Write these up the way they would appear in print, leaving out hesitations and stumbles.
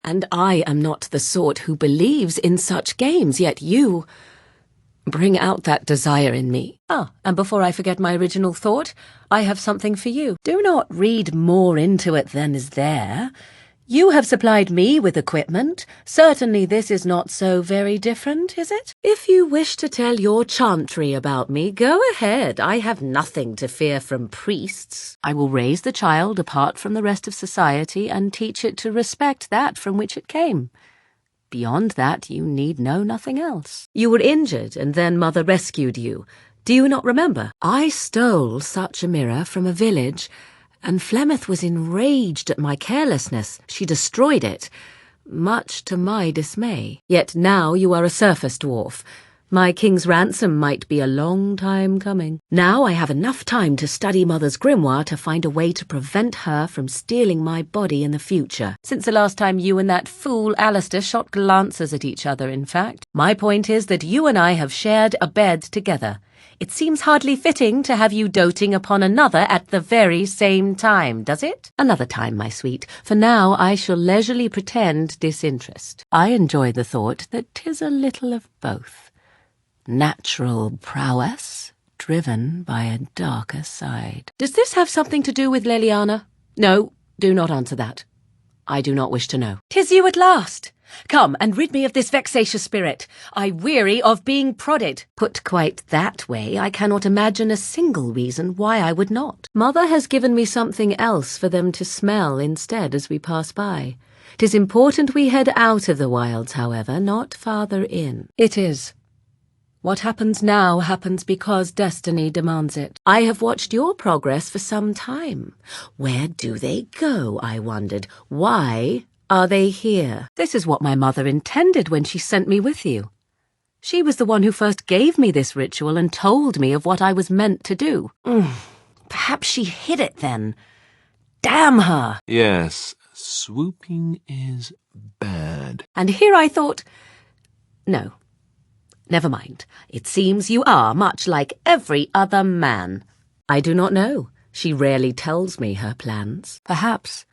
And I am not the sort who believes in such games, yet you bring out that desire in me. And before I forget my original thought, I have something for you. Do not read more into it than is there. You have supplied me with equipment. Certainly this is not so very different, is it? If you wish to tell your Chantry about me, go ahead. I have nothing to fear from priests. I will raise the child apart from the rest of society and teach it to respect that from which it came. Beyond that, you need know nothing else. You were injured, and then Mother rescued you. Do you not remember? I stole such a mirror from a village, and Flemeth was enraged at my carelessness. She destroyed it, much to my dismay. Yet now you are a surface dwarf. My king's ransom might be a long time coming. Now I have enough time to study Mother's grimoire to find a way to prevent her from stealing my body in the future. Since the last time you and that fool Alistair shot glances at each other, in fact. My point is that you and I have shared a bed together. It seems hardly fitting to have you doting upon another at the very same time, does it? Another time, my sweet. For now I shall leisurely pretend disinterest. I enjoy the thought that 'tis a little of both. Natural prowess, driven by a darker side. Does this have something to do with Leliana? No, do not answer that. I do not wish to know. 'Tis you at last. Come and rid me of this vexatious spirit. I weary of being prodded. Put quite that way, I cannot imagine a single reason why I would not. Mother has given me something else for them to smell instead as we pass by. 'Tis important we head out of the wilds, however, not farther in. It is. What happens now happens because destiny demands it. I have watched your progress for some time. Where do they go, I wondered. Why are they here? This is what my mother intended when she sent me with you. She was the one who first gave me this ritual and told me of what I was meant to do. Perhaps she hid it then. Damn her! Yes, swooping is bad. And here I thought, no. Never mind. It seems you are much like every other man. I do not know. She rarely tells me her plans. Perhaps.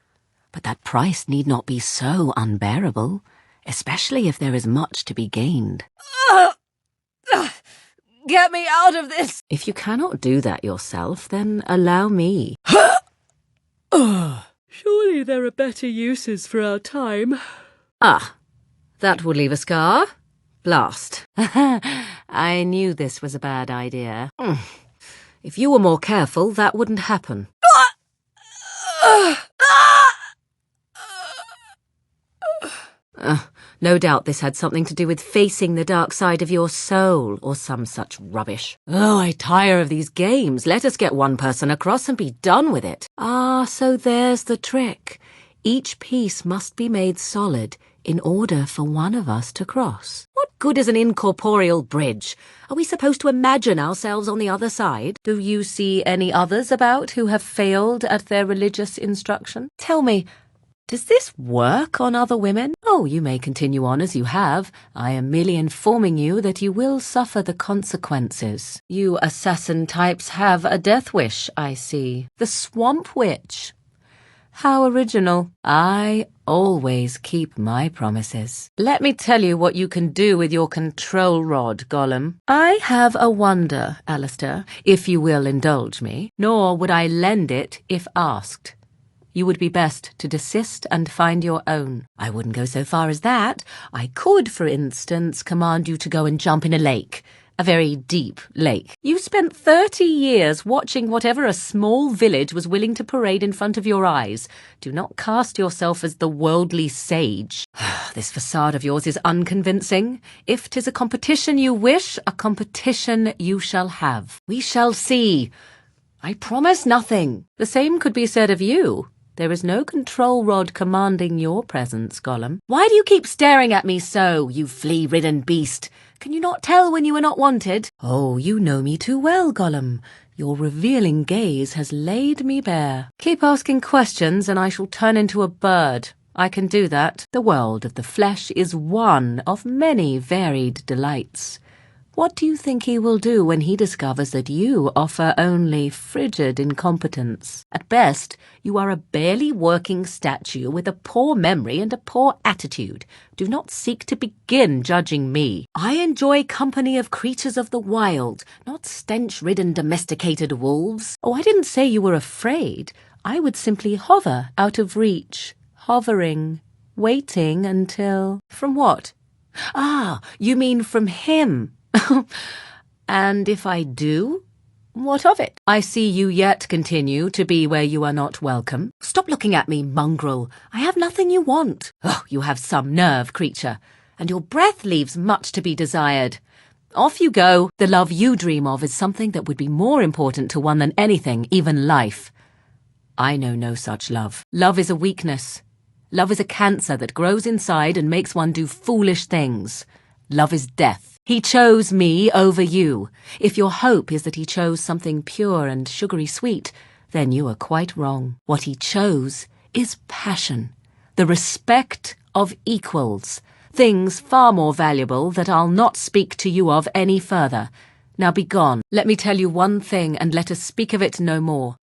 But that price need not be so unbearable, especially if there is much to be gained. Get me out of this! If you cannot do that yourself, then allow me. Surely there are better uses for our time. That would leave a scar. Blast. I knew this was a bad idea. If you were more careful, that wouldn't happen. No doubt this had something to do with facing the dark side of your soul, or some such rubbish. Oh, I tire of these games. Let us get one person across and be done with it. So there's the trick. Each piece must be made solid in order for one of us to cross. What good is an incorporeal bridge? Are we supposed to imagine ourselves on the other side? Do you see any others about who have failed at their religious instruction? Tell me, does this work on other women? Oh, you may continue on as you have. I am merely informing you that you will suffer the consequences. You assassin types have a death wish, I see. The Swamp Witch. How original. I always keep my promises. Let me tell you what you can do with your control rod, Gollum. I have a wonder, Alistair, if you will indulge me, nor would I lend it if asked. You would be best to desist and find your own. I wouldn't go so far as that. I could, for instance, command you to go and jump in a lake. A very deep lake. You spent 30 years watching whatever a small village was willing to parade in front of your eyes. Do not cast yourself as the worldly sage. This facade of yours is unconvincing. If 'tis a competition you wish, a competition you shall have. We shall see. I promise nothing. The same could be said of you. There is no control rod commanding your presence, Gollum. Why do you keep staring at me so, you flea-ridden beast? Can you not tell when you are not wanted? Oh, you know me too well, Gollum. Your revealing gaze has laid me bare. Keep asking questions and I shall turn into a bird. I can do that. The world of the flesh is one of many varied delights. What do you think he will do when he discovers that you offer only frigid incompetence? At best, you are a barely working statue with a poor memory and a poor attitude. Do not seek to begin judging me. I enjoy company of creatures of the wild, not stench-ridden domesticated wolves. Oh, I didn't say you were afraid. I would simply hover out of reach, hovering, waiting until... From what? Ah, you mean from him. And if I do, what of it? I see you yet continue to be where you are not welcome. Stop looking at me, mongrel. I have nothing you want. Oh, you have some nerve, creature, and your breath leaves much to be desired. Off you go. The love you dream of is something that would be more important to one than anything, even life. I know no such love. Love is a weakness. Love is a cancer that grows inside and makes one do foolish things. Love is death. He chose me over you. If your hope is that he chose something pure and sugary sweet, then you are quite wrong. What he chose is passion, the respect of equals, things far more valuable that I'll not speak to you of any further. Now be gone. Let me tell you one thing, and let us speak of it no more.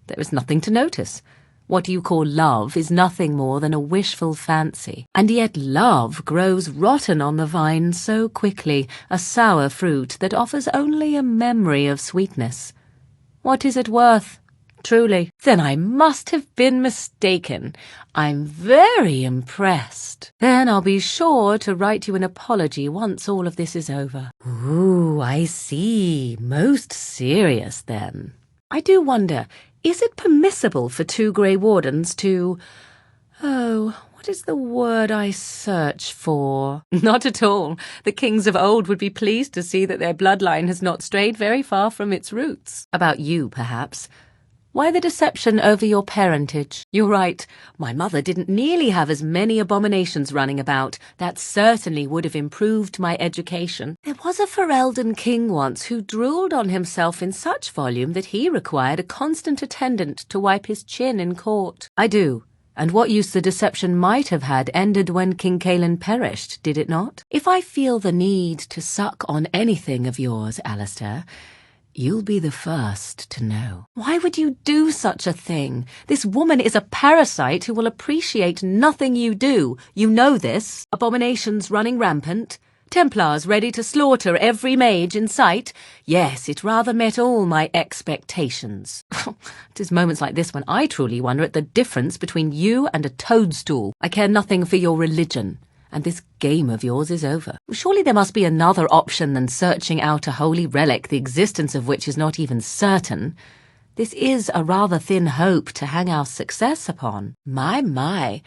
There is nothing to notice. What you call love is nothing more than a wishful fancy. And yet love grows rotten on the vine so quickly, a sour fruit that offers only a memory of sweetness. What is it worth? Truly, then I must have been mistaken. I'm very impressed. Then I'll be sure to write you an apology once all of this is over. Ooh, I see. Most serious, then. I do wonder, is it permissible for two Grey Wardens to... Oh, what is the word I search for? Not at all. The kings of old would be pleased to see that their bloodline has not strayed very far from its roots. About you, perhaps. Why the deception over your parentage? You're right. My mother didn't nearly have as many abominations running about. That certainly would have improved my education. There was a Ferelden king once who drooled on himself in such volume that he required a constant attendant to wipe his chin in court. I do. And what use the deception might have had ended when King Caelan perished, did it not? If I feel the need to suck on anything of yours, Alistair, you'll be the first to know. Why would you do such a thing? This woman is a parasite who will appreciate nothing you do. You know this. Abominations running rampant. Templars ready to slaughter every mage in sight. Yes, it rather met all my expectations. 'Tis moments like this when I truly wonder at the difference between you and a toadstool. I care nothing for your religion. And this game of yours is over. Surely there must be another option than searching out a holy relic, the existence of which is not even certain. This is a rather thin hope to hang our success upon. My,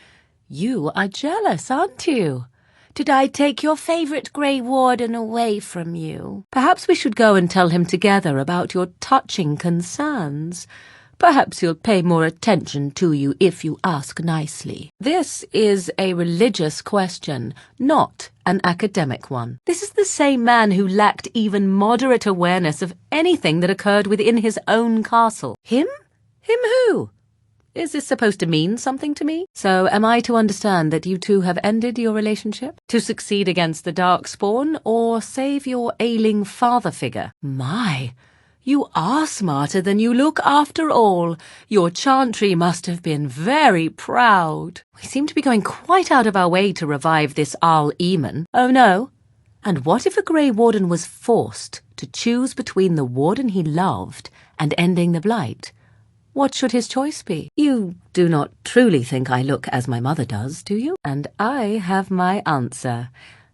you are jealous, aren't you? Did I take your favourite Grey Warden away from you? Perhaps we should go and tell him together about your touching concerns. Perhaps he'll pay more attention to you if you ask nicely. This is a religious question, not an academic one. This is the same man who lacked even moderate awareness of anything that occurred within his own castle. Him? Him who? Is this supposed to mean something to me? So am I to understand that you two have ended your relationship? To succeed against the Darkspawn, or save your ailing father figure? My... You are smarter than you look after all. Your Chantry must have been very proud. We seem to be going quite out of our way to revive this Arl Eamon. Oh no? And what if a Grey Warden was forced to choose between the warden he loved and ending the blight? What should his choice be? You do not truly think I look as my mother does, do you? And I have my answer.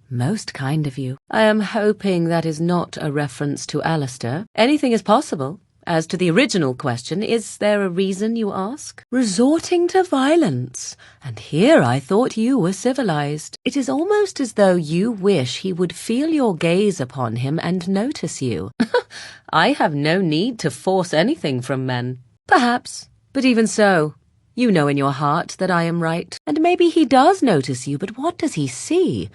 Most kind of you. I am hoping that is not a reference to Alistair. Anything is possible. As to the original question, is there a reason, you ask? Resorting to violence. And here I thought you were civilized. It is almost as though you wish he would feel your gaze upon him and notice you. I have no need to force anything from men. Perhaps. But even so, you know in your heart that I am right. And maybe he does notice you, but what does he see?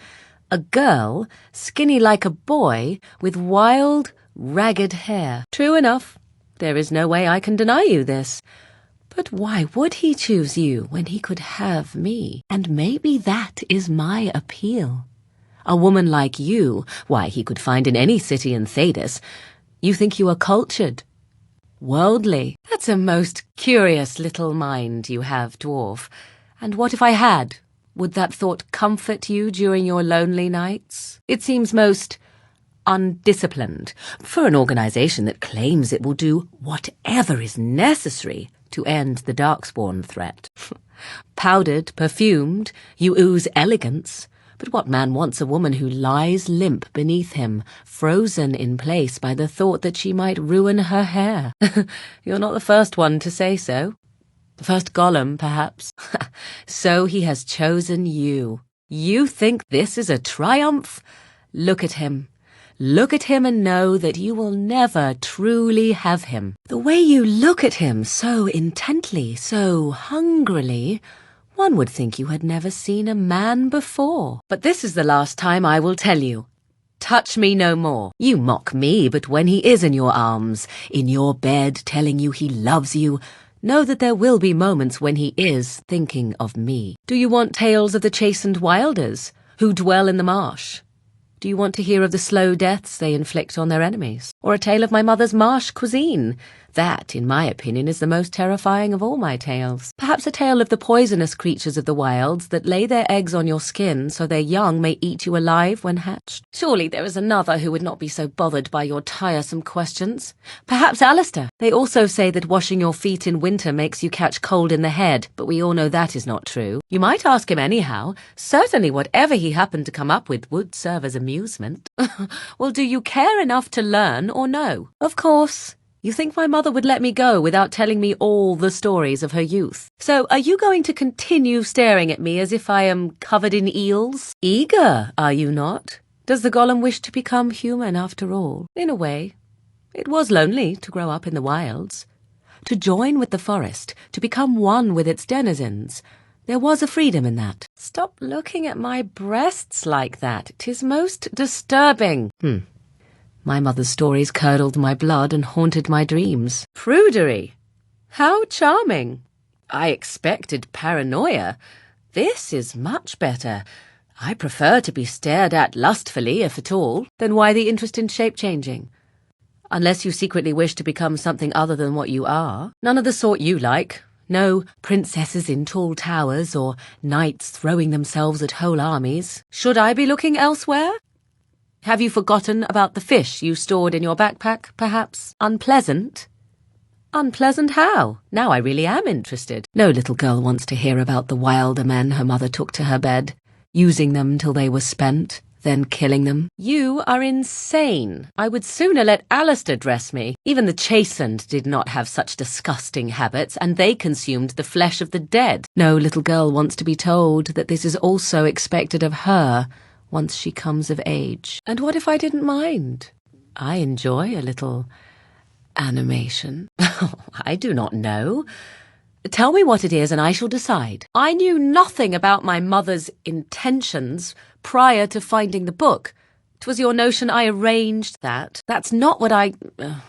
A girl, skinny like a boy, with wild, ragged hair. True enough. There is no way I can deny you this. But why would he choose you when he could have me? And maybe that is my appeal. A woman like you, why, he could find in any city in Thedas. You think you are cultured, worldly. That's a most curious little mind you have, dwarf. And what if I had? Would that thought comfort you during your lonely nights? It seems most undisciplined for an organization that claims it will do whatever is necessary to end the Darkspawn threat. Powdered, perfumed, you ooze elegance. But what man wants a woman who lies limp beneath him, frozen in place by the thought that she might ruin her hair? You're not the first one to say so. The first golem, perhaps. So he has chosen you. You think this is a triumph? Look at him. Look at him and know that you will never truly have him. The way you look at him so intently, so hungrily, one would think you had never seen a man before. But this is the last time I will tell you. Touch me no more. You mock me, but when he is in your arms, in your bed, telling you he loves you, know that there will be moments when he is thinking of me. Do you want tales of the chastened wilders who dwell in the marsh? Do you want to hear of the slow deaths they inflict on their enemies? Or a tale of my mother's marsh cuisine? That, in my opinion, is the most terrifying of all my tales. Perhaps a tale of the poisonous creatures of the wilds that lay their eggs on your skin so their young may eat you alive when hatched. Surely there is another who would not be so bothered by your tiresome questions. Perhaps Alistair. They also say that washing your feet in winter makes you catch cold in the head, but we all know that is not true. You might ask him anyhow. Certainly whatever he happened to come up with would serve as amusement. Well, do you care enough to learn or no? Of course. You think my mother would let me go without telling me all the stories of her youth? So are you going to continue staring at me as if I am covered in eels? Eager, are you not? Does the golem wish to become human after all? In a way. It was lonely to grow up in the wilds. To join with the forest, to become one with its denizens. There was a freedom in that. Stop looking at my breasts like that. 'Tis most disturbing. My mother's stories curdled my blood and haunted my dreams. Prudery! How charming! I expected paranoia. This is much better. I prefer to be stared at lustfully, if at all. Then why the interest in shape-changing? Unless you secretly wish to become something other than what you are. None of the sort you like. No princesses in tall towers or knights throwing themselves at whole armies. Should I be looking elsewhere? Have you forgotten about the fish you stored in your backpack, perhaps? Unpleasant? Unpleasant how? Now I really am interested. No little girl wants to hear about the wilder men her mother took to her bed, using them till they were spent, then killing them. You are insane. I would sooner let Alistair dress me. Even the chastened did not have such disgusting habits, and they consumed the flesh of the dead. No little girl wants to be told that this is also expected of her, once she comes of age. And what if I didn't mind? I enjoy a little animation. I do not know. Tell me what it is and I shall decide. I knew nothing about my mother's intentions prior to finding the book. 'Twas your notion I arranged that. That's not what I...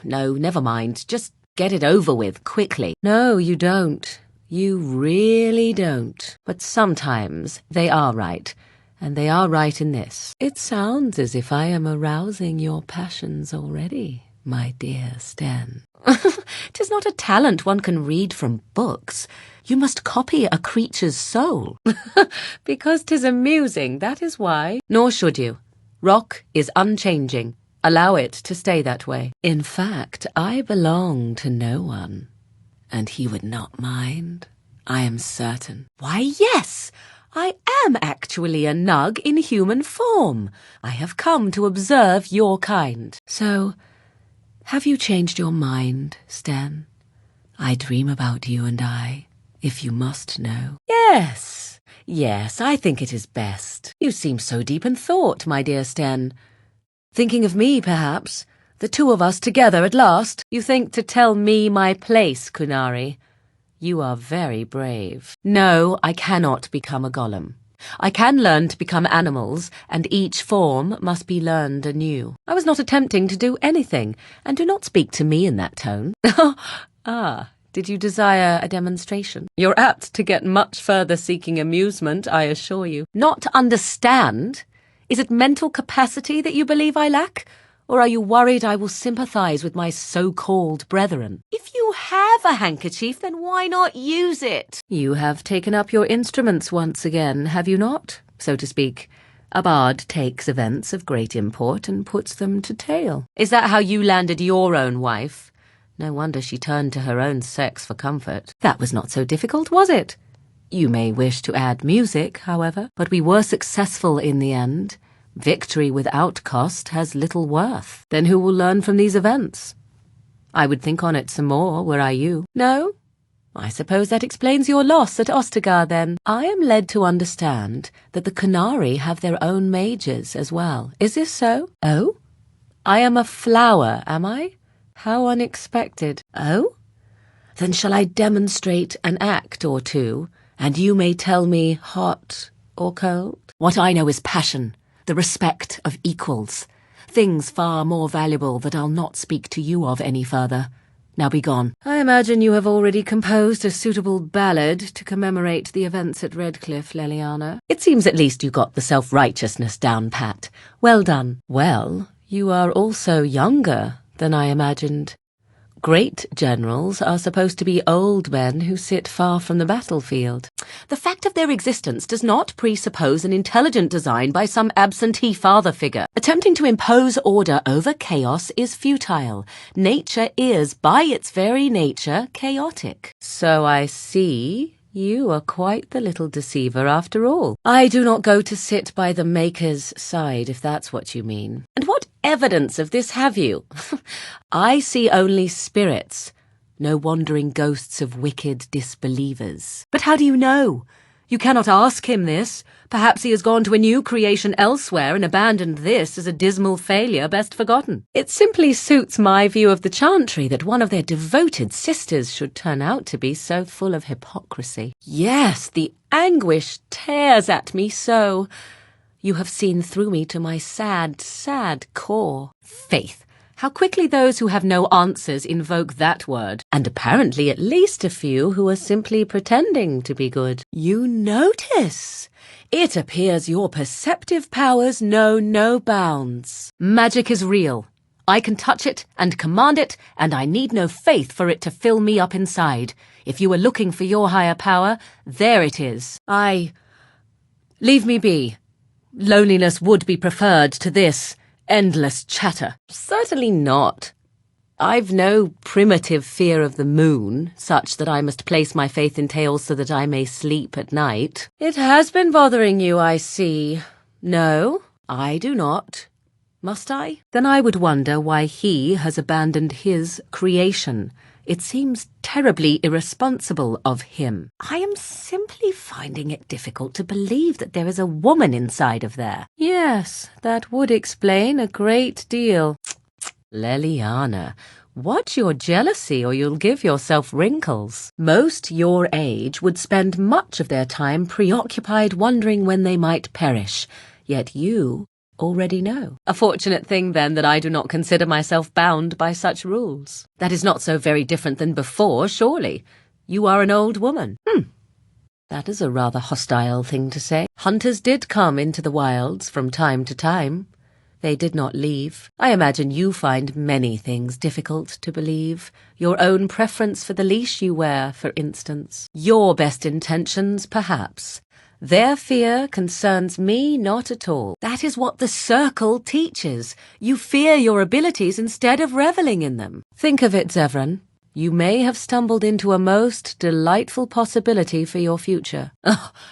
no, never mind. Just get it over with, quickly. No, you don't. You really don't. But sometimes they are right. And they are right in this. It sounds as if I am arousing your passions already, my dear Sten. 'Tis not a talent one can read from books. You must copy a creature's soul. Because 'tis amusing, that is why. Nor should you. Rock is unchanging. Allow it to stay that way. In fact, I belong to no one. And he would not mind, I am certain. Why, yes! I am actually a nug in human form. I have come to observe your kind. So, have you changed your mind, Sten? I dream about you and I, if you must know. Yes, I think it is best. You seem so deep in thought, my dear Sten. Thinking of me, perhaps? The two of us together at last? You think to tell me my place, Kunari? You are very brave. No, I cannot become a golem. I can learn to become animals, and each form must be learned anew. I was not attempting to do anything, and do not speak to me in that tone. Did you desire a demonstration? You're apt to get much further seeking amusement, I assure you. Not to understand. Is it mental capacity that you believe I lack? Or are you worried I will sympathize with my so-called brethren? If you have a handkerchief, then why not use it? You have taken up your instruments once again, have you not? So to speak. A bard takes events of great import and puts them to tale. Is that how you landed your own wife? No wonder she turned to her own sex for comfort. That was not so difficult, was it? You may wish to add music, however, but we were successful in the end. Victory without cost has little worth. Then who will learn from these events? I would think on it some more, were I you. No? I suppose that explains your loss at Ostagar, then. I am led to understand that the Canary have their own mages as well. Is this so? Oh? I am a flower, am I? How unexpected. Oh? Then shall I demonstrate an act or two, and you may tell me hot or cold? What I know is passion. The respect of equals. Things far more valuable that I'll not speak to you of any further. Now be gone. I imagine you have already composed a suitable ballad to commemorate the events at Redcliffe, Leliana. It seems at least you got the self-righteousness down pat. Well done. Well, you are also younger than I imagined. Great generals are supposed to be old men who sit far from the battlefield. The fact of their existence does not presuppose an intelligent design by some absentee father figure. Attempting to impose order over chaos is futile. Nature is, by its very nature, chaotic. So I see you are quite the little deceiver after all. I do not go to sit by the Maker's side, if that's what you mean. And what evidence of this have you? I see only spirits, no wandering ghosts of wicked disbelievers. But how do you know? You cannot ask him this. Perhaps he has gone to a new creation elsewhere and abandoned this as a dismal failure best forgotten. It simply suits my view of the Chantry that one of their devoted sisters should turn out to be so full of hypocrisy. Yes, the anguish tears at me so. You have seen through me to my sad, sad core. Faith, how quickly those who have no answers invoke that word, and apparently at least a few who are simply pretending to be good. You notice? It appears your perceptive powers know no bounds. Magic is real. I can touch it and command it, and I need no faith for it to fill me up inside. If you were looking for your higher power, there it is. Leave me be. Loneliness would be preferred to this endless chatter. Certainly not. I've no primitive fear of the moon, such that I must place my faith in tales so that I may sleep at night. It has been bothering you, I see. No, I do not. Must I? Then I would wonder why he has abandoned his creation. It seems terribly irresponsible of him. I am simply finding it difficult to believe that there is a woman inside of there. Yes, that would explain a great deal. Leliana, watch your jealousy or you'll give yourself wrinkles. Most your age would spend much of their time preoccupied wondering when they might perish, yet you already know. A fortunate thing, then, that I do not consider myself bound by such rules. That is not so very different than before, surely. You are an old woman. That is a rather hostile thing to say. Hunters did come into the wilds from time to time. They did not leave. I imagine you find many things difficult to believe. Your own preference for the leash you wear, for instance. Your best intentions, perhaps. Their fear concerns me not at all. That is what the circle teaches. You fear your abilities instead of reveling in them. Think of it, Zevran. You may have stumbled into a most delightful possibility for your future.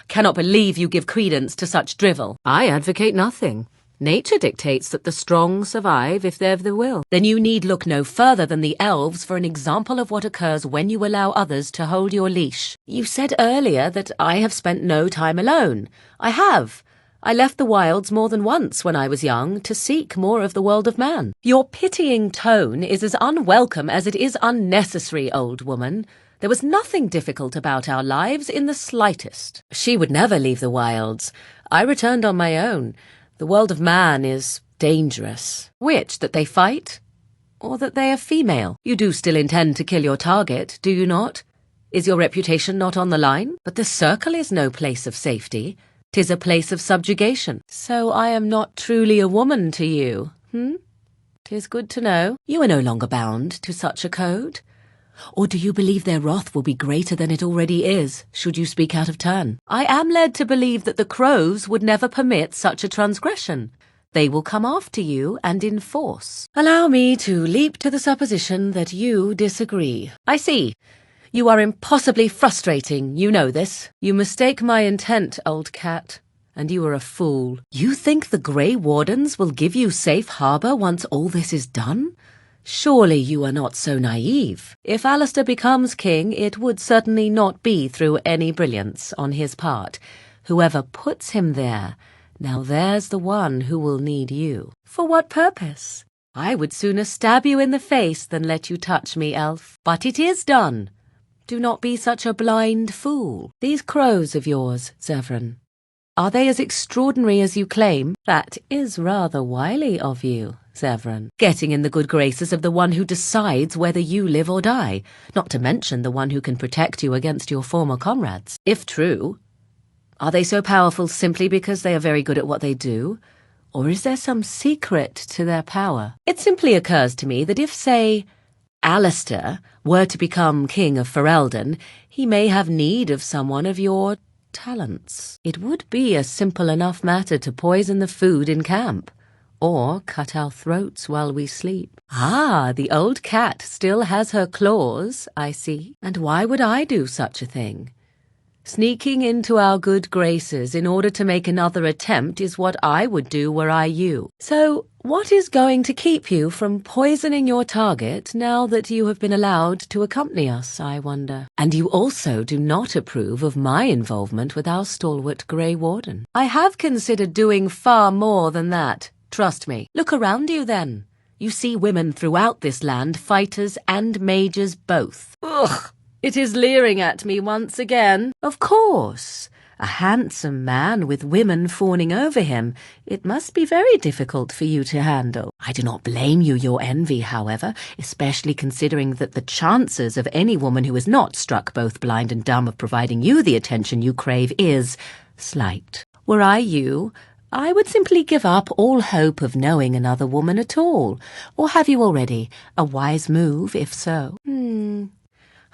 Cannot believe you give credence to such drivel. I advocate nothing. Nature dictates that the strong survive if they've the will. Then you need look no further than the elves for an example of what occurs when you allow others to hold your leash. You said earlier that I have spent no time alone. I have. I left the wilds more than once when I was young to seek more of the world of man. Your pitying tone is as unwelcome as it is unnecessary, old woman. There was nothing difficult about our lives in the slightest. She would never leave the wilds. I returned on my own. The world of man is dangerous. Which, that they fight, or that they are female? You do still intend to kill your target, do you not? Is your reputation not on the line? But the circle is no place of safety. 'Tis a place of subjugation. So I am not truly a woman to you, 'Tis good to know. You are no longer bound to such a code. Or do you believe their wrath will be greater than it already is, should you speak out of turn? I am led to believe that the crows would never permit such a transgression. They will come after you and enforce. Allow me to leap to the supposition that you disagree. I see. You are impossibly frustrating, you know this. You mistake my intent, old cat, and you are a fool. You think the Grey Wardens will give you safe harbour once all this is done? Surely you are not so naive. If Alistair becomes king, it would certainly not be through any brilliance on his part. Whoever puts him there, now there's the one who will need you. For what purpose? I would sooner stab you in the face than let you touch me, elf. But it is done. Do not be such a blind fool. These crows of yours, Zevran, are they as extraordinary as you claim? That is rather wily of you, Zevran, getting in the good graces of the one who decides whether you live or die, not to mention the one who can protect you against your former comrades. If true, are they so powerful simply because they are very good at what they do? Or is there some secret to their power? It simply occurs to me that if, say, Alistair were to become king of Ferelden, he may have need of someone of your talents. It would be a simple enough matter to poison the food in camp, or cut our throats while we sleep. Ah, the old cat still has her claws, I see. And why would I do such a thing? Sneaking into our good graces in order to make another attempt is what I would do were I you. So, what is going to keep you from poisoning your target now that you have been allowed to accompany us, I wonder? And you also do not approve of my involvement with our stalwart Grey Warden. I have considered doing far more than that. Trust me. Look around you, then. You see women throughout this land, fighters and mages both. Ugh! It is leering at me once again. Of course. A handsome man with women fawning over him. It must be very difficult for you to handle. I do not blame you your envy, however, especially considering that the chances of any woman who is not struck both blind and dumb of providing you the attention you crave is slight. Were I you, I would simply give up all hope of knowing another woman at all. Or have you already? A wise move, if so.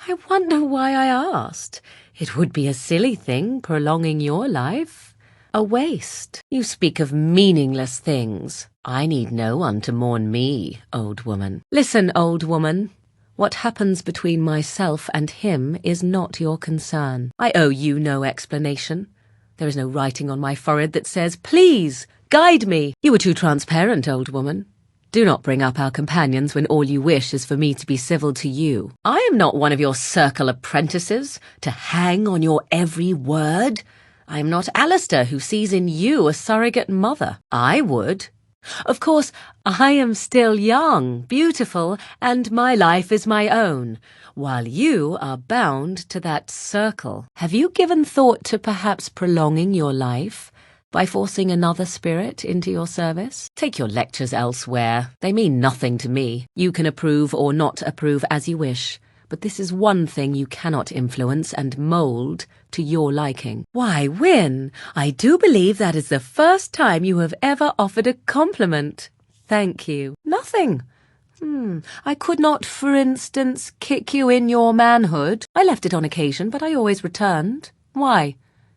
I wonder why I asked. It would be a silly thing, prolonging your life. A waste. You speak of meaningless things. I need no one to mourn me, old woman. Listen, old woman. What happens between myself and him is not your concern. I owe you no explanation. There is no writing on my forehead that says, "Please, guide me." You are too transparent, old woman. Do not bring up our companions when all you wish is for me to be civil to you. I am not one of your circle apprentices, to hang on your every word. I am not Alistair, who sees in you a surrogate mother. I would. Of course, I am still young, beautiful, and my life is my own, while you are bound to that circle. Have you given thought to perhaps prolonging your life by forcing another spirit into your service? Take your lectures elsewhere. They mean nothing to me. You can approve or not approve as you wish, but this is one thing you cannot influence and mould to your liking. Why, Wyn, I do believe that is the first time you have ever offered a compliment. Thank you. Nothing. I could not, for instance, kick you in your manhood. I left it on occasion, but I always returned. Why?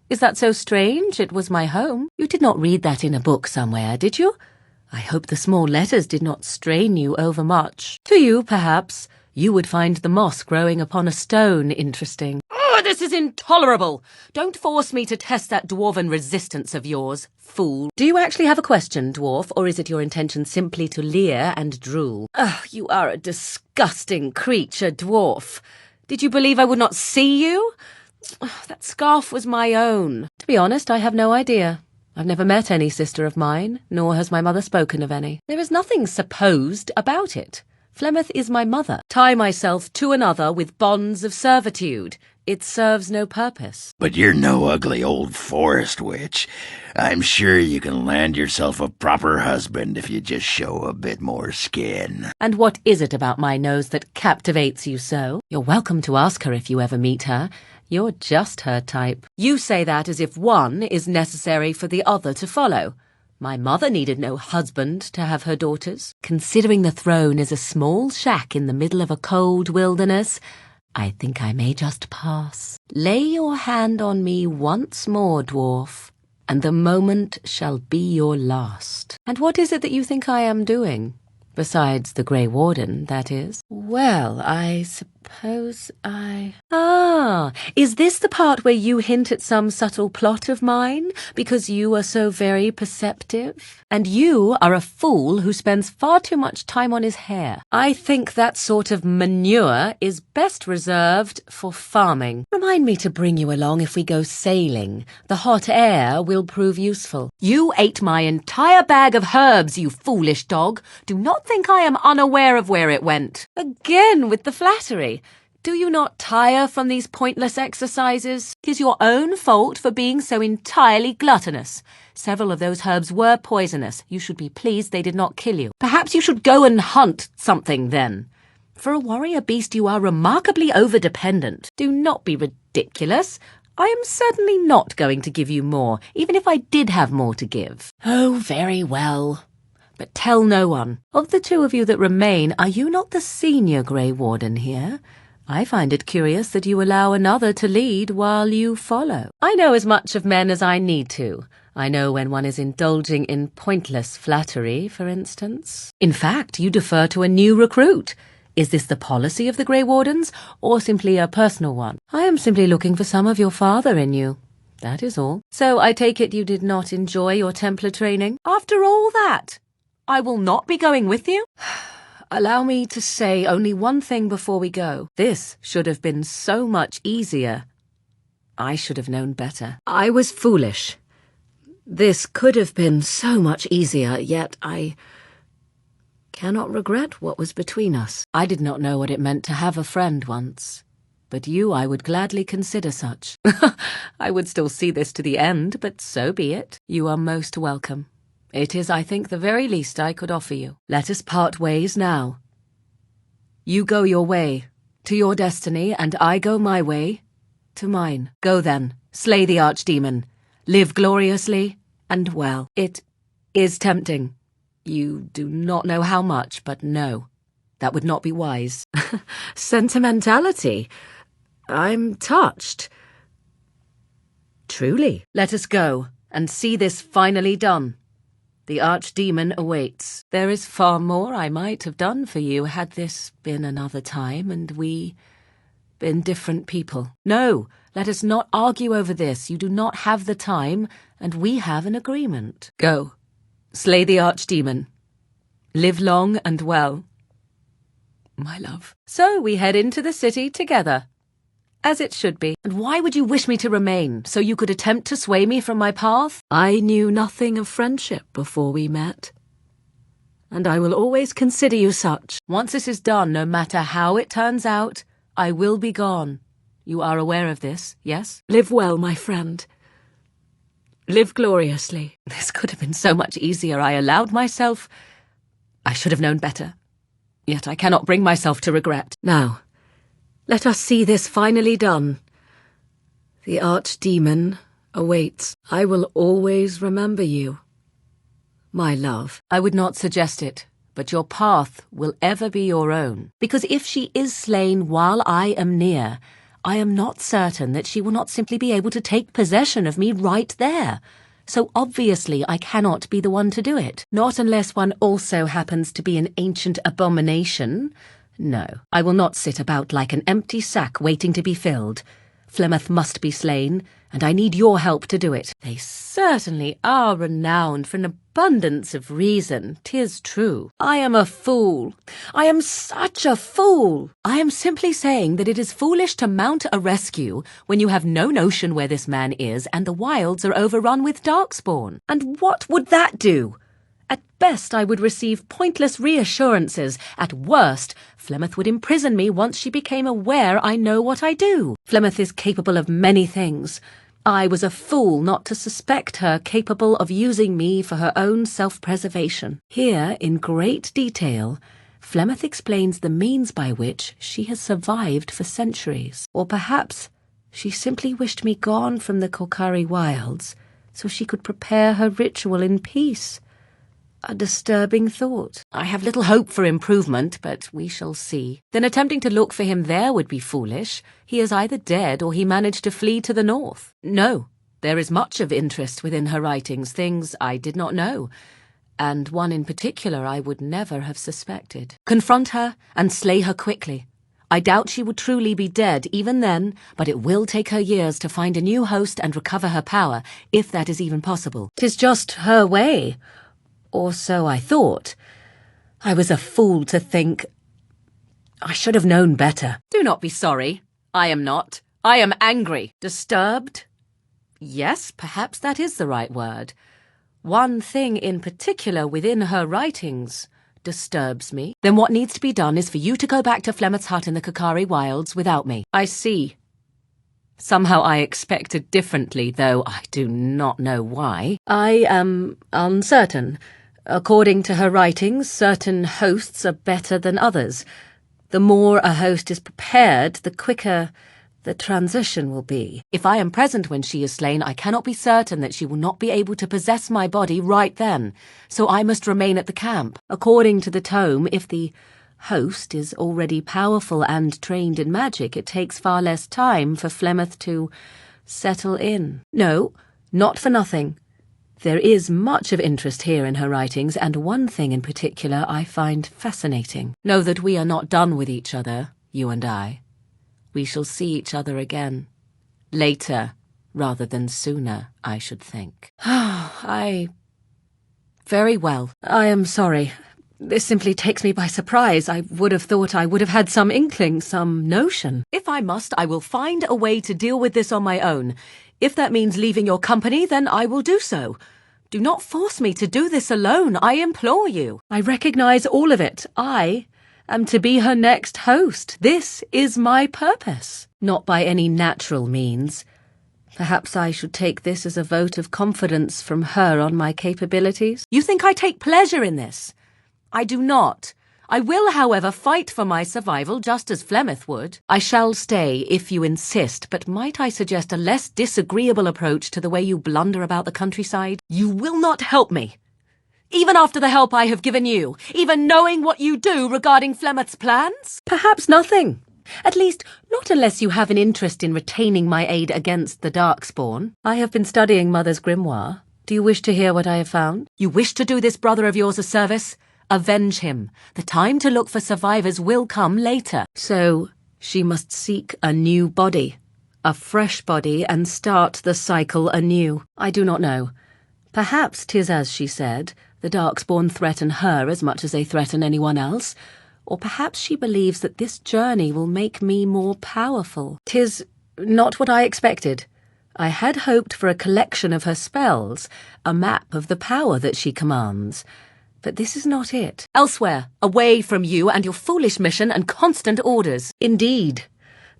Is that so strange? It was my home. You did not read that in a book somewhere, did you? I hope the small letters did not strain you overmuch. To you, perhaps, you would find the moss growing upon a stone interesting. Oh, this is intolerable! Don't force me to test that dwarven resistance of yours, fool. Do you actually have a question, dwarf, or is it your intention simply to leer and drool? Oh, you are a disgusting creature, dwarf. Did you believe I would not see you? Oh, that scarf was my own. To be honest, I have no idea. I've never met any sister of mine, nor has my mother spoken of any. There is nothing supposed about it. Flemeth is my mother. Tie myself to another with bonds of servitude. It serves no purpose. But you're no ugly old forest witch. I'm sure you can land yourself a proper husband if you just show a bit more skin. And what is it about my nose that captivates you so? You're welcome to ask her if you ever meet her. You're just her type. You say that as if one is necessary for the other to follow. My mother needed no husband to have her daughters. Considering the throne is a small shack in the middle of a cold wilderness, I think I may just pass. Lay your hand on me once more, dwarf, and the moment shall be your last. And what is it that you think I am doing? Besides the Grey Warden, that is. Well, I suppose I... Ah, is this the part where you hint at some subtle plot of mine, because you are so very perceptive? And you are a fool who spends far too much time on his hair. I think that sort of manure is best reserved for farming. Remind me to bring you along if we go sailing. The hot air will prove useful. You ate my entire bag of herbs, you foolish dog. Do not think I am unaware of where it went. Again with the flattery. Do you not tire from these pointless exercises? It is your own fault for being so entirely gluttonous. Several of those herbs were poisonous. You should be pleased they did not kill you. Perhaps you should go and hunt something then. For a warrior beast you are remarkably over-dependent. Do not be ridiculous. I am certainly not going to give you more, even if I did have more to give. Oh, very well. But tell no one. Of the two of you that remain, are you not the senior Grey Warden here? I find it curious that you allow another to lead while you follow. I know as much of men as I need to. I know when one is indulging in pointless flattery, for instance. In fact, you defer to a new recruit. Is this the policy of the Grey Wardens, or simply a personal one? I am simply looking for some of your father in you. That is all. So I take it you did not enjoy your Templar training? After all that, I will not be going with you. Allow me to say only one thing before we go. This should have been so much easier. I should have known better. I was foolish. This could have been so much easier, yet I cannot regret what was between us. I did not know what it meant to have a friend once, but you I would gladly consider such. I would still see this to the end, but so be it. You are most welcome. It is, I think, the very least I could offer you. Let us part ways now. You go your way, to your destiny, and I go my way, to mine. Go then, slay the archdemon, live gloriously and well. It is tempting. You do not know how much, but no, that would not be wise. Sentimentality. I'm touched. Truly. Let us go, and see this finally done. The archdemon awaits. There is far more I might have done for you had this been another time and we been different people. No, let us not argue over this. You do not have the time, and we have an agreement. Go, slay the archdemon. Live long and well, my love. So we head into the city together. As it should be. And why would you wish me to remain? So you could attempt to sway me from my path? I knew nothing of friendship before we met. And I will always consider you such. Once this is done, no matter how it turns out, I will be gone. You are aware of this, yes? Live well, my friend. Live gloriously. This could have been so much easier. I allowed myself... I should have known better. Yet I cannot bring myself to regret. Now, let us see this finally done. The archdemon awaits. I will always remember you, my love. I would not suggest it, but your path will ever be your own. Because if she is slain while I am near, I am not certain that she will not simply be able to take possession of me right there. So obviously I cannot be the one to do it. Not unless one also happens to be an ancient abomination. No, I will not sit about like an empty sack waiting to be filled. Flemeth must be slain, and I need your help to do it. They certainly are renowned for an abundance of reason, 'tis true. I am a fool. I am such a fool. I am simply saying that it is foolish to mount a rescue when you have no notion where this man is and the wilds are overrun with darkspawn. And what would that do? At best, I would receive pointless reassurances. At worst, Flemeth would imprison me once she became aware I know what I do. Flemeth is capable of many things. I was a fool not to suspect her capable of using me for her own self-preservation. Here, in great detail, Flemeth explains the means by which she has survived for centuries. Or perhaps she simply wished me gone from the Korkari wilds so she could prepare her ritual in peace. A disturbing thought. I have little hope for improvement, but we shall see. Then attempting to look for him there would be foolish. He is either dead or he managed to flee to the north. No, there is much of interest within her writings, things I did not know, and one in particular I would never have suspected. Confront her and slay her quickly. I doubt she would truly be dead even then, but it will take her years to find a new host and recover her power, if that is even possible. 'Tis just her way. Or so I thought. I was a fool to think. I should have known better. Do not be sorry. I am not. I am angry. Disturbed? Yes, perhaps that is the right word. One thing in particular within her writings disturbs me. Then what needs to be done is for you to go back to Flemeth's hut in the Korkari wilds without me. I see. Somehow I expected differently, though I do not know why. I am uncertain. According to her writings, certain hosts are better than others. The more a host is prepared, the quicker the transition will be. If I am present when she is slain, I cannot be certain that she will not be able to possess my body right then, so I must remain at the camp. According to the tome, if the host is already powerful and trained in magic, it takes far less time for Flemeth to settle in. No, not for nothing. There is much of interest here in her writings, and one thing in particular I find fascinating. Know that we are not done with each other, you and I. We shall see each other again. Later, rather than sooner, I should think. Very well. I am sorry. This simply takes me by surprise. I would have thought I would have had some inkling, some notion. If I must, I will find a way to deal with this on my own. If that means leaving your company, then I will do so. Do not force me to do this alone, I implore you. I recognize all of it. I am to be her next host. This is my purpose. Not by any natural means. Perhaps I should take this as a vote of confidence from her on my capabilities. You think I take pleasure in this? I do not. I will, however, fight for my survival just as Flemeth would. I shall stay if you insist, but might I suggest a less disagreeable approach to the way you blunder about the countryside? You will not help me. Even after the help I have given you, even knowing what you do regarding Flemeth's plans? Perhaps nothing. At least, not unless you have an interest in retaining my aid against the Darkspawn. I have been studying Mother's grimoire. Do you wish to hear what I have found? You wish to do this brother of yours a service? Avenge him. The time to look for survivors will come later. So, she must seek a new body. A fresh body, and start the cycle anew. I do not know. Perhaps 'tis as she said, the Darkspawn threaten her as much as they threaten anyone else. Or perhaps she believes that this journey will make me more powerful. 'Tis not what I expected. I had hoped for a collection of her spells, a map of the power that she commands. But this is not it. Elsewhere, away from you and your foolish mission and constant orders. Indeed.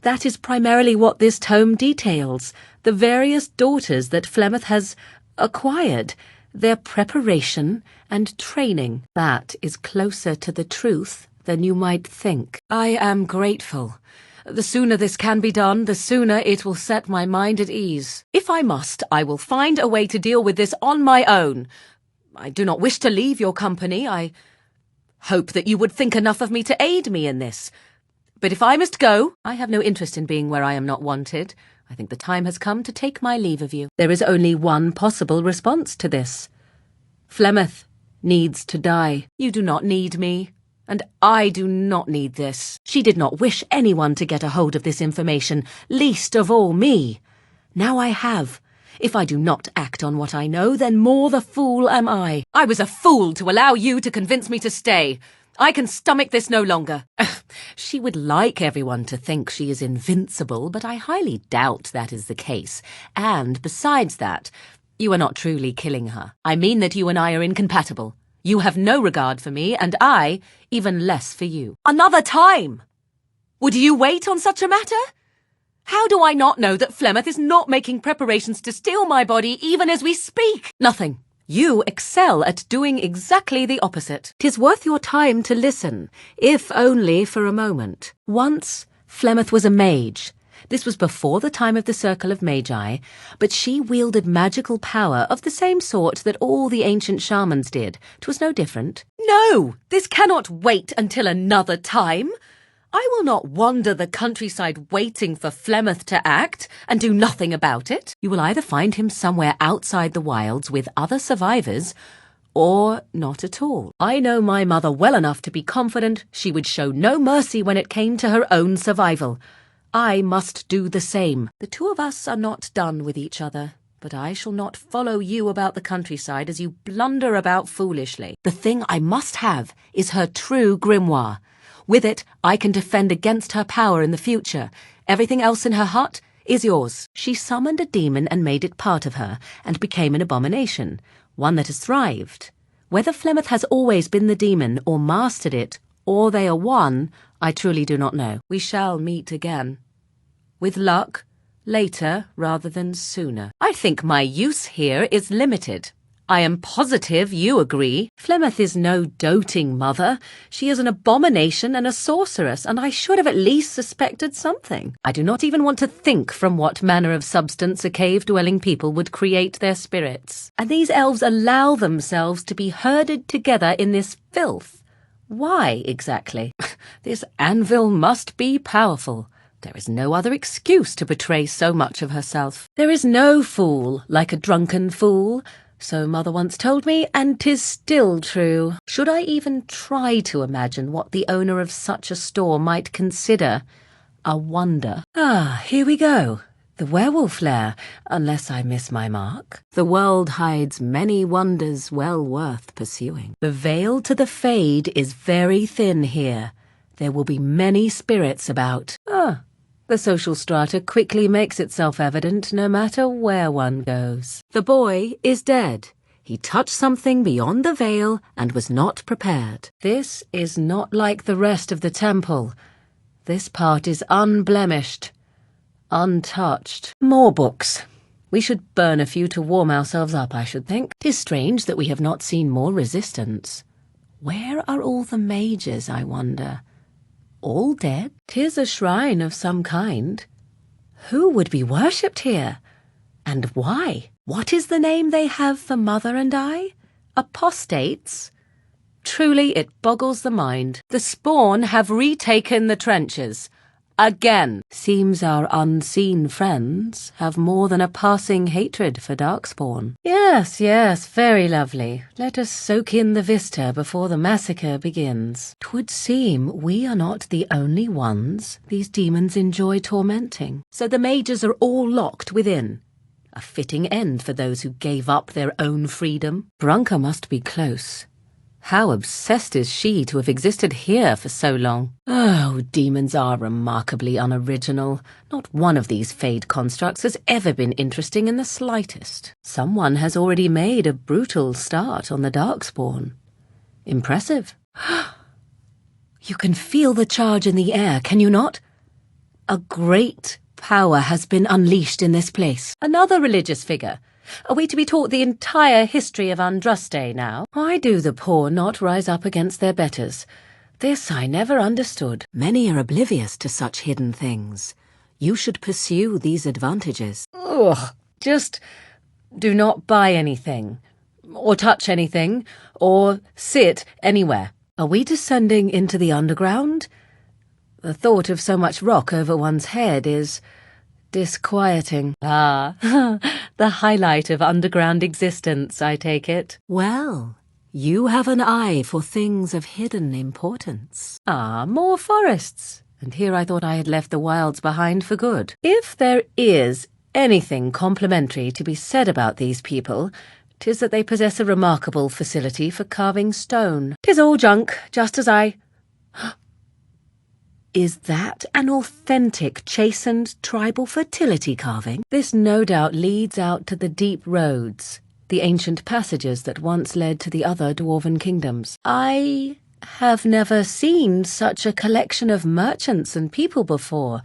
That is primarily what this tome details. The various daughters that Flemeth has acquired. Their preparation and training. That is closer to the truth than you might think. I am grateful. The sooner this can be done, the sooner it will set my mind at ease. If I must, I will find a way to deal with this on my own. I do not wish to leave your company. I hope that you would think enough of me to aid me in this. But if I must go, I have no interest in being where I am not wanted. I think the time has come to take my leave of you. There is only one possible response to this. Flemeth needs to die. You do not need me. And I do not need this. She did not wish anyone to get a hold of this information, least of all me. Now I have. If I do not act on what I know, then more the fool am I. I was a fool to allow you to convince me to stay. I can stomach this no longer. She would like everyone to think she is invincible, but I highly doubt that is the case. And besides that, you are not truly killing her. I mean that you and I are incompatible. You have no regard for me, and I even less for you. Another time! Would you wait on such a matter? How do I not know that Flemeth is not making preparations to steal my body even as we speak? Nothing. You excel at doing exactly the opposite. 'Tis worth your time to listen, if only for a moment. Once, Flemeth was a mage. This was before the time of the Circle of Magi, but she wielded magical power of the same sort that all the ancient shamans did. 'Twas no different. No! This cannot wait until another time. I will not wander the countryside waiting for Flemeth to act and do nothing about it. You will either find him somewhere outside the wilds with other survivors, or not at all. I know my mother well enough to be confident she would show no mercy when it came to her own survival. I must do the same. The two of us are not done with each other, but I shall not follow you about the countryside as you blunder about foolishly. The thing I must have is her true grimoire. With it, I can defend against her power in the future. Everything else in her hut is yours. She summoned a demon and made it part of her, and became an abomination, one that has thrived. Whether Flemeth has always been the demon, or mastered it, or they are one, I truly do not know. We shall meet again. With luck, later rather than sooner. I think my use here is limited. I am positive you agree. Flemeth is no doting mother. She is an abomination and a sorceress, and I should have at least suspected something. I do not even want to think from what manner of substance a cave-dwelling people would create their spirits. And these elves allow themselves to be herded together in this filth. Why, exactly? This anvil must be powerful. There is no other excuse to betray so much of herself. There is no fool like a drunken fool. So Mother once told me, and 'tis still true. Should I even try to imagine what the owner of such a store might consider a wonder? Ah, here we go. The werewolf lair, unless I miss my mark. The world hides many wonders well worth pursuing. The veil to the fade is very thin here. There will be many spirits about. The social strata quickly makes itself evident no matter where one goes. The boy is dead. He touched something beyond the veil and was not prepared. This is not like the rest of the temple. This part is unblemished, untouched. More books. We should burn a few to warm ourselves up, I should think. 'Tis strange that we have not seen more resistance. Where are all the mages, I wonder? All dead? 'Tis a shrine of some kind. Who would be worshipped here? And why? What is the name they have for Mother and I? Apostates? Truly it boggles the mind. The spawn have retaken the trenches. Again. Seems our unseen friends have more than a passing hatred for Darkspawn. Yes, yes, very lovely. Let us soak in the vista before the massacre begins. 'Twould seem we are not the only ones these demons enjoy tormenting. So the mages are all locked within. A fitting end for those who gave up their own freedom. Brunka must be close. How obsessed is she to have existed here for so long? Oh, demons are remarkably unoriginal. Not one of these fade constructs has ever been interesting in the slightest. Someone has already made a brutal start on the Darkspawn. Impressive. You can feel the charge in the air, can you not? A great power has been unleashed in this place. Another religious figure. Are we to be taught the entire history of Andraste now? Why do the poor not rise up against their betters? This I never understood. Many are oblivious to such hidden things. You should pursue these advantages. Ugh, just do not buy anything, or touch anything, or sit anywhere. Are we descending into the underground? The thought of so much rock over one's head is disquieting. Ah, the highlight of underground existence, I take it. Well, you have an eye for things of hidden importance. Ah, more forests. And here I thought I had left the wilds behind for good. If there is anything complimentary to be said about these people, 'tis that they possess a remarkable facility for carving stone. 'Tis all junk, just as I... Is that an authentic, chastened tribal fertility carving? This no doubt leads out to the deep roads. the ancient passages that once led to the other dwarven kingdoms. I have never seen such a collection of merchants and people before.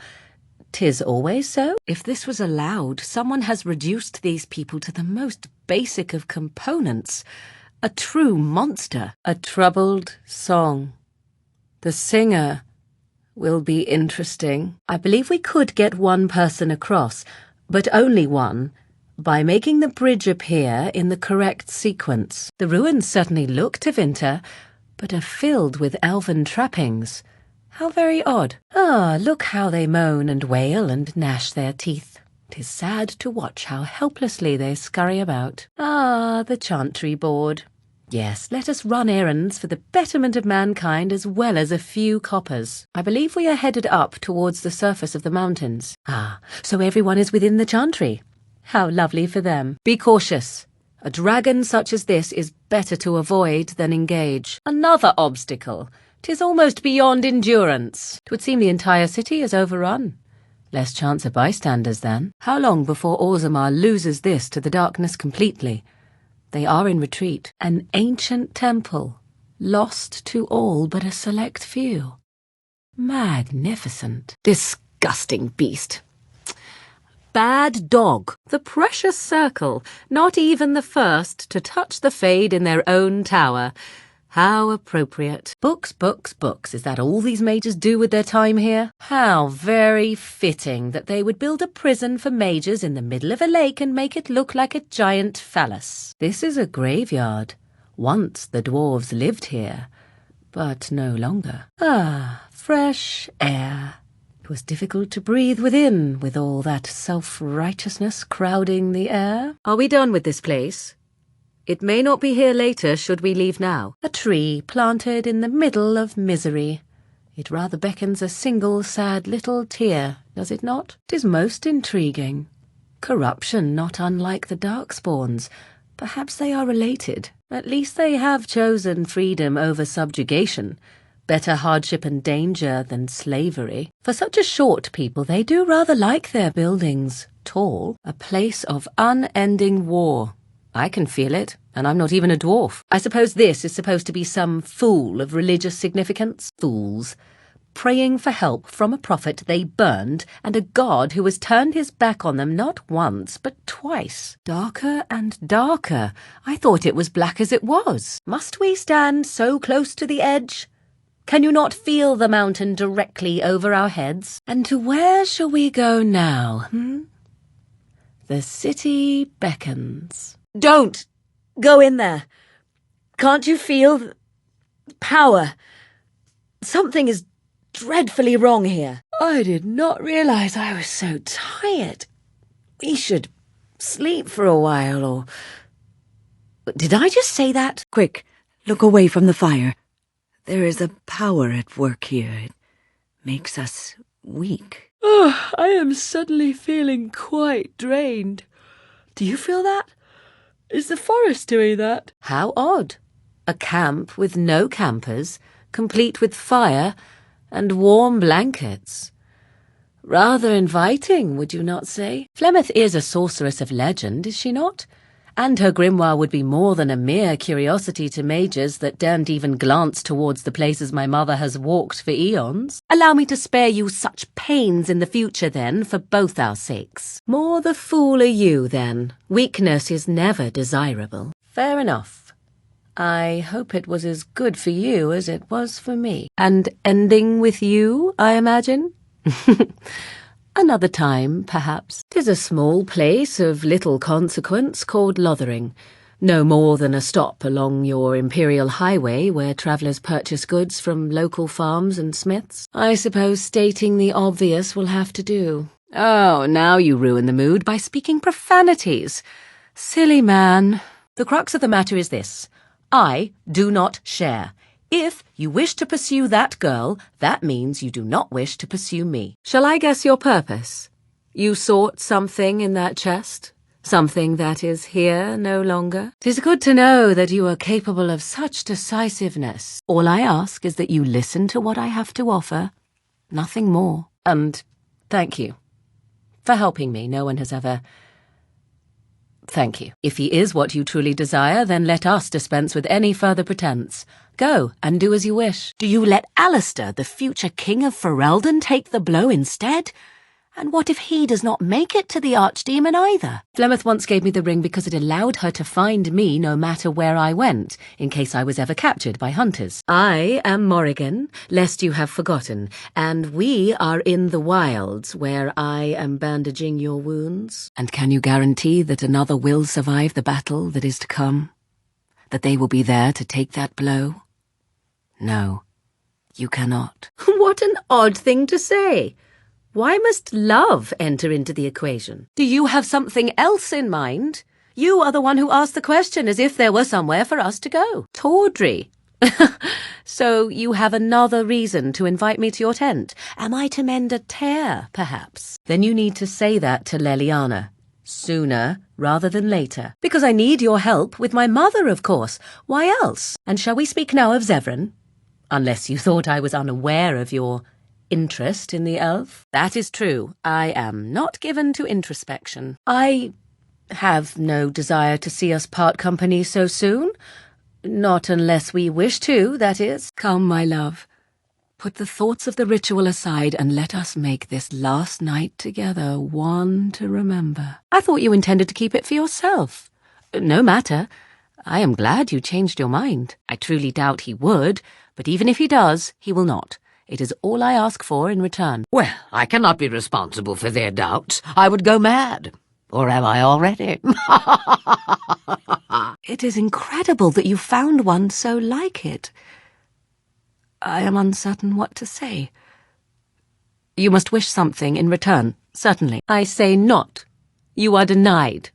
'Tis always so. If this was allowed, someone has reduced these people to the most basic of components. A true monster. A troubled song. The singer will be interesting. I believe we could get one person across, but only one, by making the bridge appear in the correct sequence. The ruins certainly look Tevinter, but are filled with elven trappings. How very odd. Ah, look how they moan and wail and gnash their teeth. 'Tis sad to watch how helplessly they scurry about. Ah, the Chantry board. Yes, let us run errands for the betterment of mankind as well as a few coppers. I believe we are headed up towards the surface of the mountains. Ah, so everyone is within the Chantry. How lovely for them. Be cautious. A dragon such as this is better to avoid than engage. Another obstacle. 'Tis almost beyond endurance. 'Twould seem the entire city is overrun. Less chance of bystanders, then. How long before Orzammar loses this to the darkness completely? They are in retreat. An ancient temple, lost to all but a select few. Magnificent. Disgusting beast. Bad dog. The precious circle, not even the first to touch the fade in their own tower. How appropriate. Books, books, books. Is that all these mages do with their time here? How very fitting that they would build a prison for mages in the middle of a lake and make it look like a giant phallus. This is a graveyard. Once the dwarves lived here, but no longer. Ah, fresh air. It was difficult to breathe within, with all that self-righteousness crowding the air. Are we done with this place? It may not be here later should we leave now. A tree planted in the middle of misery. It rather beckons a single sad little tear, does it not? 'Tis most intriguing. Corruption not unlike the Darkspawns. Perhaps they are related. At least they have chosen freedom over subjugation. Better hardship and danger than slavery. For such a short people, they do rather like their buildings. Tall, a place of unending war. I can feel it, and I'm not even a dwarf. I suppose this is supposed to be some fool of religious significance. Fools. Praying for help from a prophet they burned, and a god who has turned his back on them not once, but twice. Darker and darker. I thought it was black as it was. Must we stand so close to the edge? Can you not feel the mountain directly over our heads? And to where shall we go now, The city beckons. Don't go in there. Can't you feel power? Something is dreadfully wrong here. I did not realize I was so tired. We should sleep for a while, or... Did I just say that? Quick, look away from the fire. There is a power at work here. It makes us weak. Oh, I am suddenly feeling quite drained. Do you feel that? Is the forest doing that? How odd. A camp with no campers, complete with fire and warm blankets. Rather inviting, would you not say? Flemeth is a sorceress of legend, is she not? And her grimoire would be more than a mere curiosity to mages that daren't even glance towards the places my mother has walked for eons. Allow me to spare you such pains in the future, then, for both our sakes. More the fool are you, then. Weakness is never desirable. Fair enough. I hope it was as good for you as it was for me. And ending with you, I imagine? Another time, perhaps. 'Tis a small place of little consequence called Lothering. No more than a stop along your imperial highway where travellers purchase goods from local farms and smiths. I suppose stating the obvious will have to do. Oh, now you ruin the mood by speaking profanities. Silly man. The crux of the matter is this. I do not share. If you wish to pursue that girl, that means you do not wish to pursue me. Shall I guess your purpose? You sought something in that chest? Something that is here no longer? 'Tis good to know that you are capable of such decisiveness. All I ask is that you listen to what I have to offer. Nothing more. And thank you for helping me. No one has ever... Thank you. If he is what you truly desire, then let us dispense with any further pretense. Go, and do as you wish. Do you let Alistair, the future king of Ferelden, take the blow instead? And what if he does not make it to the Archdemon either? Flemeth once gave me the ring because it allowed her to find me no matter where I went, in case I was ever captured by hunters. I am Morrigan, lest you have forgotten, and we are in the wilds, where I am bandaging your wounds. And can you guarantee that another will survive the battle that is to come? That they will be there to take that blow? No, you cannot. What an odd thing to say. Why must love enter into the equation? Do you have something else in mind? You are the one who asked the question as if there were somewhere for us to go. Tawdry. So you have another reason to invite me to your tent. Am I to mend a tear, perhaps? Then you need to say that to Leliana. Sooner rather than later. Because I need your help with my mother, of course. Why else? And shall we speak now of Zevran? Unless you thought I was unaware of your interest in the elf. That is true. I am not given to introspection. I have no desire to see us part company so soon. Not unless we wish to, that is. Come, my love. Put the thoughts of the ritual aside and let us make this last night together one to remember. I thought you intended to keep it for yourself. No matter. I am glad you changed your mind. I truly doubt he would, but even if he does, he will not. It is all I ask for in return. Well, I cannot be responsible for their doubts. I would go mad. Or am I already? It is incredible that you found one so like it. I am uncertain what to say. You must wish something in return, certainly. I say not. You are denied.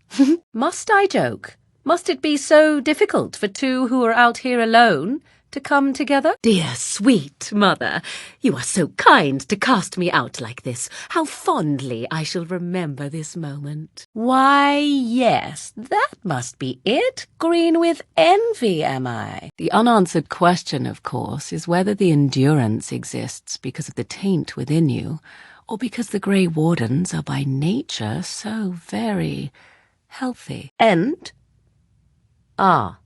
Must I joke? Must it be so difficult for two who are out here alone to come together? Dear, sweet mother, you are so kind to cast me out like this. How fondly I shall remember this moment. Why, yes, that must be it. Green with envy, am I? The unanswered question, of course, is whether the endurance exists because of the taint within you, or because the Grey Wardens are by nature so very healthy. And our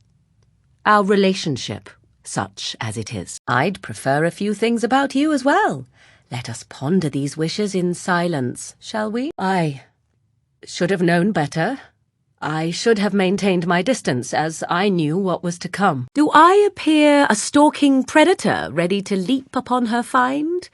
relationship, such as it is. I'd prefer a few things about you as well. Let us ponder these wishes in silence, shall we? I should have known better. I should have maintained my distance, as I knew what was to come. Do I appear a stalking predator, ready to leap upon her find?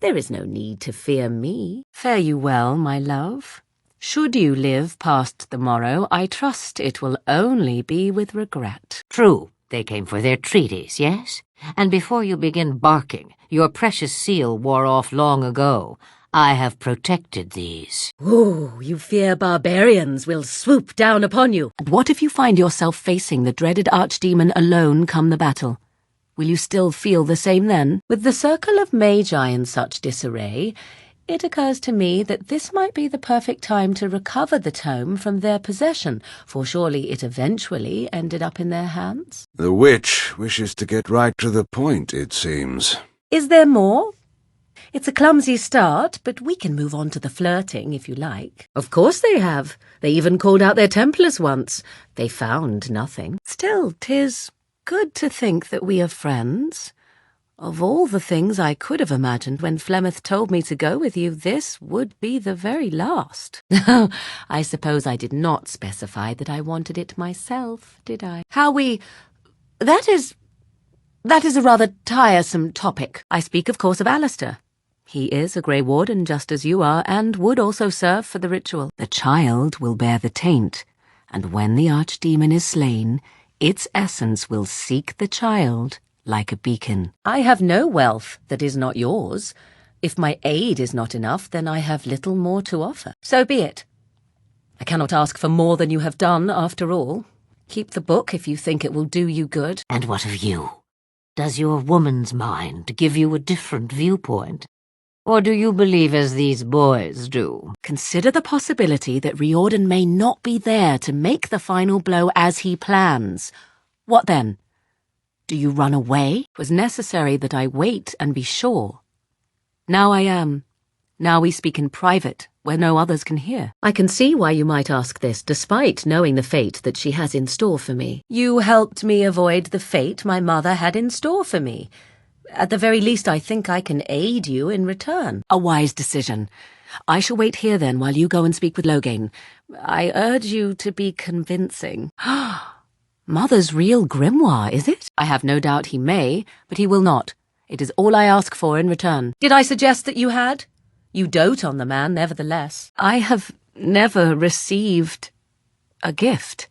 There is no need to fear me. Fare you well, my love. Should you live past the morrow, I trust it will only be with regret. True. They came for their treaties, yes? And before you begin barking, your precious seal wore off long ago. I have protected these. Oh, you fear barbarians will swoop down upon you. And what if you find yourself facing the dreaded archdemon alone come the battle? Will you still feel the same then? With the circle of magi in such disarray, it occurs to me that this might be the perfect time to recover the tome from their possession, for surely it eventually ended up in their hands. The witch wishes to get right to the point, it seems. Is there more? It's a clumsy start, but we can move on to the flirting, if you like. Of course they have. They even called out their Templars once. They found nothing. Still, 'tis good to think that we are friends. Of all the things I could have imagined when Flemeth told me to go with you, this would be the very last. I suppose I did not specify that I wanted it myself, did I? That is a rather tiresome topic. I speak, of course, of Alistair. He is a Grey Warden just as you are, and would also serve for the ritual. The child will bear the taint, and when the archdemon is slain, its essence will seek the child like a beacon. I have no wealth that is not yours. If my aid is not enough, then I have little more to offer. So be it. I cannot ask for more than you have done, after all. Keep the book if you think it will do you good. And what of you? Does your woman's mind give you a different viewpoint? Or do you believe as these boys do? Consider the possibility that Riordan may not be there to make the final blow as he plans. What then? Do you run away? It was necessary that I wait and be sure. Now I am. Now we speak in private, where no others can hear. I can see why you might ask this, despite knowing the fate that she has in store for me. You helped me avoid the fate my mother had in store for me. At the very least, I think I can aid you in return. A wise decision. I shall wait here then while you go and speak with Loghain. I urge you to be convincing. Mother's real grimoire, is it? I have no doubt he may, but he will not. It is all I ask for in return. Did I suggest that you had? You dote on the man, nevertheless. I have never received a gift.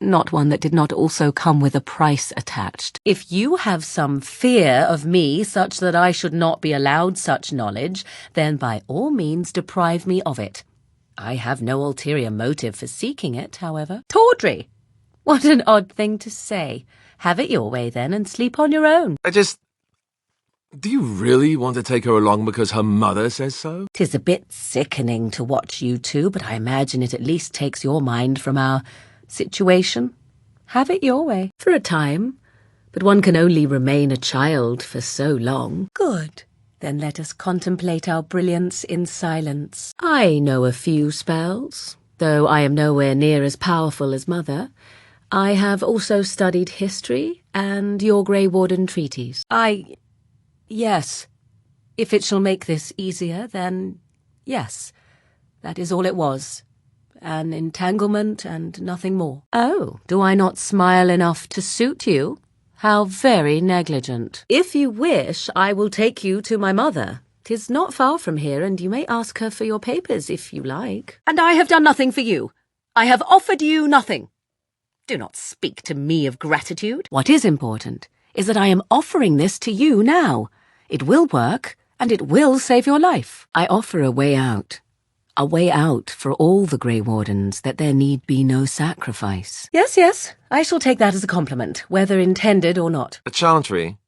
Not one that did not also come with a price attached. If you have some fear of me such that I should not be allowed such knowledge, then by all means deprive me of it. I have no ulterior motive for seeking it, however. Tawdry! What an odd thing to say. Have it your way, then, and sleep on your own. Do you really want to take her along because her mother says so? 'Tis a bit sickening to watch you two, but I imagine it at least takes your mind from our situation. Have it your way. For a time. But one can only remain a child for so long. Good. Then let us contemplate our brilliance in silence. I know a few spells, though I am nowhere near as powerful as Mother. I have also studied history and your Grey Warden treaties. Yes. If it shall make this easier, then yes. That is all it was. An entanglement and nothing more. Oh, do I not smile enough to suit you? How very negligent. If you wish, I will take you to my mother. 'Tis not far from here, and you may ask her for your papers if you like. And I have done nothing for you. I have offered you nothing. Do not speak to me of gratitude. What is important is that I am offering this to you now. It will work, and it will save your life. I offer a way out. A way out for all the Grey Wardens, that there need be no sacrifice. Yes, I shall take that as a compliment, whether intended or not. A Chantry.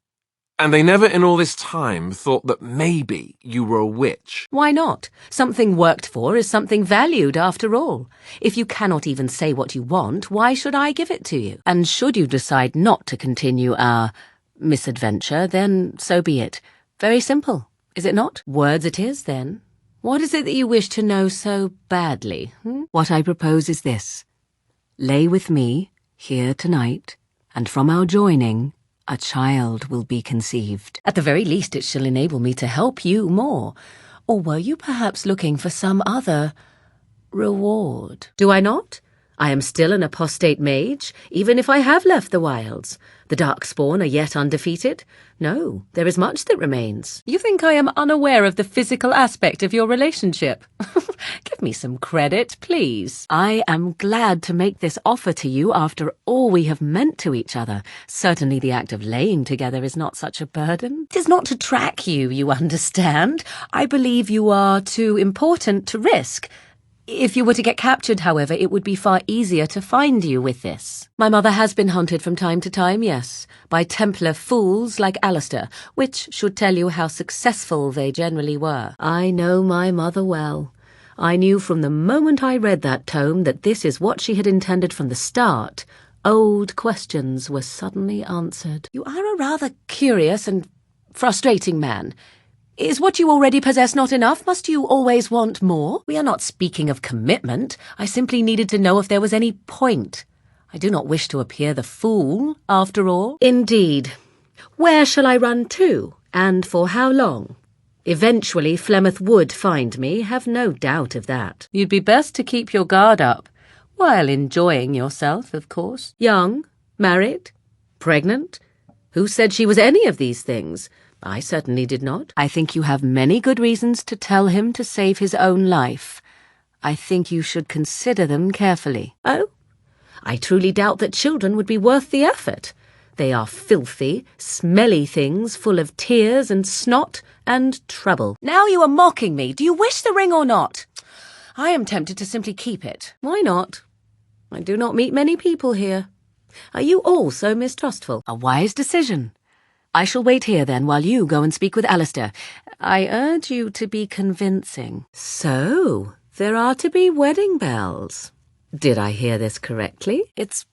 And they never in all this time thought that maybe you were a witch. Why not? Something worked for is something valued after all. If you cannot even say what you want, why should I give it to you? And should you decide not to continue our misadventure, then so be it. Very simple, is it not? Words it is, then. What is it that you wish to know so badly? What I propose is this. Lay with me, here tonight, and from our joining, a child will be conceived. At the very least, it shall enable me to help you more. Or were you perhaps looking for some other reward? Do I not? I am still an apostate mage, even if I have left the wilds. The Darkspawn are yet undefeated. No, there is much that remains. You think I am unaware of the physical aspect of your relationship? Give me some credit, please. I am glad to make this offer to you after all we have meant to each other. Certainly the act of laying together is not such a burden. It is not to track you, you understand. I believe you are too important to risk. If you were to get captured, however, it would be far easier to find you with this. My mother has been hunted from time to time, yes, by Templar fools like Alistair, which should tell you how successful they generally were. I know my mother well. I knew from the moment I read that tome that this is what she had intended from the start. Old questions were suddenly answered. You are a rather curious and frustrating man. Is what you already possess not enough? Must you always want more? We are not speaking of commitment. I simply needed to know if there was any point. I do not wish to appear the fool, after all. Indeed. Where shall I run to, and for how long? Eventually Flemeth would find me, have no doubt of that. You'd be best to keep your guard up, while enjoying yourself, of course. Young, married, pregnant. Who said she was any of these things? I certainly did not. I think you have many good reasons to tell him to save his own life. I think you should consider them carefully. Oh? I truly doubt that children would be worth the effort. They are filthy, smelly things full of tears and snot and trouble. Now you are mocking me. Do you wish the ring or not? I am tempted to simply keep it. Why not? I do not meet many people here. Are you all so mistrustful? A wise decision. I shall wait here, then, while you go and speak with Alistair. I urge you to be convincing. So, there are to be wedding bells. Did I hear this correctly? It's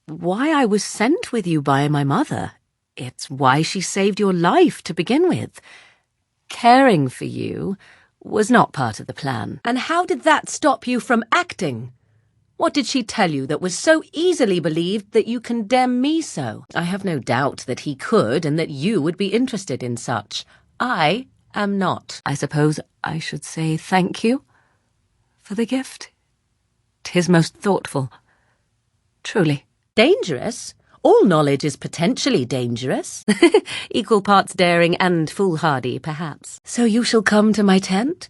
why I was sent with you by my mother. It's why she saved your life to begin with. Caring for you was not part of the plan. And how did that stop you from acting? What did she tell you that was so easily believed that you condemn me so? I have no doubt that he could and that you would be interested in such. I am not. I suppose I should say thank you for the gift. 'Tis most thoughtful. Truly. Dangerous? All knowledge is potentially dangerous. Equal parts daring and foolhardy, perhaps. So you shall come to my tent?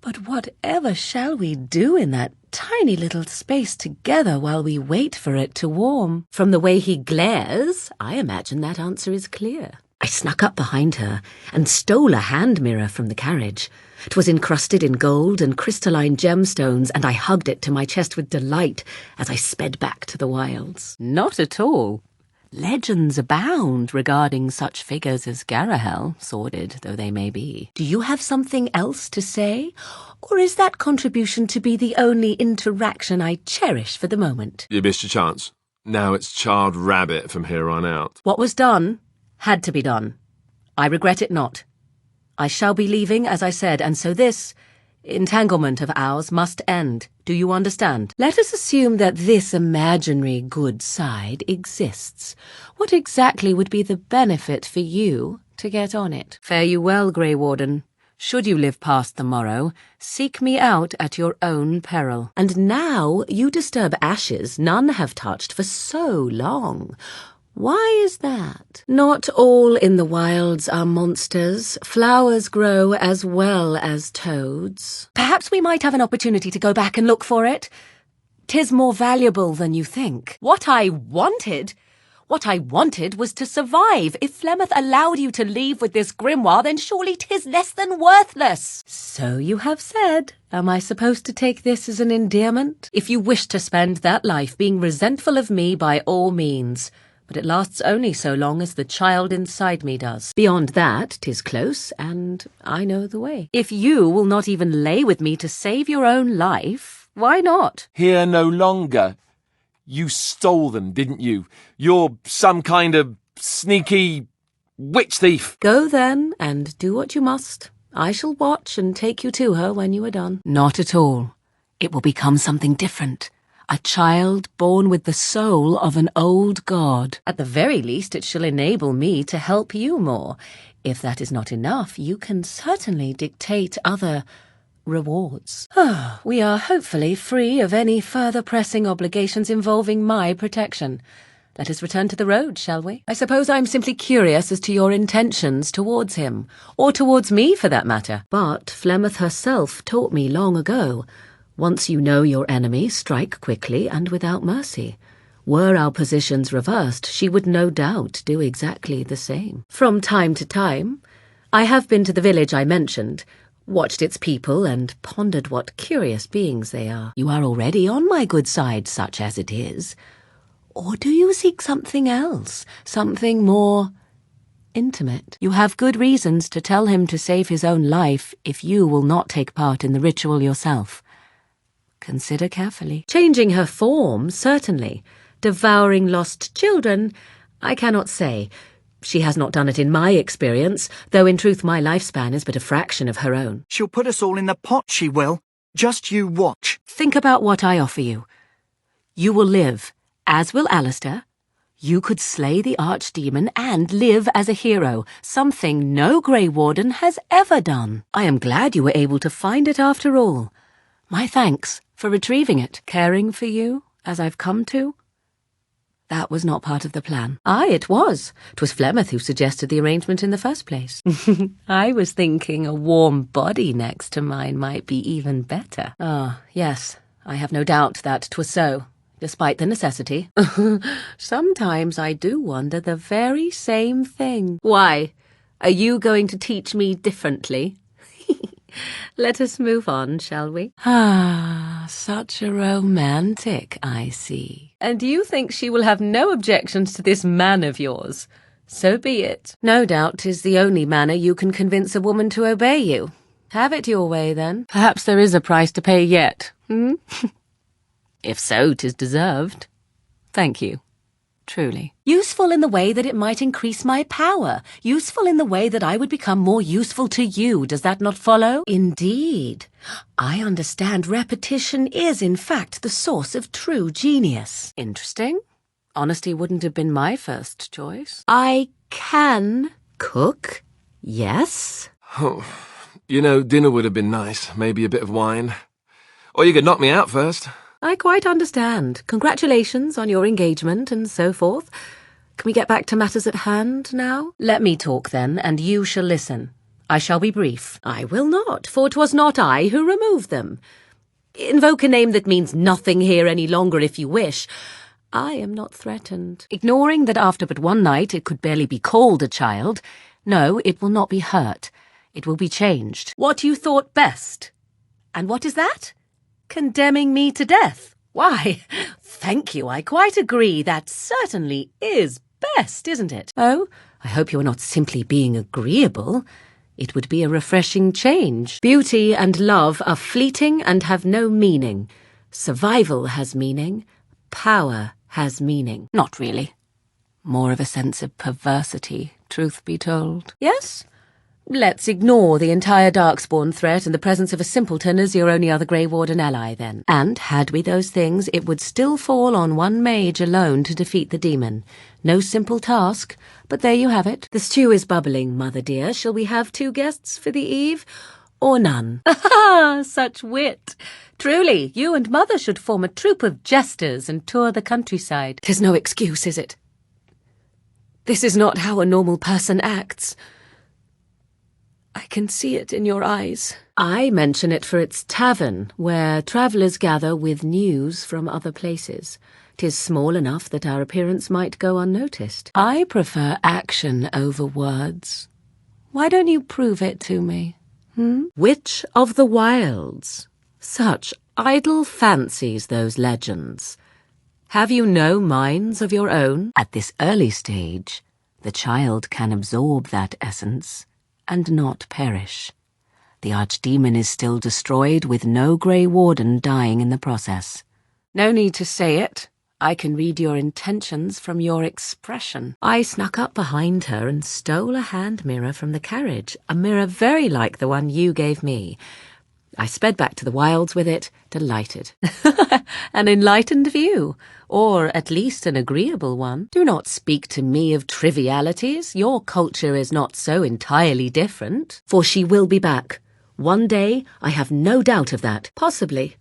But whatever shall we do in that tiny little space together while we wait for it to warm? From the way he glares, I imagine that answer is clear. I snuck up behind her and stole a hand mirror from the carriage. 'Twas encrusted in gold and crystalline gemstones, and I hugged it to my chest with delight as I sped back to the wilds. Not at all. Legends abound regarding such figures as Garahel, sordid though they may be. Do you have something else to say? Or is that contribution to be the only interaction I cherish for the moment? You missed your chance. Now it's charred rabbit from here on out. What was done had to be done. I regret it not. I shall be leaving, as I said, and so this entanglement of ours must end. Do you understand? Let us assume that this imaginary good side exists. What exactly would be the benefit for you to get on it? Fare you well, Grey Warden. Should you live past the morrow, seek me out at your own peril. And now you disturb ashes none have touched for so long. Why is that? Not all in the wilds are monsters. Flowers grow as well as toads. Perhaps we might have an opportunity to go back and look for it. 'Tis more valuable than you think. What I wanted was to survive. If Flemeth allowed you to leave with this grimoire, then surely 'tis less than worthless. So you have said. Am I supposed to take this as an endearment? If you wish to spend that life being resentful of me, by all means. But it lasts only so long as the child inside me does. Beyond that, 'tis close, and I know the way. If you will not even lay with me to save your own life, why not? Here no longer. You stole them, didn't you? You're some kind of sneaky witch thief. Go then, and do what you must. I shall watch and take you to her when you are done. Not at all. It will become something different. A child born with the soul of an old god. At the very least, it shall enable me to help you more. If that is not enough, you can certainly dictate other rewards. We are hopefully free of any further pressing obligations involving my protection. Let us return to the road, shall we? I suppose I'm simply curious as to your intentions towards him, or towards me for that matter. But Flemeth herself taught me long ago, once you know your enemy, strike quickly and without mercy. Were our positions reversed, she would no doubt do exactly the same. From time to time, I have been to the village I mentioned, watched its people, and pondered what curious beings they are. You are already on my good side, such as it is. Or do you seek something else, something more intimate? You have good reasons to tell him to save his own life if you will not take part in the ritual yourself. Consider carefully. Changing her form, certainly. Devouring lost children, I cannot say. She has not done it in my experience, though in truth my lifespan is but a fraction of her own. She'll put us all in the pot, she will. Just you watch. Think about what I offer you. You will live, as will Alistair. You could slay the archdemon and live as a hero, something no Grey Warden has ever done. I am glad you were able to find it after all. My thanks for retrieving it. Caring for you, as I've come to. That was not part of the plan. Aye, it was. 'Twas Flemeth who suggested the arrangement in the first place. I was thinking a warm body next to mine might be even better. Ah, yes, I have no doubt that 'twas so, despite the necessity. Sometimes I do wonder the very same thing. Why, are you going to teach me differently? Let us move on, shall we? Ah, such a romantic, I see. And you think she will have no objections to this man of yours? So be it. No doubt 'tis the only manner you can convince a woman to obey you. Have it your way, then. Perhaps there is a price to pay yet, If so, 'tis deserved. Thank you. Truly. Useful in the way that it might increase my power. Useful in the way that I would become more useful to you. Does that not follow? Indeed. I understand repetition is, in fact, the source of true genius. Interesting. Honesty wouldn't have been my first choice. I can cook, yes. Oh, you know, dinner would have been nice. Maybe a bit of wine. Or you could knock me out first. I quite understand. Congratulations on your engagement and so forth. Can we get back to matters at hand now? Let me talk then, and you shall listen. I shall be brief. I will not, for 'twas not I who removed them. Invoke a name that means nothing here any longer if you wish. I am not threatened. Ignoring that after but one night it could barely be called a child. No, it will not be hurt. It will be changed. What you thought best. And what is that? Condemning me to death. Why, thank you, I quite agree. That certainly is best, isn't it? Oh, I hope you are not simply being agreeable. It would be a refreshing change. Beauty and love are fleeting and have no meaning. Survival has meaning. Power has meaning. Not really. More of a sense of perversity, truth be told. Yes? Let's ignore the entire Darkspawn threat and the presence of a simpleton as your only other Grey Warden ally, then. And, had we those things, it would still fall on one mage alone to defeat the demon. No simple task, but there you have it. The stew is bubbling, mother dear. Shall we have 2 guests for the eve? Or none? Ah, such wit! Truly, you and mother should form a troupe of jesters and tour the countryside. 'Tis no excuse, is it? This is not how a normal person acts. I can see it in your eyes. I mention it for its tavern, where travellers gather with news from other places. 'Tis small enough that our appearance might go unnoticed. I prefer action over words. Why don't you prove it to me? Witch of the Wilds. Such idle fancies, those legends. Have you no minds of your own? At this early stage, the child can absorb that essence and not perish. The archdemon is still destroyed, with no Grey Warden dying in the process. No need to say it. I can read your intentions from your expression. I snuck up behind her and stole a hand mirror from the carriage, a mirror very like the one you gave me. I sped back to the wilds with it, delighted. An enlightened view, or at least an agreeable one. Do not speak to me of trivialities. Your culture is not so entirely different. For she will be back. One day, I have no doubt of that. Possibly.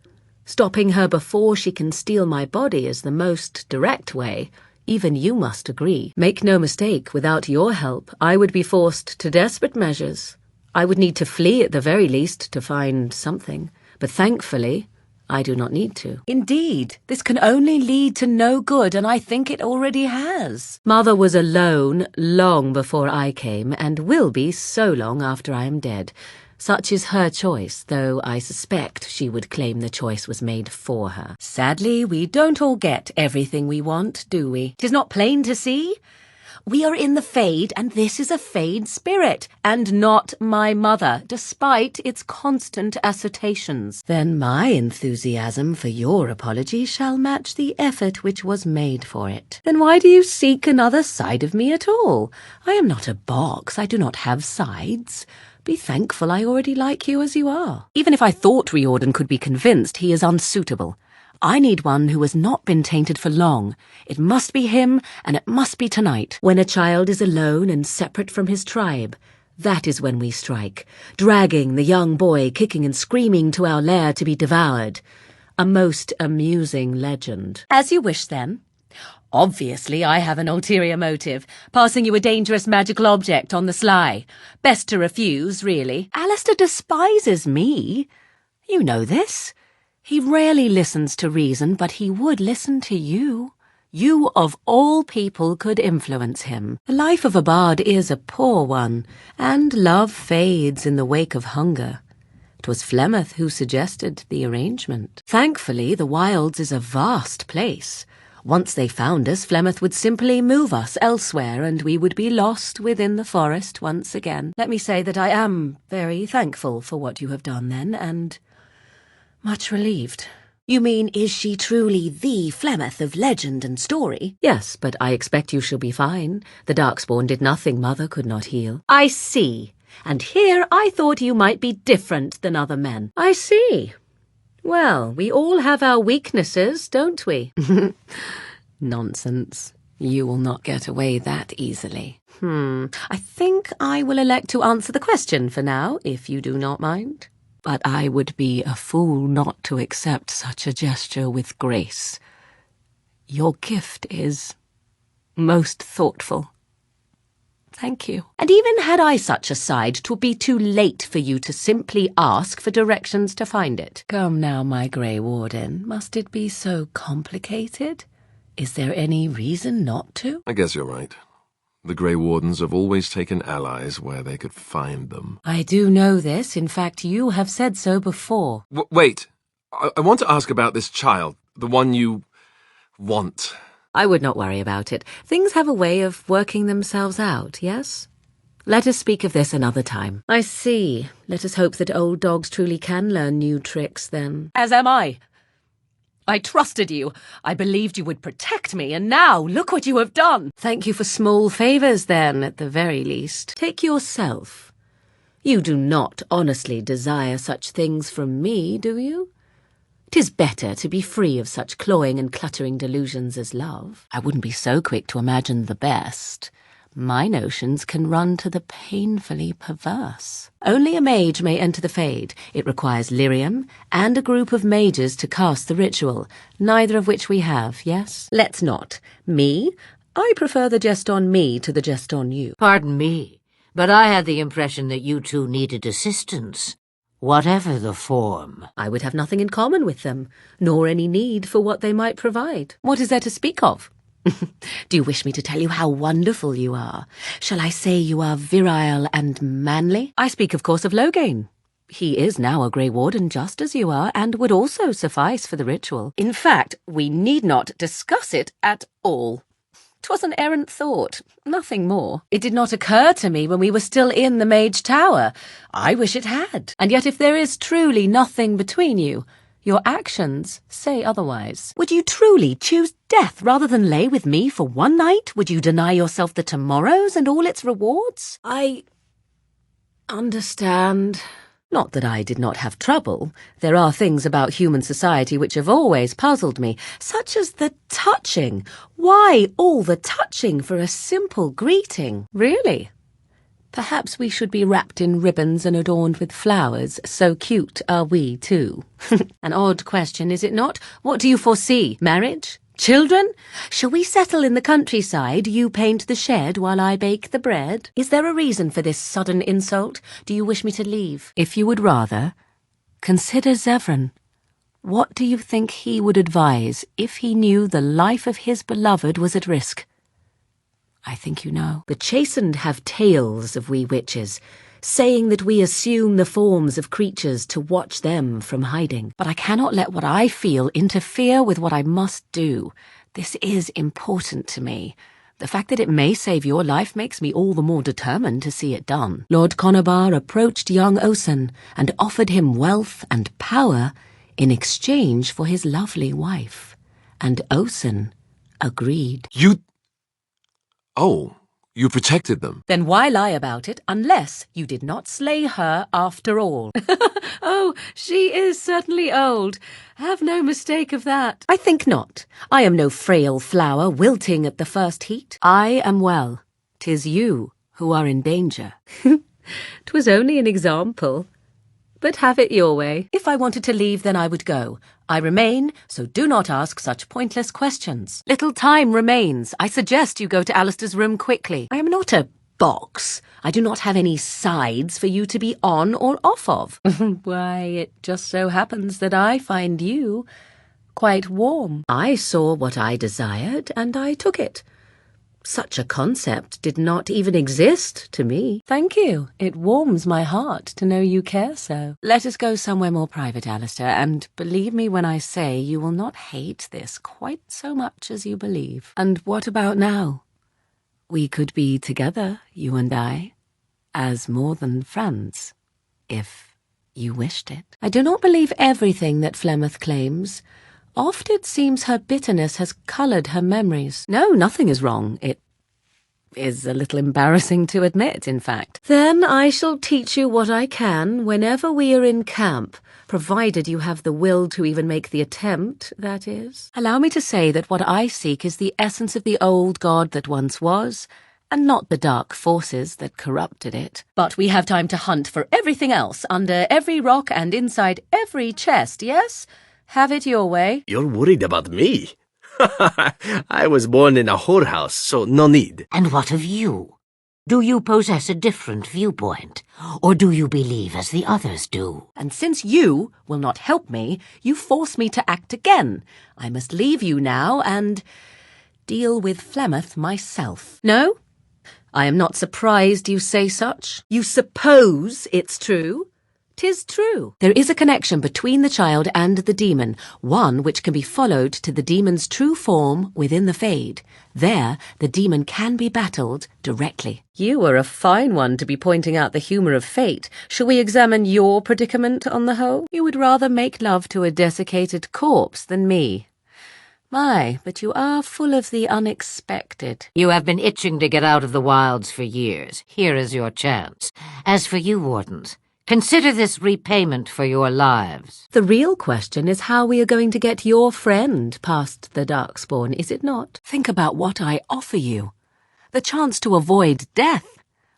Stopping her before she can steal my body is the most direct way. Even you must agree. Make no mistake, without your help, I would be forced to desperate measures. I would need to flee at the very least to find something, but thankfully, I do not need to. Indeed, this can only lead to no good, and I think it already has. Mother was alone long before I came, and will be so long after I am dead. Such is her choice, though I suspect she would claim the choice was made for her. Sadly, we don't all get everything we want, do we? 'Tis not plain to see? We are in the Fade, and this is a Fade spirit, and not my mother, despite its constant assertions. Then my enthusiasm for your apology shall match the effort which was made for it. Then why do you seek another side of me at all? I am not a box. I do not have sides. Be thankful I already like you as you are. Even if I thought Riordan could be convinced, he is unsuitable. I need one who has not been tainted for long. It must be him, and it must be tonight. When a child is alone and separate from his tribe, that is when we strike, dragging the young boy kicking and screaming to our lair to be devoured. A most amusing legend. As you wish, then. Obviously, I have an ulterior motive, passing you a dangerous magical object on the sly. Best to refuse, really. Alistair despises me. You know this. He rarely listens to reason, but he would listen to you. You, of all people, could influence him. The life of a bard is a poor one, and love fades in the wake of hunger. 'Twas Flemeth who suggested the arrangement. Thankfully, the Wilds is a vast place. Once they found us, Flemeth would simply move us elsewhere, and we would be lost within the forest once again. Let me say that I am very thankful for what you have done then, and much relieved. You mean, is she truly the Flemeth of legend and story? Yes, but I expect you shall be fine. The Darkspawn did nothing Mother could not heal. I see. And here I thought you might be different than other men. I see. Well, we all have our weaknesses, don't we? Nonsense. You will not get away that easily. I think I will elect to answer the question for now, if you do not mind. But I would be a fool not to accept such a gesture with grace. Your gift is most thoughtful. Thank you. And even had I such a side, 'twould be too late for you to simply ask for directions to find it. Come now, my Grey Warden, must it be so complicated? Is there any reason not to? I guess you're right. The Grey Wardens have always taken allies where they could find them. I do know this. In fact, you have said so before. Wait. I want to ask about this child, the one you want. I would not worry about it. Things have a way of working themselves out, yes? Let us speak of this another time. I see. Let us hope that old dogs truly can learn new tricks, then. As am I. I trusted you. I believed you would protect me, and now look what you have done. Thank you for small favours, then, at the very least. Take yourself. You do not honestly desire such things from me, do you? 'Tis better to be free of such cloying and cluttering delusions as love. I wouldn't be so quick to imagine the best. My notions can run to the painfully perverse. Only a mage may enter the Fade. It requires lyrium and a group of mages to cast the ritual, neither of which we have, yes? Let's not. Me? I prefer the jest on me to the jest on you. Pardon me, but I had the impression that you two needed assistance, whatever the form. I would have nothing in common with them, nor any need for what they might provide. What is there to speak of? Do you wish me to tell you how wonderful you are? Shall I say you are virile and manly? I speak, of course, of Loghain. He is now a Grey Warden just as you are, and would also suffice for the ritual. In fact, we need not discuss it at all. 'Twas an errant thought, nothing more. It did not occur to me when we were still in the Mage Tower. I wish it had. And yet if there is truly nothing between you, your actions say otherwise. Would you truly choose death rather than lay with me for one night? Would you deny yourself the tomorrows and all its rewards? I understand. Not that I did not have trouble. There are things about human society which have always puzzled me, such as the touching. Why all the touching for a simple greeting? Really? Perhaps we should be wrapped in ribbons and adorned with flowers. So cute are we, too. An odd question, is it not? What do you foresee? Marriage? Children? Shall we settle in the countryside? You paint the shed while I bake the bread? Is there a reason for this sudden insult? Do you wish me to leave? If you would rather, consider Zevran. What do you think he would advise if he knew the life of his beloved was at risk? I think you know. The chastened have tales of we witches, saying that we assume the forms of creatures to watch them from hiding. But I cannot let what I feel interfere with what I must do. This is important to me. The fact that it may save your life makes me all the more determined to see it done. Lord Conobar approached young Osen and offered him wealth and power in exchange for his lovely wife. And Osen agreed. Oh, you protected them. Then why lie about it unless you did not slay her after all? Oh, she is certainly old. Have no mistake of that. I think not. I am no frail flower wilting at the first heat. I am well. 'Tis you who are in danger. 'Twas only an example. But have it your way. If I wanted to leave, then I would go. I remain, so do not ask such pointless questions. Little time remains. I suggest you go to Alistair's room quickly. I am not a box. I do not have any sides for you to be on or off of. Why, it just so happens that I find you quite warm. I saw what I desired, and I took it. Such a concept did not even exist to me. Thank you. It warms my heart to know you care so. Let us go somewhere more private, Alistair, and believe me when I say you will not hate this quite so much as you believe. And what about now? We could be together, you and I, as more than friends, if You wished it. I do not believe everything that Flemeth claims. Oft it seems her bitterness has coloured her memories. No, nothing is wrong. It is a little embarrassing to admit, in fact. Then I shall teach you what I can whenever we are in camp, provided you have the will to even make the attempt, that is. Allow me to say that what I seek is the essence of the old god that once was, and not the dark forces that corrupted it. But we have time to hunt for everything else, under every rock and inside every chest, yes? Have it your way. You're worried about me? I was born in a whorehouse, so no need. And what of you? Do you possess a different viewpoint? Or do you believe as the others do? And since you will not help me, you force me to act again. I must leave you now and deal with Flemeth myself. No? I am not surprised you say such. You suppose it's true? 'Tis true. There is a connection between the child and the demon, one which can be followed to the demon's true form within the Fade. There, the demon can be battled directly. You are a fine one to be pointing out the humour of fate. Shall we examine your predicament on the whole? You would rather make love to a desiccated corpse than me. My, but you are full of the unexpected. You have been itching to get out of the wilds for years. Here is your chance. As for you, Wardens, consider this repayment for your lives. The real question is how we are going to get your friend past the Darkspawn, is it not? Think about what I offer you. The chance to avoid death.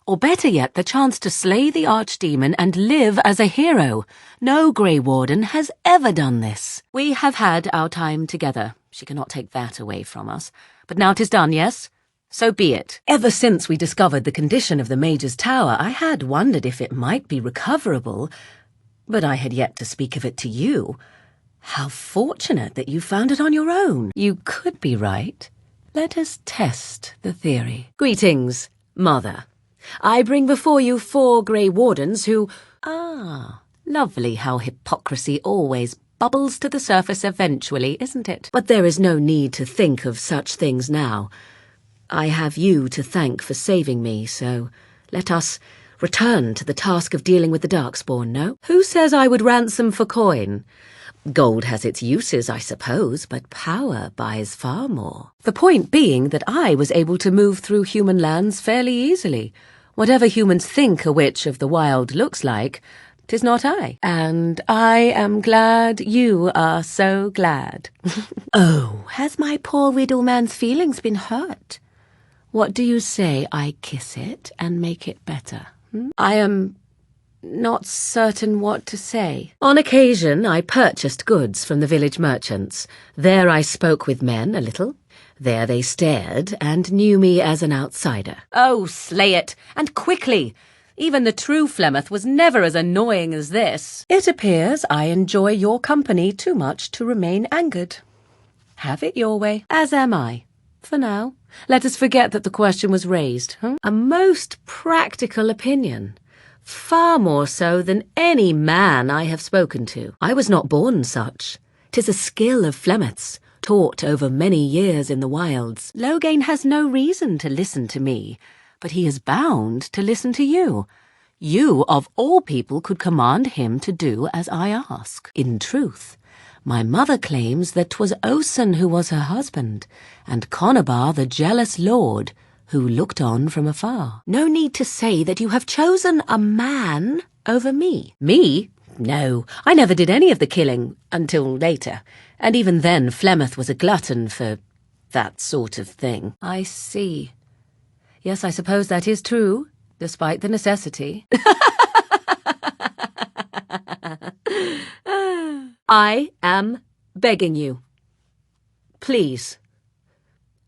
Or better yet, the chance to slay the archdemon and live as a hero. No Grey Warden has ever done this. We have had our time together. She cannot take that away from us. But now 'tis done, yes? So be it. Ever since we discovered the condition of the Major's Tower, I had wondered if it might be recoverable, but I had yet to speak of it to you. How fortunate that you found it on your own. You could be right. Let us test the theory. Greetings, Mother. I bring before you 4 Grey Wardens who... lovely how hypocrisy always bubbles to the surface eventually, isn't it? But there is no need to think of such things now. I have you to thank for saving me, so let us return to the task of dealing with the Darkspawn, no? Who says I would ransom for coin? Gold has its uses, I suppose, but power buys far more. The point being that I was able to move through human lands fairly easily. Whatever humans think a witch of the wild looks like, 'tis not I. And I am glad you are so glad. Oh, has my poor widow man's feelings been hurt? What do you say I kiss it and make it better? I am not certain what to say. On occasion, I purchased goods from the village merchants. There I spoke with men a little. There they stared and knew me as an outsider. Oh, slay it, and quickly! Even the true Flemeth was never as annoying as this. It appears I enjoy your company too much to remain angered. Have it your way, as am I. For now, let us forget that the question was raised. A most practical opinion. Far more so than any man I have spoken to. I was not born such. 'Tis a skill of Flemeth's, taught over many years in the wilds. Loghain has no reason to listen to me, but he is bound to listen to you. You, of all people, could command him to do as I ask. In truth, my mother claims that 'twas Osen who was her husband, and Conabar the jealous lord, who looked on from afar. No need to say that you have chosen a man over me. Me? No, I never did any of the killing until later, and even then Flemeth was a glutton for that sort of thing. I see. Yes, I suppose that is true, despite the necessity. I am begging you. Please.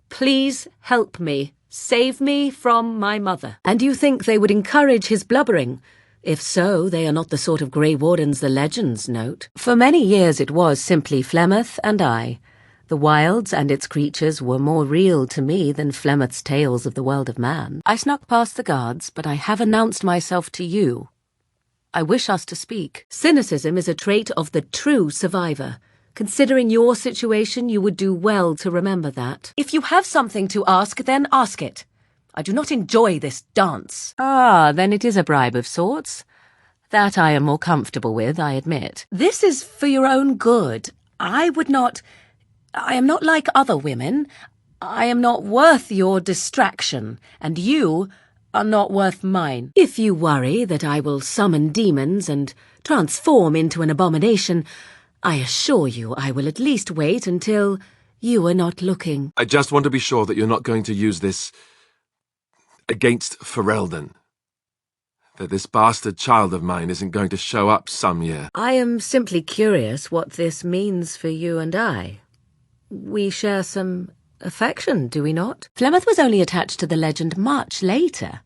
Please help me. Save me from my mother. And you think they would encourage his blubbering? If so, they are not the sort of Grey Wardens the legends note. For many years it was simply Flemeth and I. The wilds and its creatures were more real to me than Flemeth's tales of the world of man. I snuck past the guards, but I have announced myself to you. I wish us to speak. Cynicism is a trait of the true survivor. Considering your situation, you would do well to remember that. If you have something to ask, then ask it. I do not enjoy this dance. Ah, then it is a bribe of sorts. That I am more comfortable with, I admit. This is for your own good. I am not like other women. I am not worth your distraction, and you are not worth mine. If you worry that I will summon demons and transform into an abomination, I assure you I will at least wait until you are not looking. I just want to be sure that you're not going to use this against Ferelden. That this bastard child of mine isn't going to show up some year. I am simply curious what this means for you and I. We share some affection, do we not? Flemeth was only attached to the legend much later.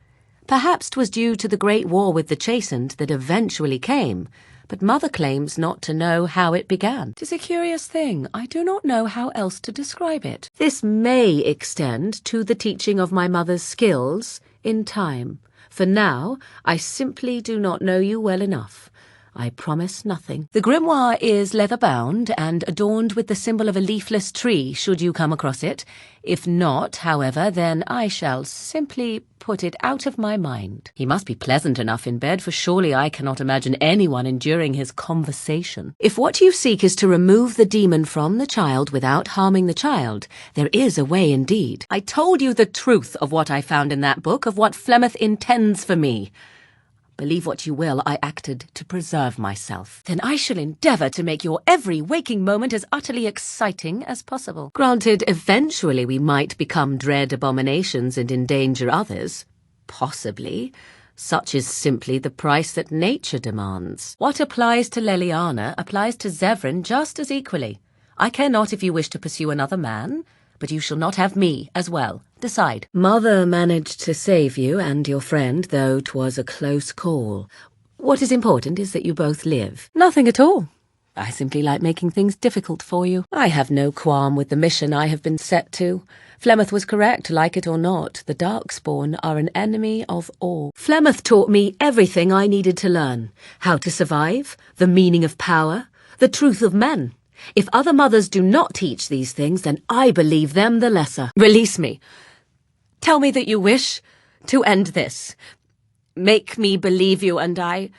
Perhaps 'twas due to the great war with the Chastened that eventually came, but Mother claims not to know how it began. 'Tis a curious thing. I do not know how else to describe it. This may extend to the teaching of my mother's skills in time. For now, I simply do not know you well enough. I promise nothing. The grimoire is leather-bound and adorned with the symbol of a leafless tree, should you come across it. If not, however, then I shall simply put it out of my mind. He must be pleasant enough in bed, for surely I cannot imagine anyone enduring his conversation. If what you seek is to remove the demon from the child without harming the child, there is a way indeed. I told you the truth of what I found in that book, of what Flemeth intends for me. Believe what you will, I acted to preserve myself. Then I shall endeavour to make your every waking moment as utterly exciting as possible. Granted, eventually we might become dread abominations and endanger others. Possibly. Such is simply the price that nature demands. What applies to Leliana applies to Zevran just as equally. I care not if you wish to pursue another man, but you shall not have me as well. Decide. Mother managed to save you and your friend, though 'twas a close call. What is important is that you both live. Nothing at all. I simply like making things difficult for you. I have no qualm with the mission I have been set to. Flemeth was correct, like it or not. The Darkspawn are an enemy of all. Flemeth taught me everything I needed to learn. How to survive, the meaning of power, the truth of men. If other mothers do not teach these things, then I believe them the lesser. Release me. Tell me that you wish to end this. Make me believe you, and I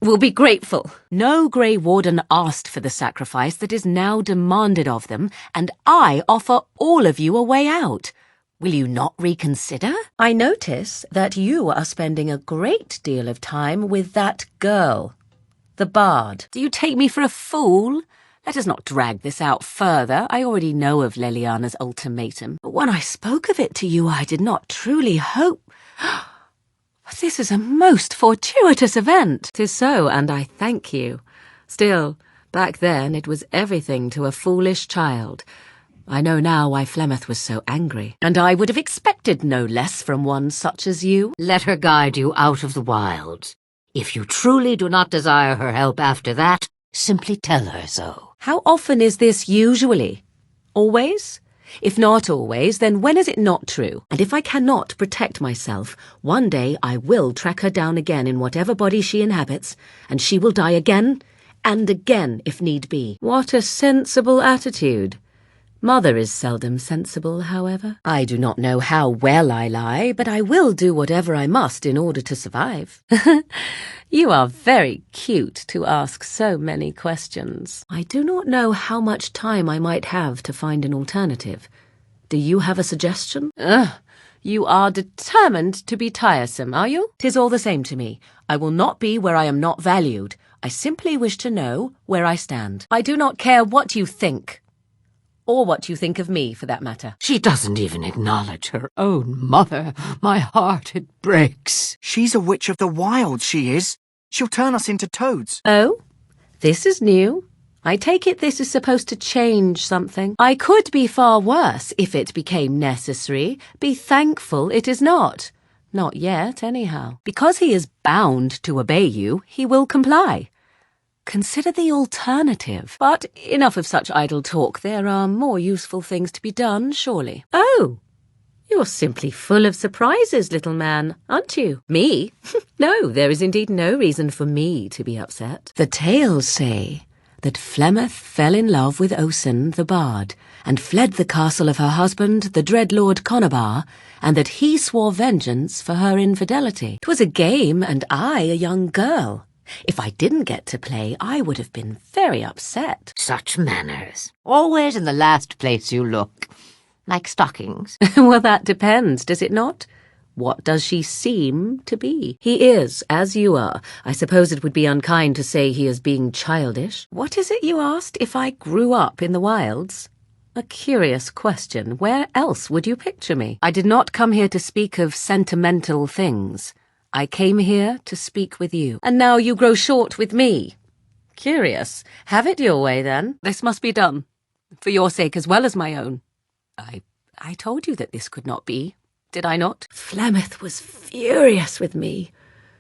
will be grateful. No Grey Warden asked for the sacrifice that is now demanded of them, and I offer all of you a way out. Will you not reconsider? I notice that you are spending a great deal of time with that girl, the bard. Do you take me for a fool? Let us not drag this out further. I already know of Leliana's ultimatum. But when I spoke of it to you, I did not truly hope... This is a most fortuitous event. 'Tis so, and I thank you. Still, back then it was everything to a foolish child. I know now why Flemeth was so angry, and I would have expected no less from one such as you. Let her guide you out of the wilds. If you truly do not desire her help after that, simply tell her so. How often is this usually? Always? If not always, then when is it not true? And if I cannot protect myself, one day I will track her down again in whatever body she inhabits, and she will die again and again if need be. What a sensible attitude. Mother is seldom sensible, however. I do not know how well I lie, but I will do whatever I must in order to survive. You are very cute to ask so many questions. I do not know how much time I might have to find an alternative. Do you have a suggestion? You are determined to be tiresome, are you? 'Tis all the same to me. I will not be where I am not valued. I simply wish to know where I stand. I do not care what you think. Or what you think of me, for that matter. She doesn't even acknowledge her own mother. My heart, it breaks. She's a witch of the wild, she is. She'll turn us into toads. Oh? This is new. I take it this is supposed to change something. I could be far worse if it became necessary. Be thankful it is not. Not yet, anyhow. Because he is bound to obey you, he will comply. Consider the alternative. But enough of such idle talk. There are more useful things to be done, surely. Oh, you're simply full of surprises, little man, aren't you? Me? No, there is indeed no reason for me to be upset. The tales say that Flemeth fell in love with Osen the bard, and fled the castle of her husband, the dread Lord Conabar, and that he swore vengeance for her infidelity. 'Twas a game, and I a young girl. If I didn't get to play, I would have been very upset. Such manners. Always in the last place you look. Like stockings. Well, that depends, does it not? What does she seem to be? He is, as you are. I suppose it would be unkind to say he is being childish. What is it you asked, if I grew up in the wilds? A curious question. Where else would you picture me? I did not come here to speak of sentimental things. I came here to speak with you. And now you grow short with me. Curious. Have it your way, then. This must be done. For your sake as well as my own. I told you that this could not be, did I not? Flemeth was furious with me.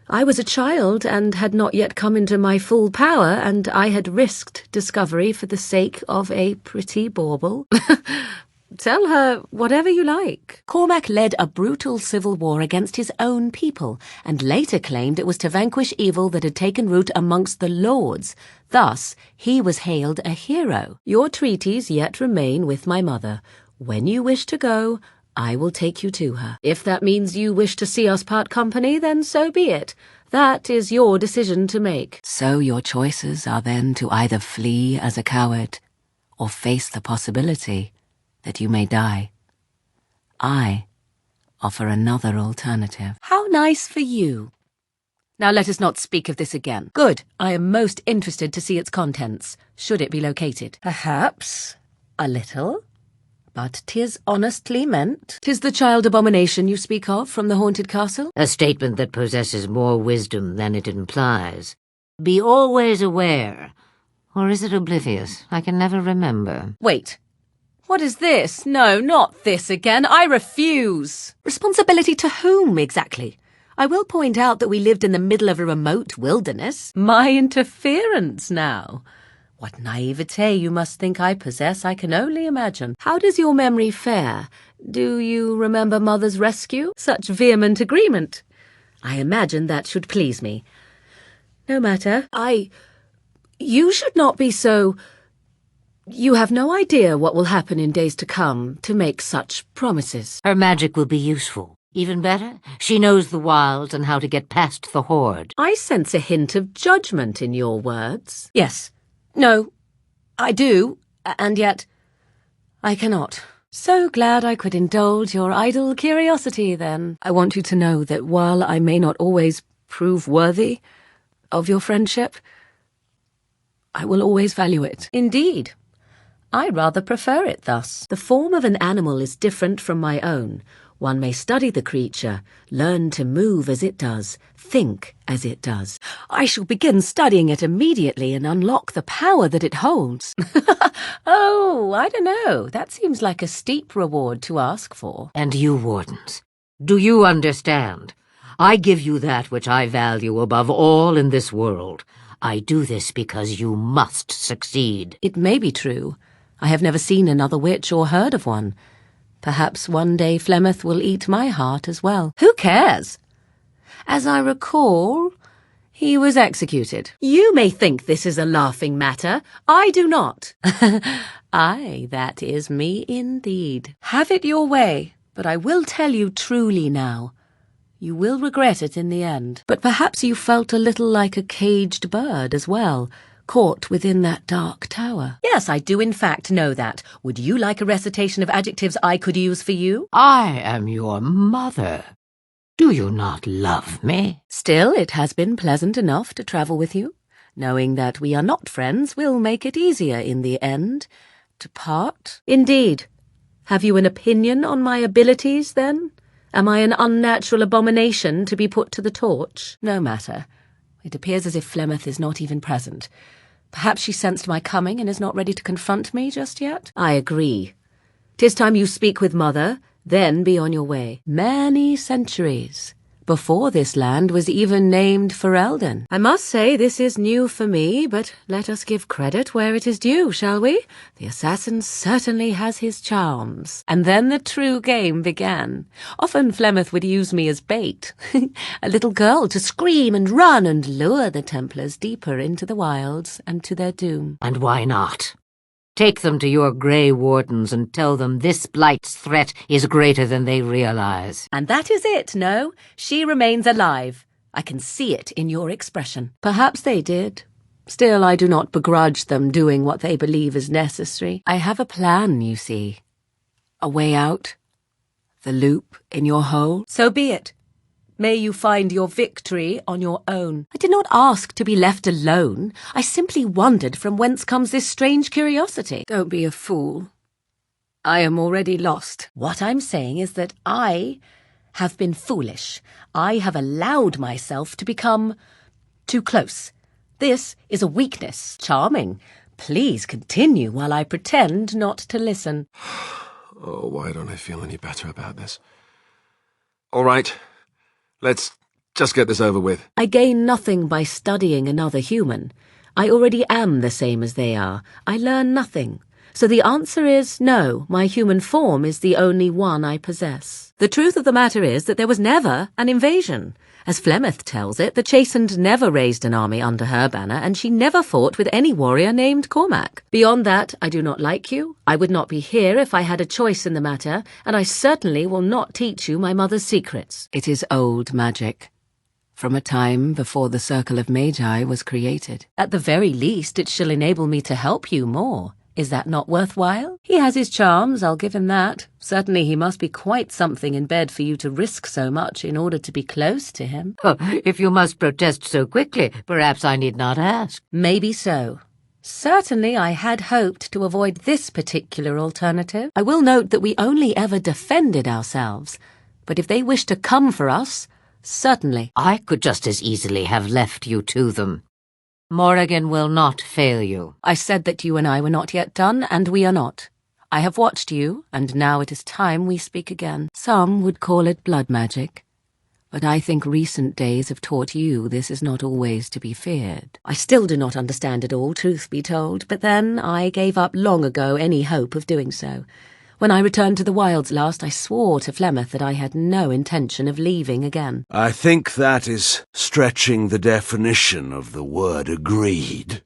I was a child and had not yet come into my full power, and I had risked discovery for the sake of a pretty bauble. Tell her whatever you like. Cormac led a brutal civil war against his own people, and later claimed it was to vanquish evil that had taken root amongst the lords. Thus, he was hailed a hero. Your treaties yet remain with my mother. When you wish to go, I will take you to her. If that means you wish to see us part company, then so be it. That is your decision to make. So your choices are then to either flee as a coward, or face the possibility that you may die. I offer another alternative. How nice for you. Now let us not speak of this again. Good. I am most interested to see its contents, should it be located. Perhaps a little. But 'tis honestly meant. 'Tis the child abomination you speak of from the haunted castle? A statement that possesses more wisdom than it implies. Be always aware. Or is it oblivious? I can never remember. Wait. What is this? No, not this again. I refuse. Responsibility to whom, exactly? I will point out that we lived in the middle of a remote wilderness. My interference now. What naivete you must think I possess, I can only imagine. How does your memory fare? Do you remember Mother's rescue? Such vehement agreement. I imagine that should please me. No matter. You should not be so... You have no idea what will happen in days to come to make such promises. Her magic will be useful. Even better, she knows the wilds and how to get past the horde. I sense a hint of judgment in your words. Yes. No, I do, and yet I cannot. So glad I could indulge your idle curiosity, then. I want you to know that while I may not always prove worthy of your friendship, I will always value it. Indeed, I rather prefer it thus. The form of an animal is different from my own. One may study the creature, learn to move as it does, think as it does. I shall begin studying it immediately and unlock the power that it holds. Oh, I don't know. That seems like a steep reward to ask for. And you, wardens, do you understand? I give you that which I value above all in this world. I do this because you must succeed. It may be true. I have never seen another witch or heard of one. Perhaps one day Flemeth will eat my heart as well. Who cares? As I recall, he was executed. You may think this is a laughing matter. I do not. Aye, that is me indeed. Have it your way, but I will tell you truly now. You will regret it in the end. But perhaps you felt a little like a caged bird as well, caught within that dark tower. Yes, I do in fact know that. Would you like a recitation of adjectives I could use for you? I am your mother. Do you not love me? Still, it has been pleasant enough to travel with you. Knowing that we are not friends will make it easier in the end to part. Indeed. Have you an opinion on my abilities, then? Am I an unnatural abomination to be put to the torch? No matter. It appears as if Flemeth is not even present. Perhaps she sensed my coming and is not ready to confront me just yet? I agree. 'Tis time you speak with Mother, then be on your way. Many centuries before this land was even named Ferelden. I must say this is new for me, but let us give credit where it is due, shall we? The assassin certainly has his charms. And then the true game began. Often Flemeth would use me as bait, a little girl to scream and run and lure the Templars deeper into the wilds and to their doom. And why not? Take them to your Grey Wardens and tell them this blight's threat is greater than they realize. And that is it, no? She remains alive. I can see it in your expression. Perhaps they did. Still, I do not begrudge them doing what they believe is necessary. I have a plan, you see. A way out. The loop in your hole. So be it. May you find your victory on your own. I did not ask to be left alone. I simply wondered from whence comes this strange curiosity. Don't be a fool. I am already lost. What I'm saying is that I have been foolish. I have allowed myself to become too close. This is a weakness. Charming. Please continue while I pretend not to listen. Oh, why don't I feel any better about this? All right. Let's just get this over with. I gain nothing by studying another human. I already am the same as they are. I learn nothing. So the answer is no, my human form is the only one I possess. The truth of the matter is that there was never an invasion. As Flemeth tells it, the Chastened never raised an army under her banner, and she never fought with any warrior named Cormac. Beyond that, I do not like you. I would not be here if I had a choice in the matter, and I certainly will not teach you my mother's secrets. It is old magic, from a time before the Circle of Magi was created. At the very least, it shall enable me to help you more. Is that not worthwhile? He has his charms, I'll give him that. Certainly he must be quite something in bed for you to risk so much in order to be close to him. Oh, if you must protest so quickly, perhaps I need not ask. Maybe so. Certainly I had hoped to avoid this particular alternative. I will note that we only ever defended ourselves. But if they wish to come for us, certainly. I could just as easily have left you to them. Morrigan will not fail you. I said that you and I were not yet done, and we are not. I have watched you, and now it is time we speak again. Some would call it blood magic, but I think recent days have taught you this is not always to be feared. I still do not understand it all, truth be told, but then I gave up long ago any hope of doing so. When I returned to the wilds last, I swore to Flemeth that I had no intention of leaving again. I think that is stretching the definition of the word agreed.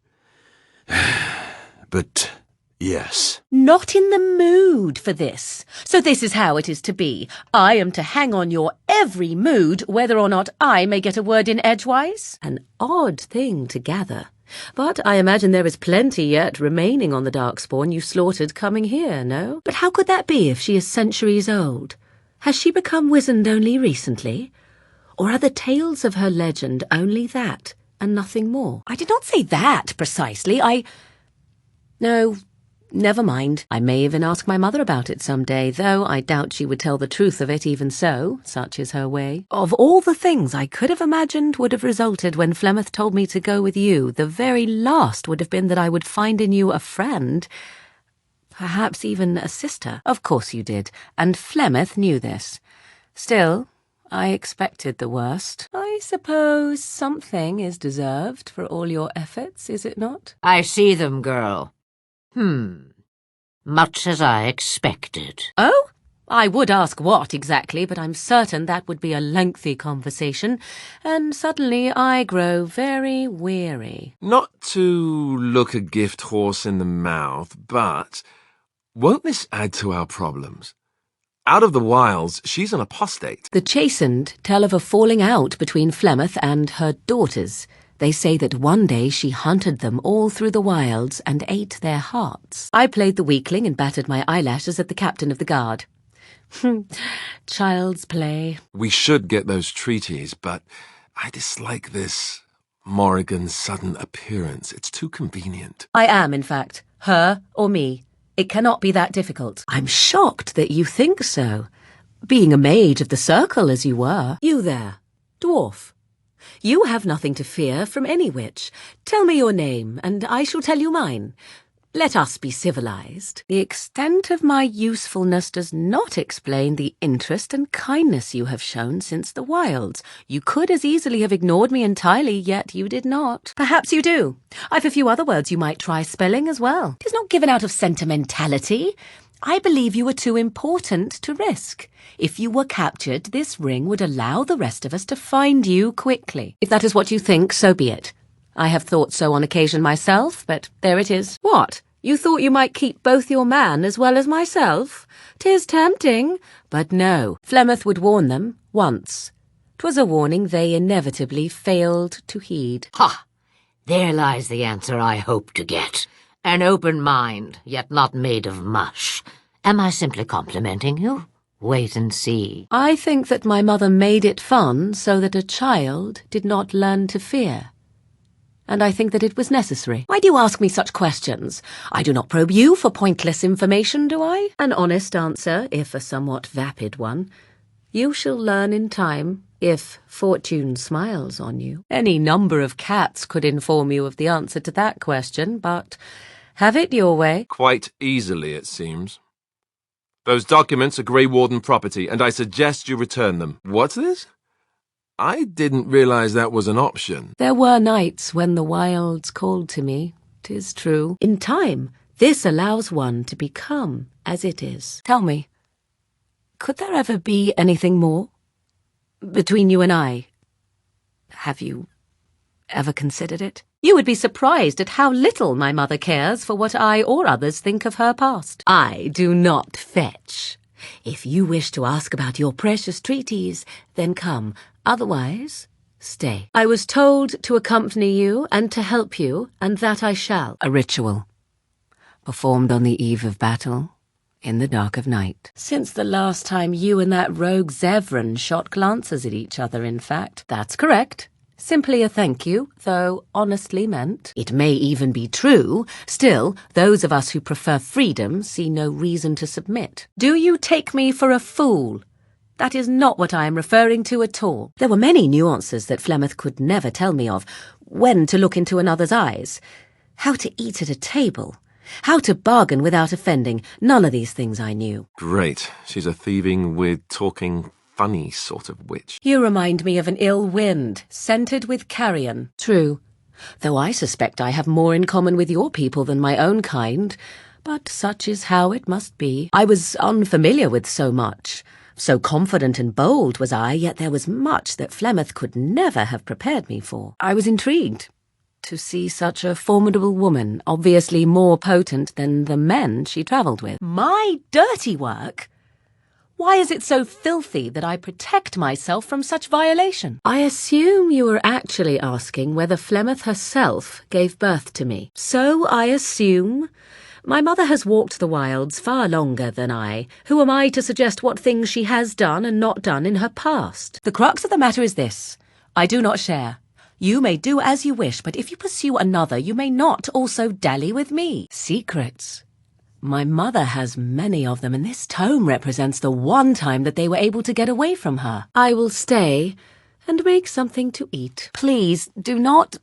But, yes. Not in the mood for this. So this is how it is to be. I am to hang on your every mood, whether or not I may get a word in edgewise? An odd thing to gather. But I imagine there is plenty yet remaining on the darkspawn you slaughtered coming here, no? But how could that be if she is centuries old? Has she become wizened only recently? Or are the tales of her legend only that, and nothing more? I did not say that precisely. No, never mind. I may even ask my mother about it some day, though I doubt she would tell the truth of it even so, such is her way. Of all the things I could have imagined would have resulted when Flemeth told me to go with you, the very last would have been that I would find in you a friend, perhaps even a sister. Of course you did, and Flemeth knew this. Still, I expected the worst. I suppose something is deserved for all your efforts, is it not? I see them, girl. Much as I expected. Oh? I would ask what exactly, but I'm certain that would be a lengthy conversation, and suddenly I grow very weary. Not to look a gift horse in the mouth, but won't this add to our problems? Out of the wilds, she's an apostate. The Chastened tell of a falling out between Flemeth and her daughters. They say that one day she hunted them all through the wilds and ate their hearts. I played the weakling and battered my eyelashes at the captain of the guard. Child's play. We should get those treaties, but I dislike this Morrigan's sudden appearance. It's too convenient. I am, in fact. Her or me. It cannot be that difficult. I'm shocked that you think so. Being a mage of the circle as you were. You there, dwarf. You have nothing to fear from any witch. Tell me your name, and I shall tell you mine. Let us be civilized. The extent of my usefulness does not explain the interest and kindness you have shown since the wilds. You could as easily have ignored me entirely, yet you did not. Perhaps you do. I've a few other words you might try spelling as well. It is not given out of sentimentality. I believe you were too important to risk. If you were captured, this ring would allow the rest of us to find you quickly. If that is what you think, so be it. I have thought so on occasion myself, but there it is. What? You thought you might keep both your man as well as myself? 'Tis tempting, but no. Flemeth would warn them, once. 'Twas a warning they inevitably failed to heed. Ha! There lies the answer I hoped to get. An open mind, yet not made of mush. Am I simply complimenting you? Wait and see. I think that my mother made it fun so that a child did not learn to fear. And I think that it was necessary. Why do you ask me such questions? I do not probe you for pointless information, do I? An honest answer, if a somewhat vapid one. You shall learn in time, if fortune smiles on you. Any number of cats could inform you of the answer to that question, but have it your way. Quite easily, it seems. Those documents are Grey Warden property, and I suggest you return them. What's this? I didn't realize that was an option. There were nights when the wilds called to me, 'tis true. In time, this allows one to become as it is. Tell me, could there ever be anything more? Between you and I? Have you ever considered it? You would be surprised at how little my mother cares for what I or others think of her past. I do not fetch. If you wish to ask about your precious treaties, then come. Otherwise, stay. I was told to accompany you and to help you, and that I shall. A ritual, performed on the eve of battle, in the dark of night. Since the last time you and that rogue Zevran shot glances at each other, in fact. That's correct. Simply a thank you, though honestly meant. It may even be true. Still, those of us who prefer freedom see no reason to submit. Do you take me for a fool? That is not what I am referring to at all. There were many nuances that Flemeth could never tell me of. When to look into another's eyes. How to eat at a table. How to bargain without offending. None of these things I knew. Great. She's a thieving, weird, talking, funny sort of witch. You remind me of an ill wind, scented with carrion. True. Though I suspect I have more in common with your people than my own kind. But such is how it must be. I was unfamiliar with so much. So confident and bold was I, yet there was much that Flemeth could never have prepared me for. I was intrigued to see such a formidable woman, obviously more potent than the men she travelled with. My dirty work? Why is it so filthy that I protect myself from such violation? I assume you were actually asking whether Flemeth herself gave birth to me. So I assume. My mother has walked the wilds far longer than I. Who am I to suggest what things she has done and not done in her past? The crux of the matter is this. I do not share. You may do as you wish, but if you pursue another, you may not also dally with me. Secrets. My mother has many of them, and this tome represents the one time that they were able to get away from her. I will stay and make something to eat. Please, do not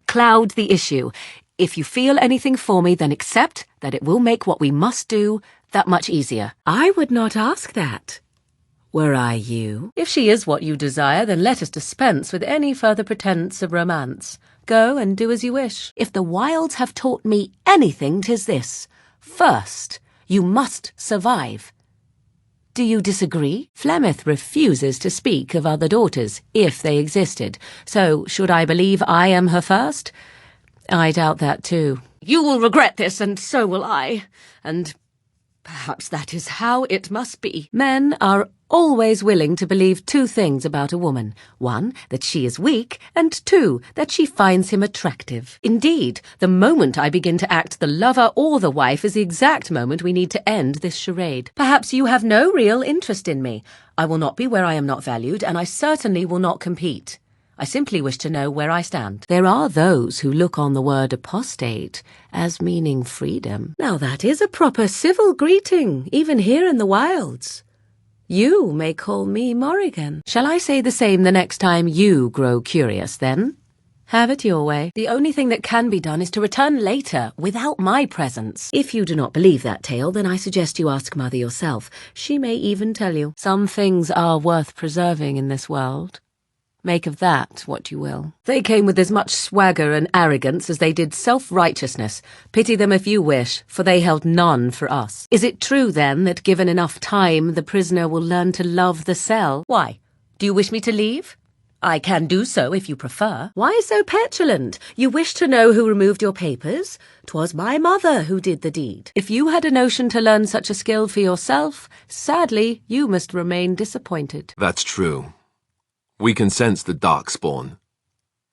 cloud the issue. If you feel anything for me, then accept that it will make what we must do that much easier. I would not ask that, were I you. If she is what you desire, then let us dispense with any further pretence of romance. Go and do as you wish. If the wilds have taught me anything, 'tis this. First, you must survive. Do you disagree? Flemeth refuses to speak of other daughters, if they existed. So, should I believe I am her first? I doubt that too. You will regret this, and so will I. And perhaps that is how it must be. Men are always willing to believe two things about a woman. One, that she is weak, and two, that she finds him attractive. Indeed, the moment I begin to act the lover or the wife is the exact moment we need to end this charade. Perhaps you have no real interest in me. I will not be where I am not valued, and I certainly will not compete. I simply wish to know where I stand. There are those who look on the word apostate as meaning freedom. Now that is a proper civil greeting, even here in the wilds. You may call me Morrigan. Shall I say the same the next time you grow curious, then? Have it your way. The only thing that can be done is to return later, without my presence. If you do not believe that tale, then I suggest you ask Mother yourself. She may even tell you. Some things are worth preserving in this world. Make of that what you will. They came with as much swagger and arrogance as they did self-righteousness. Pity them if you wish, for they held none for us. Is it true, then, that given enough time, the prisoner will learn to love the cell? Why? Do you wish me to leave? I can do so if you prefer. Why so petulant? You wish to know who removed your papers? 'Twas my mother who did the deed. If you had a notion to learn such a skill for yourself, sadly, you must remain disappointed. That's true. We can sense the darkspawn.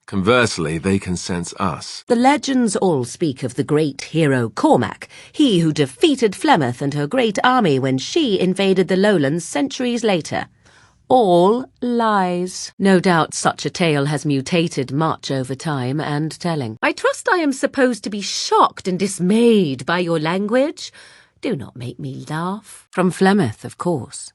Conversely, they can sense us. The legends all speak of the great hero Cormac, he who defeated Flemeth and her great army when she invaded the lowlands centuries later. All lies. No doubt such a tale has mutated much over time and telling. I trust I am supposed to be shocked and dismayed by your language. Do not make me laugh. From Flemeth, of course.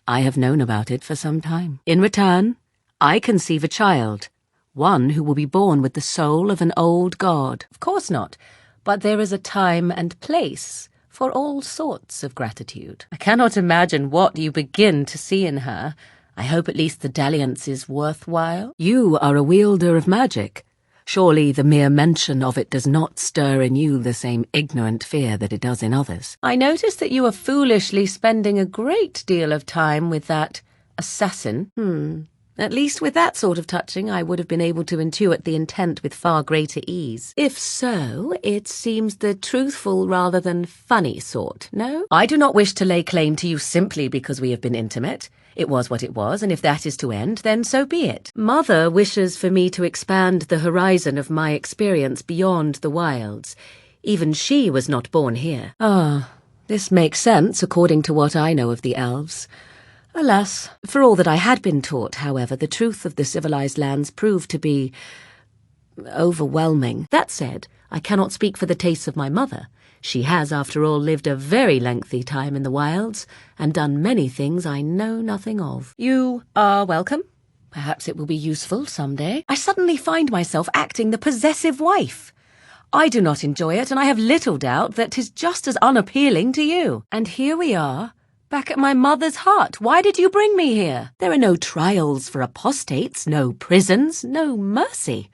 I have known about it for some time. In return, I conceive a child. One who will be born with the soul of an old god. Of course not, but there is a time and place for all sorts of gratitude. I cannot imagine what you begin to see in her. I hope at least the dalliance is worthwhile. You are a wielder of magic. Surely the mere mention of it does not stir in you the same ignorant fear that it does in others. I notice that you are foolishly spending a great deal of time with that assassin. At least with that sort of touching, I would have been able to intuit the intent with far greater ease. If so, it seems the truthful rather than funny sort, no? I do not wish to lay claim to you simply because we have been intimate. It was what it was, and if that is to end, then so be it. Mother wishes for me to expand the horizon of my experience beyond the wilds. Even she was not born here. This makes sense according to what I know of the elves. Alas, for all that I had been taught, however, the truth of the civilized lands proved to be overwhelming. That said, I cannot speak for the tastes of my mother. She has, after all, lived a very lengthy time in the wilds and done many things I know nothing of. You are welcome. Perhaps it will be useful some day. I suddenly find myself acting the possessive wife. I do not enjoy it, and I have little doubt that 'tis just as unappealing to you. And here we are, back at my mother's hut. Why did you bring me here? There are no trials for apostates, no prisons, no mercy.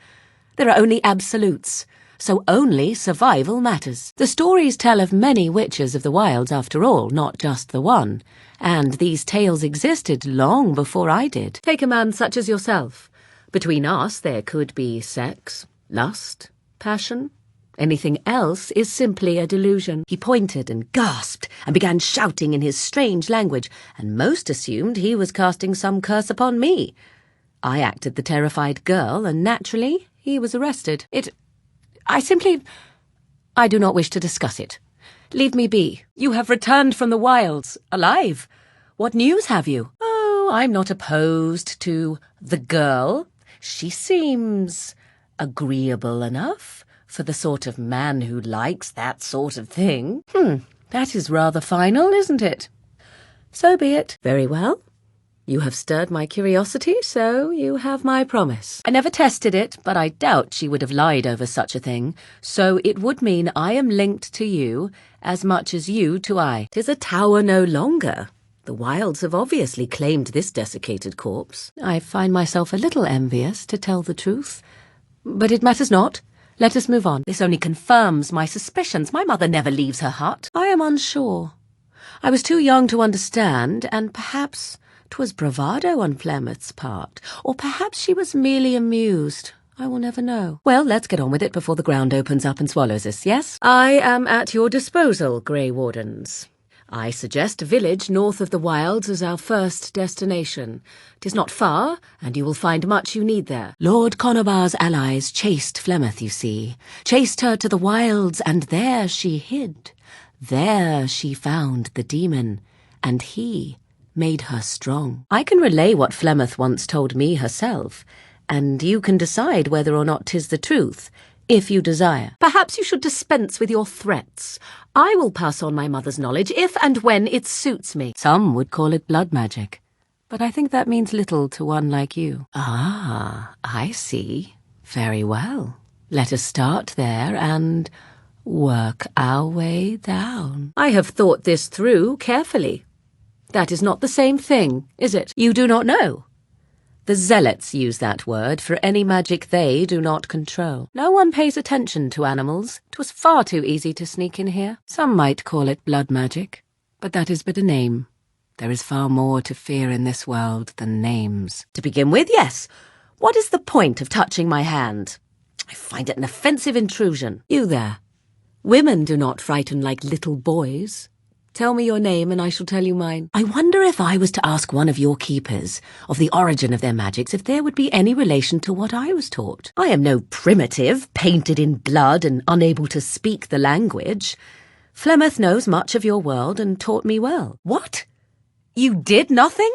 There are only absolutes, so only survival matters. The stories tell of many witches of the wilds after all, not just the one. And these tales existed long before I did. Take a man such as yourself. Between us there could be sex, lust, passion. Anything else is simply a delusion. He pointed and gasped and began shouting in his strange language, and most assumed he was casting some curse upon me. I acted the terrified girl, and naturally he was arrested. I do not wish to discuss it. Leave me be. You have returned from the wilds, alive. What news have you? Oh, I'm not opposed to the girl. She seems agreeable enough for the sort of man who likes that sort of thing. That is rather final, isn't it? So be it. Very well. You have stirred my curiosity, so you have my promise. I never tested it, but I doubt she would have lied over such a thing, so it would mean I am linked to you as much as you to I. 'Tis a tower no longer. The wilds have obviously claimed this desiccated corpse. I find myself a little envious, to tell the truth. But it matters not. Let us move on. This only confirms my suspicions. My mother never leaves her hut. I am unsure. I was too young to understand, and perhaps 'twas bravado on Flemeth's part, or perhaps she was merely amused. I will never know. Well, let's get on with it before the ground opens up and swallows us, yes? I am at your disposal, Grey Wardens. I suggest a village north of the wilds as our first destination. 'Tis not far, and you will find much you need there. Lord Conobar's allies chased Flemeth, you see. Chased her to the wilds, and there she hid. There she found the demon, and he made her strong. I can relay what Flemeth once told me herself, and you can decide whether or not 'tis the truth, if you desire. Perhaps you should dispense with your threats. I will pass on my mother's knowledge if and when it suits me. Some would call it blood magic, but I think that means little to one like you. Ah, I see. Very well. Let us start there and work our way down. I have thought this through carefully. That is not the same thing, is it? You do not know. The zealots use that word for any magic they do not control. No one pays attention to animals. 'Twas far too easy to sneak in here. Some might call it blood magic, but that is but a name. There is far more to fear in this world than names. To begin with, yes. What is the point of touching my hand? I find it an offensive intrusion. You there. Women do not frighten like little boys. Tell me your name and I shall tell you mine. I wonder if I was to ask one of your keepers of the origin of their magics, if there would be any relation to what I was taught. I am no primitive, painted in blood and unable to speak the language. Flemeth knows much of your world and taught me well. What? You did nothing?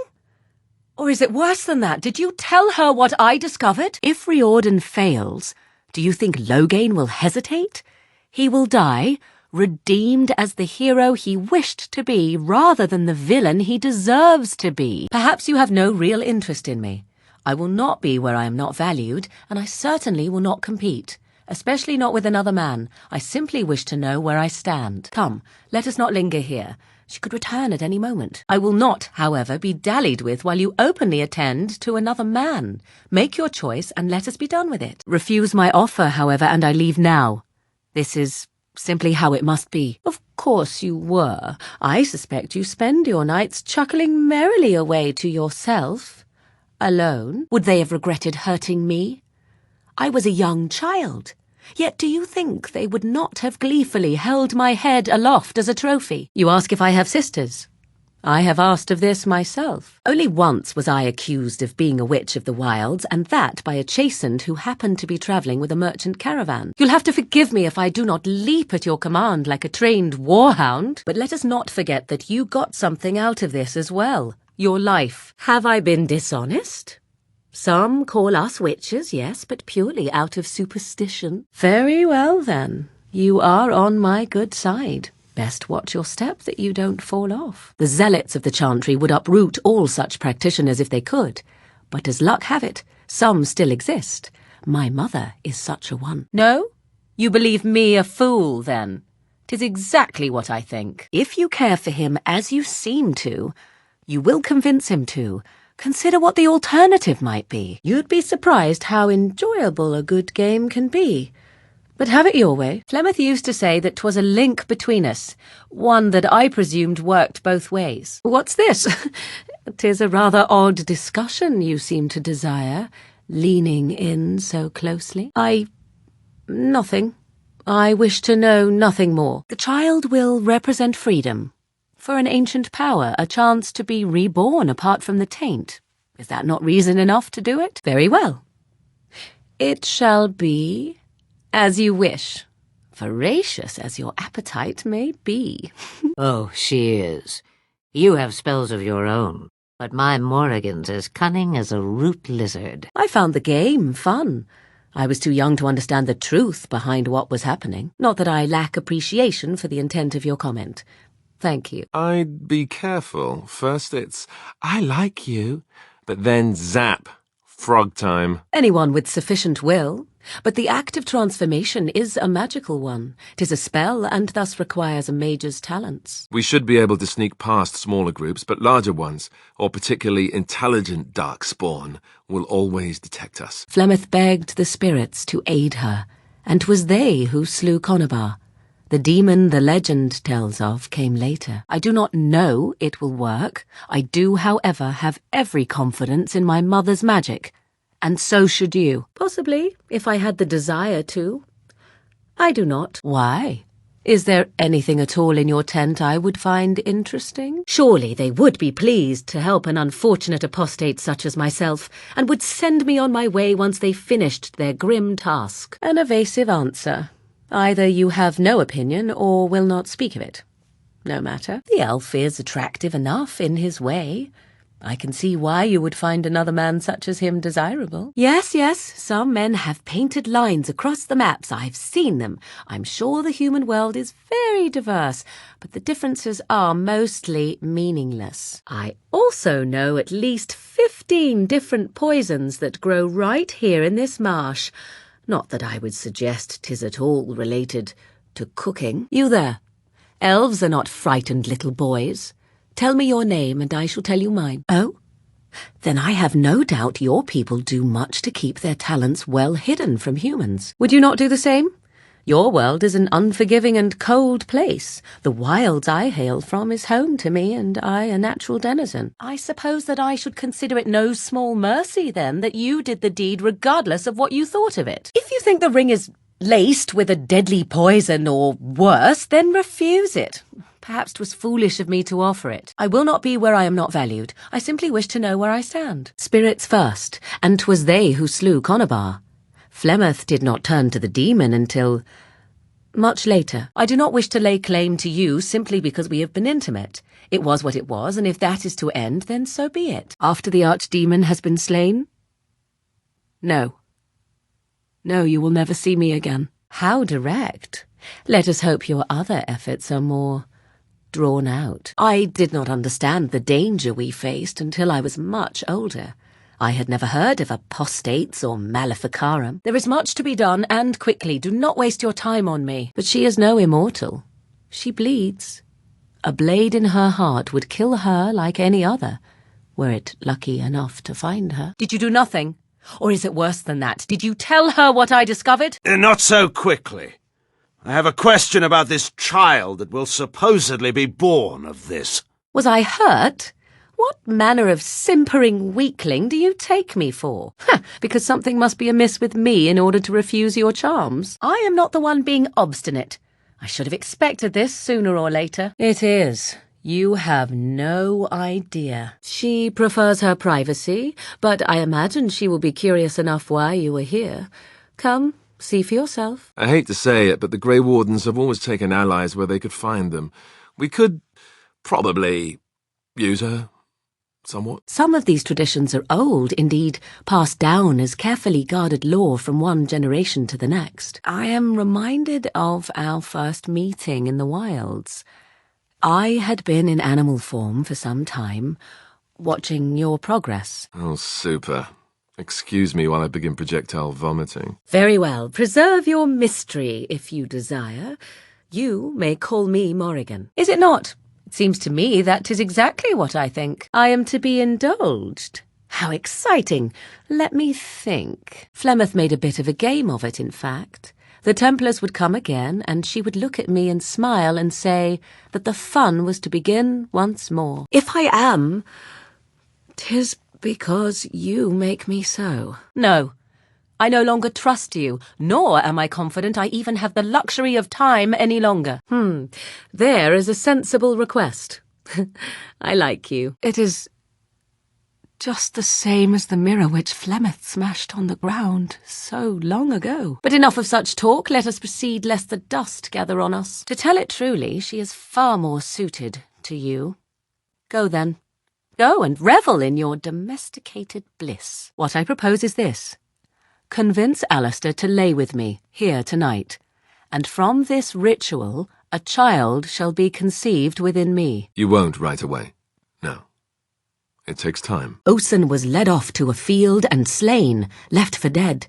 Or is it worse than that? Did you tell her what I discovered? If Riordan fails, do you think Loghain will hesitate? He will die, redeemed as the hero he wished to be, rather than the villain he deserves to be. Perhaps you have no real interest in me. I will not be where I am not valued, and I certainly will not compete, especially not with another man. I simply wish to know where I stand. Come, let us not linger here. She could return at any moment. I will not, however, be dallied with while you openly attend to another man. Make your choice and let us be done with it. Refuse my offer, however, and I leave now. This is simply how it must be. Of course you were. I suspect you spend your nights chuckling merrily away to yourself. Alone? Would they have regretted hurting me? I was a young child. Yet do you think they would not have gleefully held my head aloft as a trophy? You ask if I have sisters. I have asked of this myself. Only once was I accused of being a witch of the wilds, and that by a chastened who happened to be travelling with a merchant caravan. You'll have to forgive me if I do not leap at your command like a trained warhound, but let us not forget that you got something out of this as well. Your life. Have I been dishonest? Some call us witches, yes, but purely out of superstition. Very well, then. You are on my good side. Best watch your step that you don't fall off. The zealots of the Chantry would uproot all such practitioners if they could. But as luck have it, some still exist. My mother is such a one. No? You believe me a fool, then? 'Tis exactly what I think. If you care for him as you seem to, you will convince him to. Consider what the alternative might be. You'd be surprised how enjoyable a good game can be. But have it your way. Flemeth used to say that 'twas a link between us, one that I presumed worked both ways. What's this? 'Tis a rather odd discussion you seem to desire, leaning in so closely. Nothing. I wish to know nothing more. The child will represent freedom. For an ancient power, a chance to be reborn apart from the taint. Is that not reason enough to do it? Very well. It shall be as you wish, voracious as your appetite may be. Oh, she is. You have spells of your own, but my Morrigan's as cunning as a root lizard. I found the game fun. I was too young to understand the truth behind what was happening. Not that I lack appreciation for the intent of your comment. Thank you. I'd be careful. First it's, I like you, but then zap, frog time. Anyone with sufficient will. But the act of transformation is a magical one. 'Tis a spell and thus requires a mage's talents. We should be able to sneak past smaller groups, but larger ones, or particularly intelligent darkspawn, will always detect us. Flemeth begged the spirits to aid her, and 'twas they who slew Conabar. The demon the legend tells of came later. I do not know it will work. I do, however, have every confidence in my mother's magic. And so should you. Possibly, if I had the desire to. I do not. Why? Is there anything at all in your tent I would find interesting? Surely they would be pleased to help an unfortunate apostate such as myself, and would send me on my way once they finished their grim task. An evasive answer. Either you have no opinion or will not speak of it. No matter. The elf is attractive enough in his way. I can see why you would find another man such as him desirable. Yes, some men have painted lines across the maps. I've seen them. I'm sure the human world is very diverse, but the differences are mostly meaningless. I also know at least 15 different poisons that grow right here in this marsh. Not that I would suggest 'tis at all related to cooking. You there. Elves are not frightened little boys. Tell me your name and I shall tell you mine. Oh? Then I have no doubt your people do much to keep their talents well hidden from humans. Would you not do the same? Your world is an unforgiving and cold place. The wilds I hail from is home to me, and I a natural denizen. I suppose that I should consider it no small mercy, then, that you did the deed regardless of what you thought of it. If you think the ring is laced with a deadly poison or worse, then refuse it. Perhaps 'twas foolish of me to offer it. I will not be where I am not valued. I simply wish to know where I stand. Spirits first, and 'twas they who slew Conabar. Flemeth did not turn to the demon until much later. I do not wish to lay claim to you simply because we have been intimate. It was what it was, and if that is to end, then so be it. After the archdemon has been slain? No. No, you will never see me again. How direct. Let us hope your other efforts are more drawn out. I did not understand the danger we faced until I was much older. I had never heard of apostates or maleficarum. There is much to be done, and quickly. Do not waste your time on me. But she is no immortal. She bleeds. A blade in her heart would kill her like any other, were it lucky enough to find her. Did you do nothing? Or is it worse than that? Did you tell her what I discovered? Not so quickly. I have a question about this child that will supposedly be born of this. Was I hurt? What manner of simpering weakling do you take me for? Because something must be amiss with me in order to refuse your charms. I am not the one being obstinate. I should have expected this sooner or later. It is. You have no idea. She prefers her privacy, but I imagine she will be curious enough why you are here. Come, see for yourself. I hate to say it, but the Grey Wardens have always taken allies where they could find them. We could probably use her. Somewhat. Some of these traditions are old, indeed, passed down as carefully guarded lore from one generation to the next. I am reminded of our first meeting in the wilds. I had been in animal form for some time, watching your progress. Oh, super. Excuse me while I begin projectile vomiting. Very well. Preserve your mystery, if you desire. You may call me Morrigan. Is it not? It seems to me that 'tis exactly what I think. I am to be indulged. How exciting! Let me think. Flemeth made a bit of a game of it, in fact. The Templars would come again, and she would look at me and smile and say that the fun was to begin once more. If I am, 'tis because you make me so. No. I no longer trust you, nor am I confident I even have the luxury of time any longer. There is a sensible request. I like you. It is just the same as the mirror which Flemeth smashed on the ground so long ago. But enough of such talk. Let us proceed, lest the dust gather on us. To tell it truly, she is far more suited to you. Go then. Go and revel in your domesticated bliss. What I propose is this. Convince Alistair to lay with me, here tonight, and from this ritual a child shall be conceived within me. You won't right away. No. It takes time. Osen was led off to a field and slain, left for dead.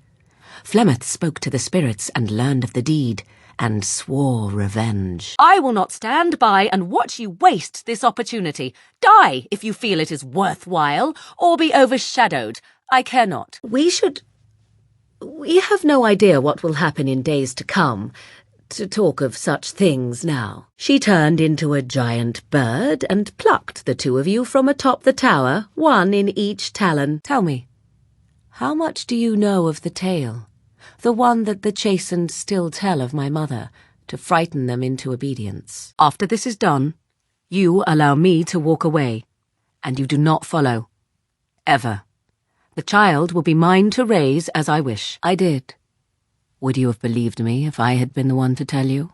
Flemeth spoke to the spirits and learned of the deed, and swore revenge. I will not stand by and watch you waste this opportunity. Die if you feel it is worthwhile, or be overshadowed. I care not. We have no idea what will happen in days to come, to talk of such things now. She turned into a giant bird and plucked the two of you from atop the tower, one in each talon. Tell me, how much do you know of the tale? The one that the chastened still tell of my mother, to frighten them into obedience. After this is done, you allow me to walk away, and you do not follow. Ever. The child will be mine to raise as I wish. I did. Would you have believed me if I had been the one to tell you?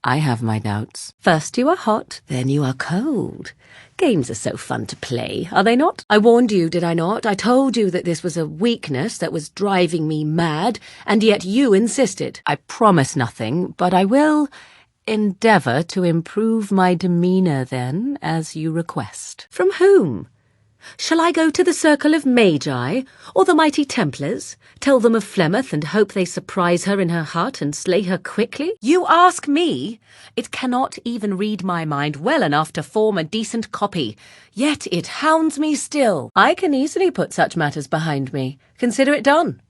I have my doubts. First you are hot, then you are cold. Games are so fun to play, are they not? I warned you, did I not? I told you that this was a weakness that was driving me mad, and yet you insisted. I promise nothing, but I will endeavour to improve my demeanour then, as you request. From whom? Shall I go to the circle of Magi, or the mighty Templars, tell them of Flemeth and hope they surprise her in her hut and slay her quickly? You ask me? It cannot even read my mind well enough to form a decent copy, yet it hounds me still. I can easily put such matters behind me. Consider it done.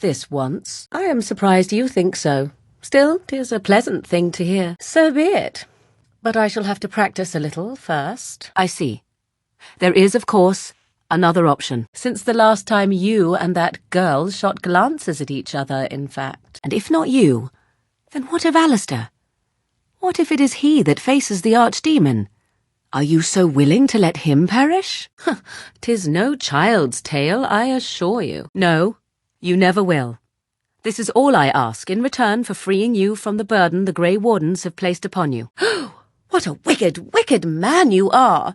This once. I am surprised you think so. Still, 'tis a pleasant thing to hear. So be it. But I shall have to practice a little first. I see. There is, of course, another option, since the last time you and that girl shot glances at each other, in fact. And if not you, then what of Alistair? What if it is he that faces the archdemon? Are you so willing to let him perish? 'Tis no child's tale, I assure you. No, you never will. This is all I ask in return for freeing you from the burden the Grey Wardens have placed upon you. What a wicked, wicked man you are!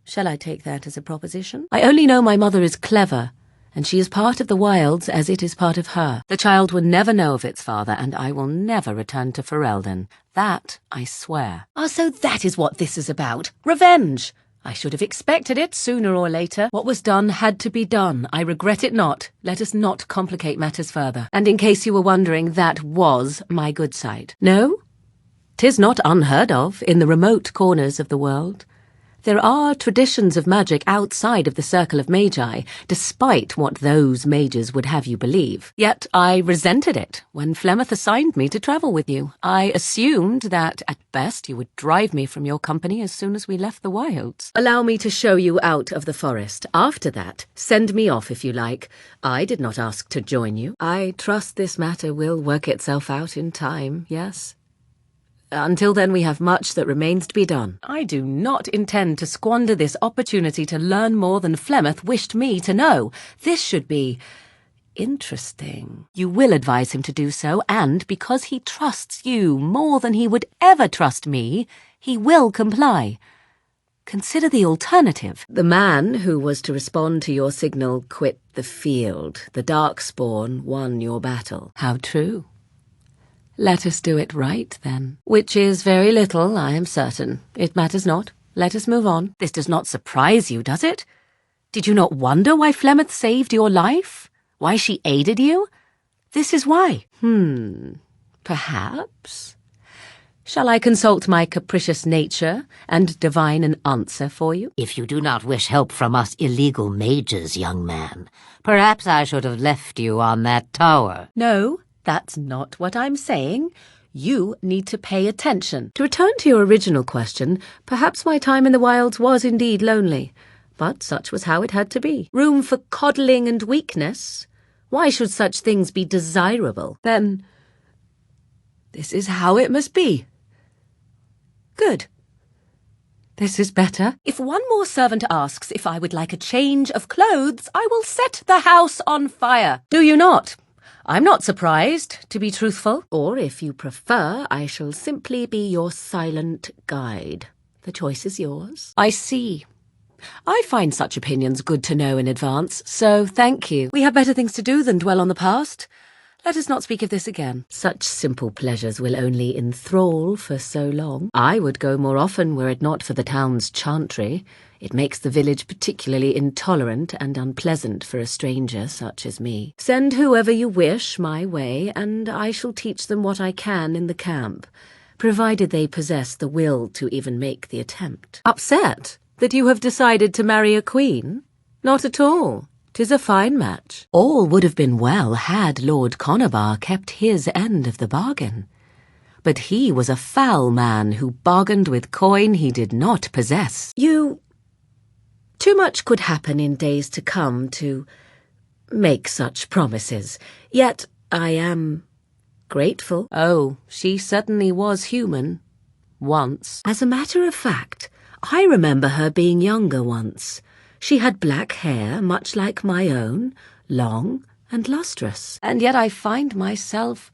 Shall I take that as a proposition? I only know my mother is clever, and she is part of the wilds as it is part of her. The child will never know of its father, and I will never return to Ferelden. That I swear. Ah, so that is what this is about. Revenge! I should have expected it sooner or later. What was done had to be done. I regret it not. Let us not complicate matters further. And in case you were wondering, that was my good side. No? 'Tis not unheard of in the remote corners of the world. There are traditions of magic outside of the circle of magi, despite what those mages would have you believe. Yet I resented it when Flemeth assigned me to travel with you. I assumed that, at best, you would drive me from your company as soon as we left the wilds. Allow me to show you out of the forest. After that, send me off if you like. I did not ask to join you. I trust this matter will work itself out in time, yes? Until then, we have much that remains to be done. I do not intend to squander this opportunity to learn more than Flemeth wished me to know. This should be interesting. You will advise him to do so, and because he trusts you more than he would ever trust me, he will comply. Consider the alternative. The man who was to respond to your signal quit the field. The Darkspawn won your battle. How true. Let us do it right, then. Which is very little, I am certain. It matters not. Let us move on. This does not surprise you, does it? Did you not wonder why Flemeth saved your life? Why she aided you? This is why. Perhaps. Shall I consult my capricious nature and divine an answer for you? If you do not wish help from us illegal mages, young man, perhaps I should have left you on that tower. No. That's not what I'm saying. You need to pay attention. To return to your original question, perhaps my time in the wilds was indeed lonely, but such was how it had to be. Room for coddling and weakness? Why should such things be desirable? Then, this is how it must be. Good. This is better. If one more servant asks if I would like a change of clothes, I will set the house on fire. Do you not? I'm not surprised, to be truthful. Or, if you prefer, I shall simply be your silent guide. The choice is yours. I see. I find such opinions good to know in advance, so thank you. We have better things to do than dwell on the past. Let us not speak of this again. Such simple pleasures will only enthrall for so long. I would go more often were it not for the town's chantry. It makes the village particularly intolerant and unpleasant for a stranger such as me. Send whoever you wish my way, and I shall teach them what I can in the camp, provided they possess the will to even make the attempt. Upset that you have decided to marry a queen? Not at all. 'Tis a fine match. All would have been well had Lord Conobar kept his end of the bargain. But he was a foul man who bargained with coin he did not possess. Too much could happen in days to come to make such promises. Yet I am grateful. Oh, she certainly was human. Once. As a matter of fact, I remember her being younger once. She had black hair, much like my own, long and lustrous. And yet I find myself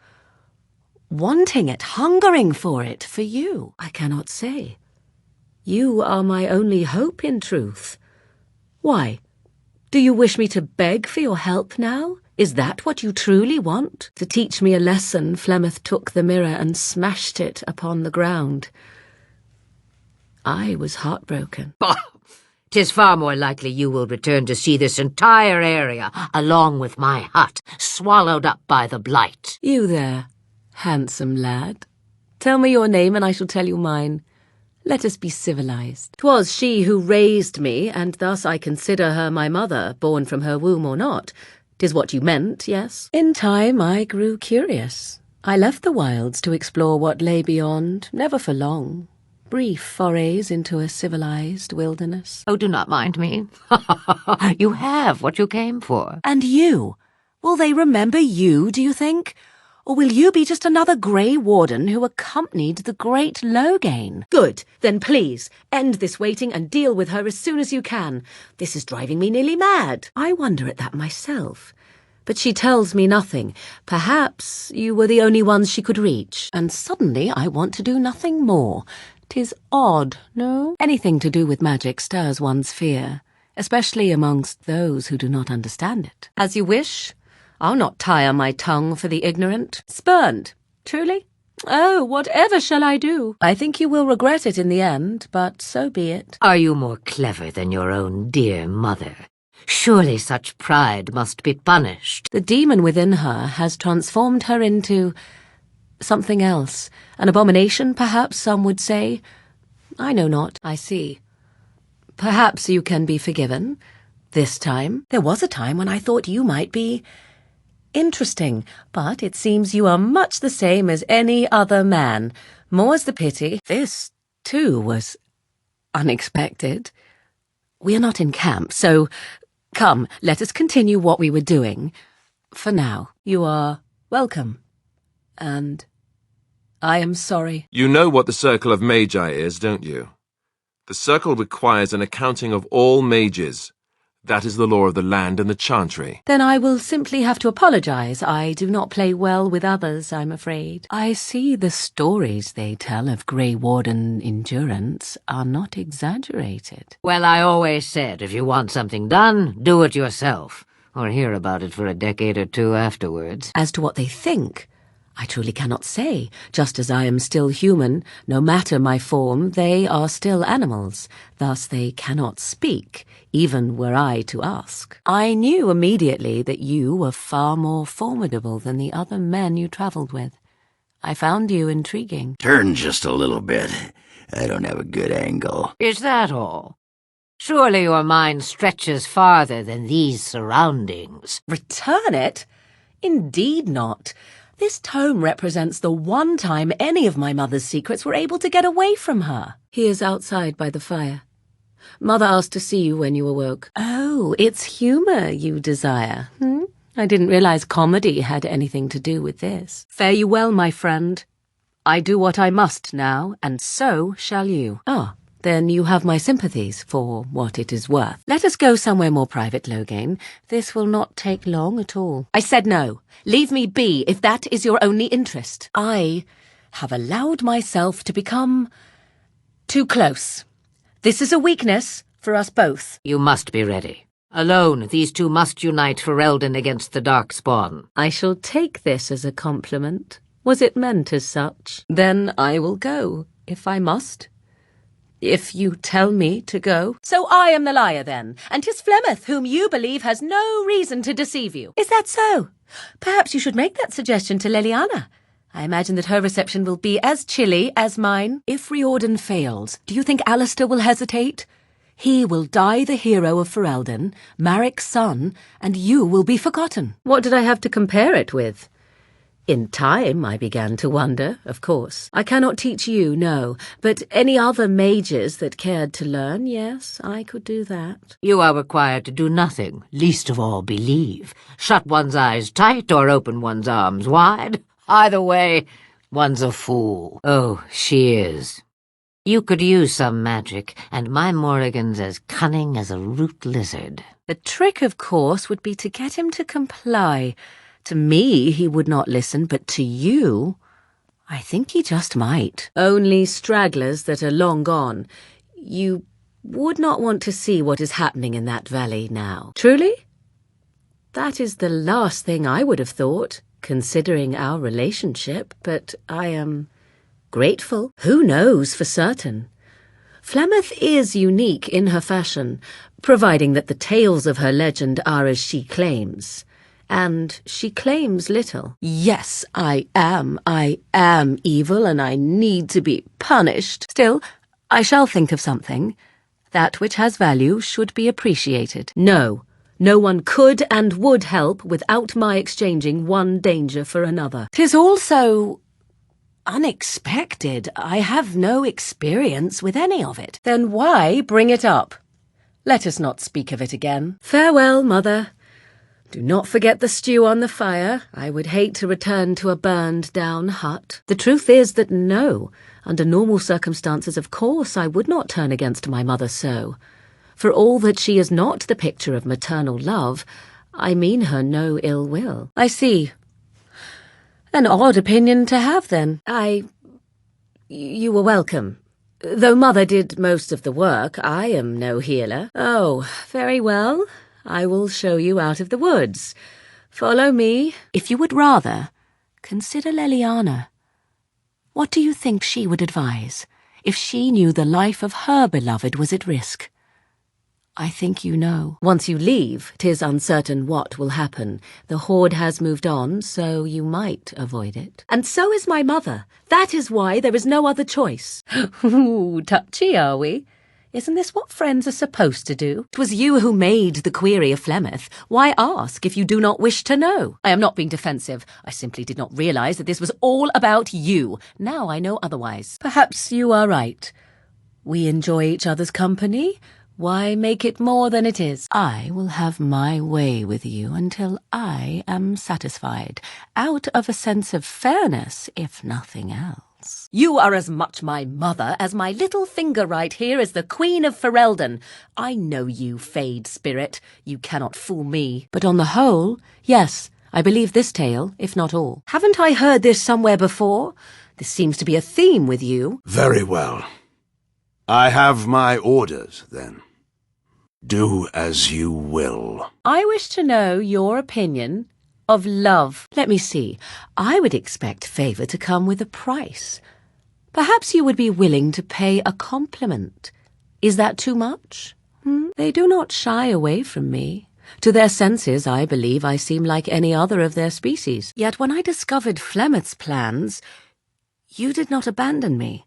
wanting it, hungering for it, for you. I cannot say. You are my only hope, in truth. Why? Do you wish me to beg for your help now? Is that what you truly want? To teach me a lesson, Flemeth took the mirror and smashed it upon the ground. I was heartbroken. Bah! 'Tis far more likely you will return to see this entire area, along with my hut, swallowed up by the blight. You there, handsome lad. Tell me your name and I shall tell you mine. Let us be civilized. 'Twas she who raised me, and thus I consider her my mother, born from her womb or not. 'Tis what you meant, yes? In time I grew curious. I left the wilds to explore what lay beyond, never for long. Brief forays into a civilized wilderness. Oh, do not mind me. You have what you came for. And you? Will they remember you, do you think? Or will you be just another grey warden who accompanied the great Loghain? Good. Then please, end this waiting and deal with her as soon as you can. This is driving me nearly mad. I wonder at that myself. But she tells me nothing. Perhaps you were the only ones she could reach. And suddenly I want to do nothing more. 'Tis odd, no? Anything to do with magic stirs one's fear, especially amongst those who do not understand it. As you wish. I'll not tire my tongue for the ignorant. Spurned, truly? Oh, whatever shall I do? I think you will regret it in the end, but so be it. Are you more clever than your own dear mother? Surely such pride must be punished. The demon within her has transformed her into something else. An abomination, perhaps some would say. I know not. I see. Perhaps you can be forgiven. This time. There was a time when I thought you might be interesting, but it seems you are much the same as any other man. More's the pity. This, too, was unexpected. We are not in camp, so come, let us continue what we were doing. For now, you are welcome. And I am sorry. You know what the Circle of Magi is, don't you? The Circle requires an accounting of all mages. That is the law of the land and the Chantry. Then I will simply have to apologize. I do not play well with others, I'm afraid. I see the stories they tell of Grey Warden endurance are not exaggerated. Well, I always said if you want something done, do it yourself, or hear about it for a decade or two afterwards. As to what they think, I truly cannot say. Just as I am still human, no matter my form, they are still animals. Thus they cannot speak, even were I to ask. I knew immediately that you were far more formidable than the other men you travelled with. I found you intriguing. Turn just a little bit. I don't have a good angle. Is that all? Surely your mind stretches farther than these surroundings. Return it? Indeed not. This tome represents the one time any of my mother's secrets were able to get away from her. He is outside by the fire. Mother asked to see you when you awoke. Oh, it's humour you desire, I didn't realize comedy had anything to do with this. Fare you well, my friend. I do what I must now, and so shall you. Ah, then you have my sympathies for what it is worth. Let us go somewhere more private, Loghain. This will not take long at all. I said no. Leave me be, if that is your only interest. I have allowed myself to become too close. This is a weakness for us both. You must be ready. Alone, these two must unite Ferelden against the Darkspawn. I shall take this as a compliment. Was it meant as such? Then I will go, if I must. If you tell me to go. So I am the liar, then, and 'tis Flemeth whom you believe has no reason to deceive you. Is that so? Perhaps you should make that suggestion to Leliana. I imagine that her reception will be as chilly as mine. If Riordan fails, do you think Alistair will hesitate? He will die the hero of Ferelden, Marik's son, and you will be forgotten. What did I have to compare it with? In time, I began to wonder, of course. I cannot teach you, no, but any other mages that cared to learn, yes, I could do that. You are required to do nothing, least of all believe. Shut one's eyes tight or open one's arms wide. Either way, one's a fool. Oh, she is. You could use some magic, and my Morrigan's as cunning as a root lizard. The trick, of course, would be to get him to comply. To me, he would not listen, but to you, I think he just might. Only stragglers that are long gone. You would not want to see what is happening in that valley now. Truly? That is the last thing I would have thought, considering our relationship, but I am grateful. Who knows for certain? Flemeth is unique in her fashion, providing that the tales of her legend are as she claims. And she claims little. Yes, I am evil, and I need to be punished. Still, I shall think of something. That which has value should be appreciated. No, No one could and would help without my exchanging one danger for another. 'Tis also unexpected. I have no experience with any of it. Then why bring it up? Let us not speak of it again. Farewell, Mother. Do not forget the stew on the fire. I would hate to return to a burned-down hut. The truth is that no, under normal circumstances, of course, I would not turn against my mother so. For all that she is not the picture of maternal love, I mean her no ill will. I see. An odd opinion to have, then. You were welcome. Though Mother did most of the work, I am no healer. Oh, very well. I will show you out of the woods. Follow me. If you would rather, consider Leliana. What do you think she would advise if she knew the life of her beloved was at risk? I think you know. Once you leave, 'tis uncertain what will happen. The horde has moved on, so you might avoid it. And so is my mother. That is why there is no other choice. Ooh, touchy, are we? Isn't this what friends are supposed to do? It was you who made the query of Flemeth. Why ask if you do not wish to know? I am not being defensive. I simply did not realize that this was all about you. Now I know otherwise. Perhaps you are right. We enjoy each other's company. Why make it more than it is? I will have my way with you until I am satisfied, out of a sense of fairness, if nothing else. You are as much my mother as my little finger right here is the Queen of Ferelden. I know you, Fade Spirit. You cannot fool me. But on the whole, yes, I believe this tale, if not all. Haven't I heard this somewhere before? This seems to be a theme with you. Very well. I have my orders, then. Do as you will. I wish to know your opinion of love. Let me see. I would expect favour to come with a price. Perhaps you would be willing to pay a compliment. Is that too much? They do not shy away from me. To their senses, I believe I seem like any other of their species. Yet when I discovered Flemeth's plans, you did not abandon me.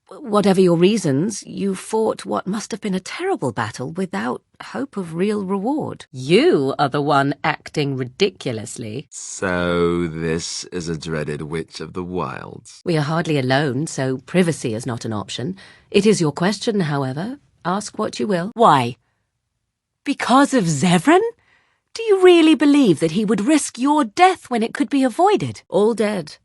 Whatever your reasons, you fought what must have been a terrible battle without hope of real reward. You are the one acting ridiculously. So this is a dreaded witch of the wilds. We are hardly alone, so privacy is not an option. It is your question, however. Ask what you will. Why? Because of Zevran? Do you really believe that he would risk your death when it could be avoided? All dead.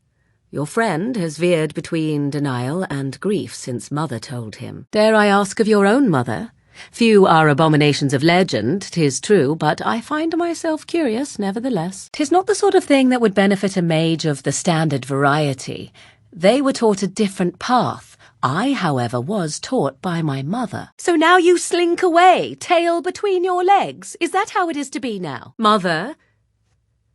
Your friend has veered between denial and grief since Mother told him. Dare I ask of your own mother? Few are abominations of legend, 'tis true, but I find myself curious, nevertheless. 'Tis not the sort of thing that would benefit a mage of the standard variety. They were taught a different path. I, however, was taught by my mother. So now you slink away, tail between your legs. Is that how it is to be now? Mother?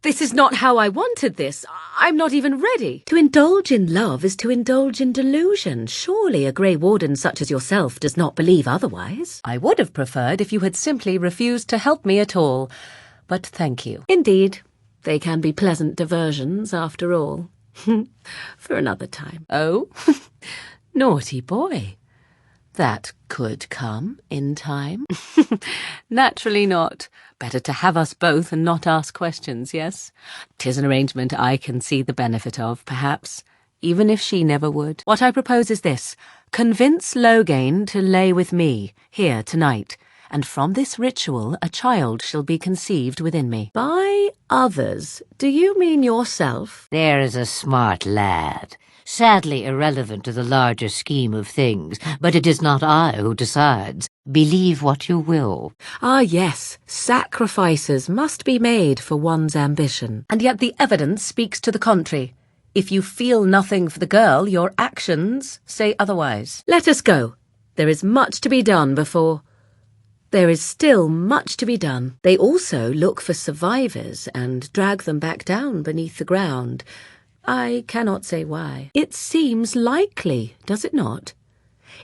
This is not how I wanted this. I'm not even ready. To indulge in love is to indulge in delusion. Surely a Grey Warden such as yourself does not believe otherwise. I would have preferred if you had simply refused to help me at all. But thank you. Indeed, they can be pleasant diversions after all. For another time. Oh, naughty boy. That could come in time. Naturally not. Better to have us both and not ask questions, yes? 'Tis an arrangement I can see the benefit of, perhaps, even if she never would. What I propose is this. Convince Loghain to lay with me, here, tonight, and from this ritual a child shall be conceived within me. By others, do you mean yourself? There is a smart lad. Sadly irrelevant to the larger scheme of things, but it is not I who decides. Believe what you will. Ah, yes, sacrifices must be made for one's ambition. And yet the evidence speaks to the contrary. If you feel nothing for the girl, your actions say otherwise. Let us go. There is much to be done before... There is still much to be done. They also look for survivors and drag them back down beneath the ground. I cannot say why. It seems likely, does it not?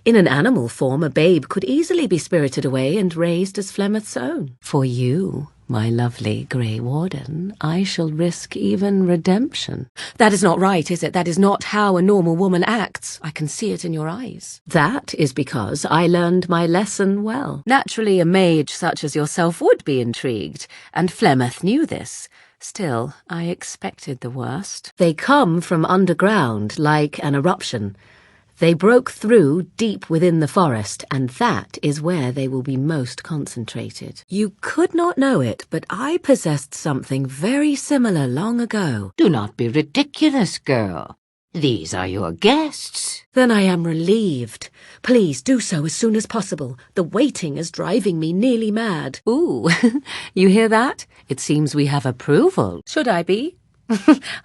In an animal form, a babe could easily be spirited away and raised as Flemeth's own. For you, My lovely Grey Warden, I shall risk even redemption. That is not right, is it? That is not how a normal woman acts. I can see it in your eyes. That is because I learned my lesson well. Naturally, a mage such as yourself would be intrigued, and Flemeth knew this. Still, I expected the worst. They come from underground, like an eruption. They broke through deep within the forest, and that is where they will be most concentrated. You could not know it, but I possessed something very similar long ago. Do not be ridiculous, girl. These are your guests. Then I am relieved. Please do so as soon as possible. The waiting is driving me nearly mad. Ooh, you hear that? It seems we have approval. Should I be?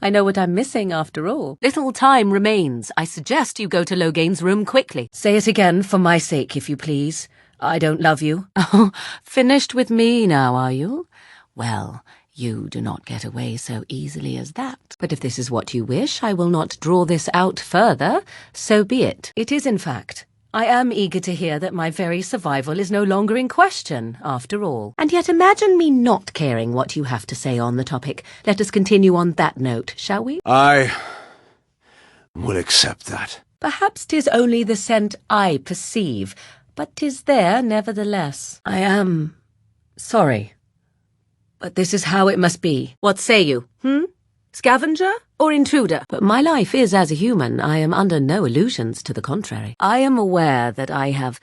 I know what I'm missing after all. Little time remains. I suggest you go to Loghain's room quickly. Say it again for my sake, if you please. I don't love you. Oh, finished with me now, are you? Well, you do not get away so easily as that. But if this is what you wish, I will not draw this out further. So be it. It is, in fact. I am eager to hear that my very survival is no longer in question, after all. And yet imagine me not caring what you have to say on the topic. Let us continue on that note, shall we? I will accept that. Perhaps 'tis only the scent I perceive, but 'tis there nevertheless. I am sorry, but this is how it must be. What say you, Scavenger or intruder? But my life is as a human. I am under no illusions to the contrary. I am aware that I have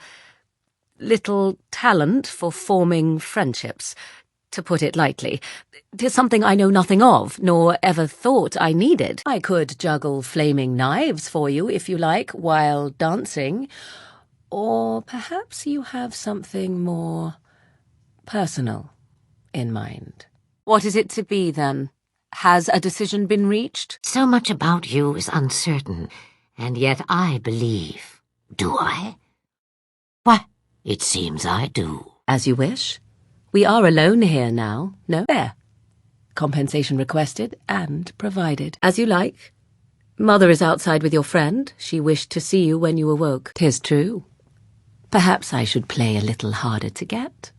little talent for forming friendships, to put it lightly. 'Tis something I know nothing of, nor ever thought I needed. I could juggle flaming knives for you, if you like, while dancing. Or perhaps you have something more personal in mind. What is it to be, then? Has a decision been reached? So much about you is uncertain, and yet I believe. Do I? Why, it seems I do. As you wish. We are alone here now. No? There. Compensation requested and provided. As you like. Mother is outside with your friend. She wished to see you when you awoke. 'Tis true. Perhaps I should play a little harder to get.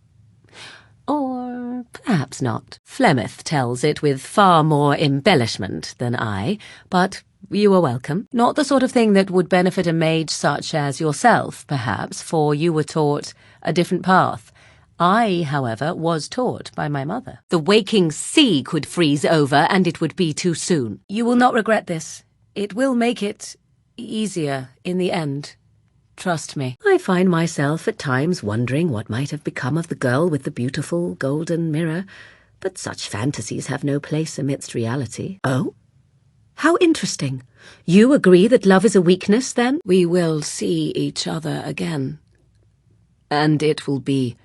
Or perhaps not. Flemeth tells it with far more embellishment than I, but you are welcome. Not the sort of thing that would benefit a mage such as yourself, perhaps, for you were taught a different path. I, however, was taught by my mother. The waking sea could freeze over, and it would be too soon. You will not regret this. It will make it easier in the end. Trust me. I find myself at times wondering what might have become of the girl with the beautiful golden mirror, but such fantasies have no place amidst reality. Oh? How interesting. You agree that love is a weakness, then? We will see each other again. And it will be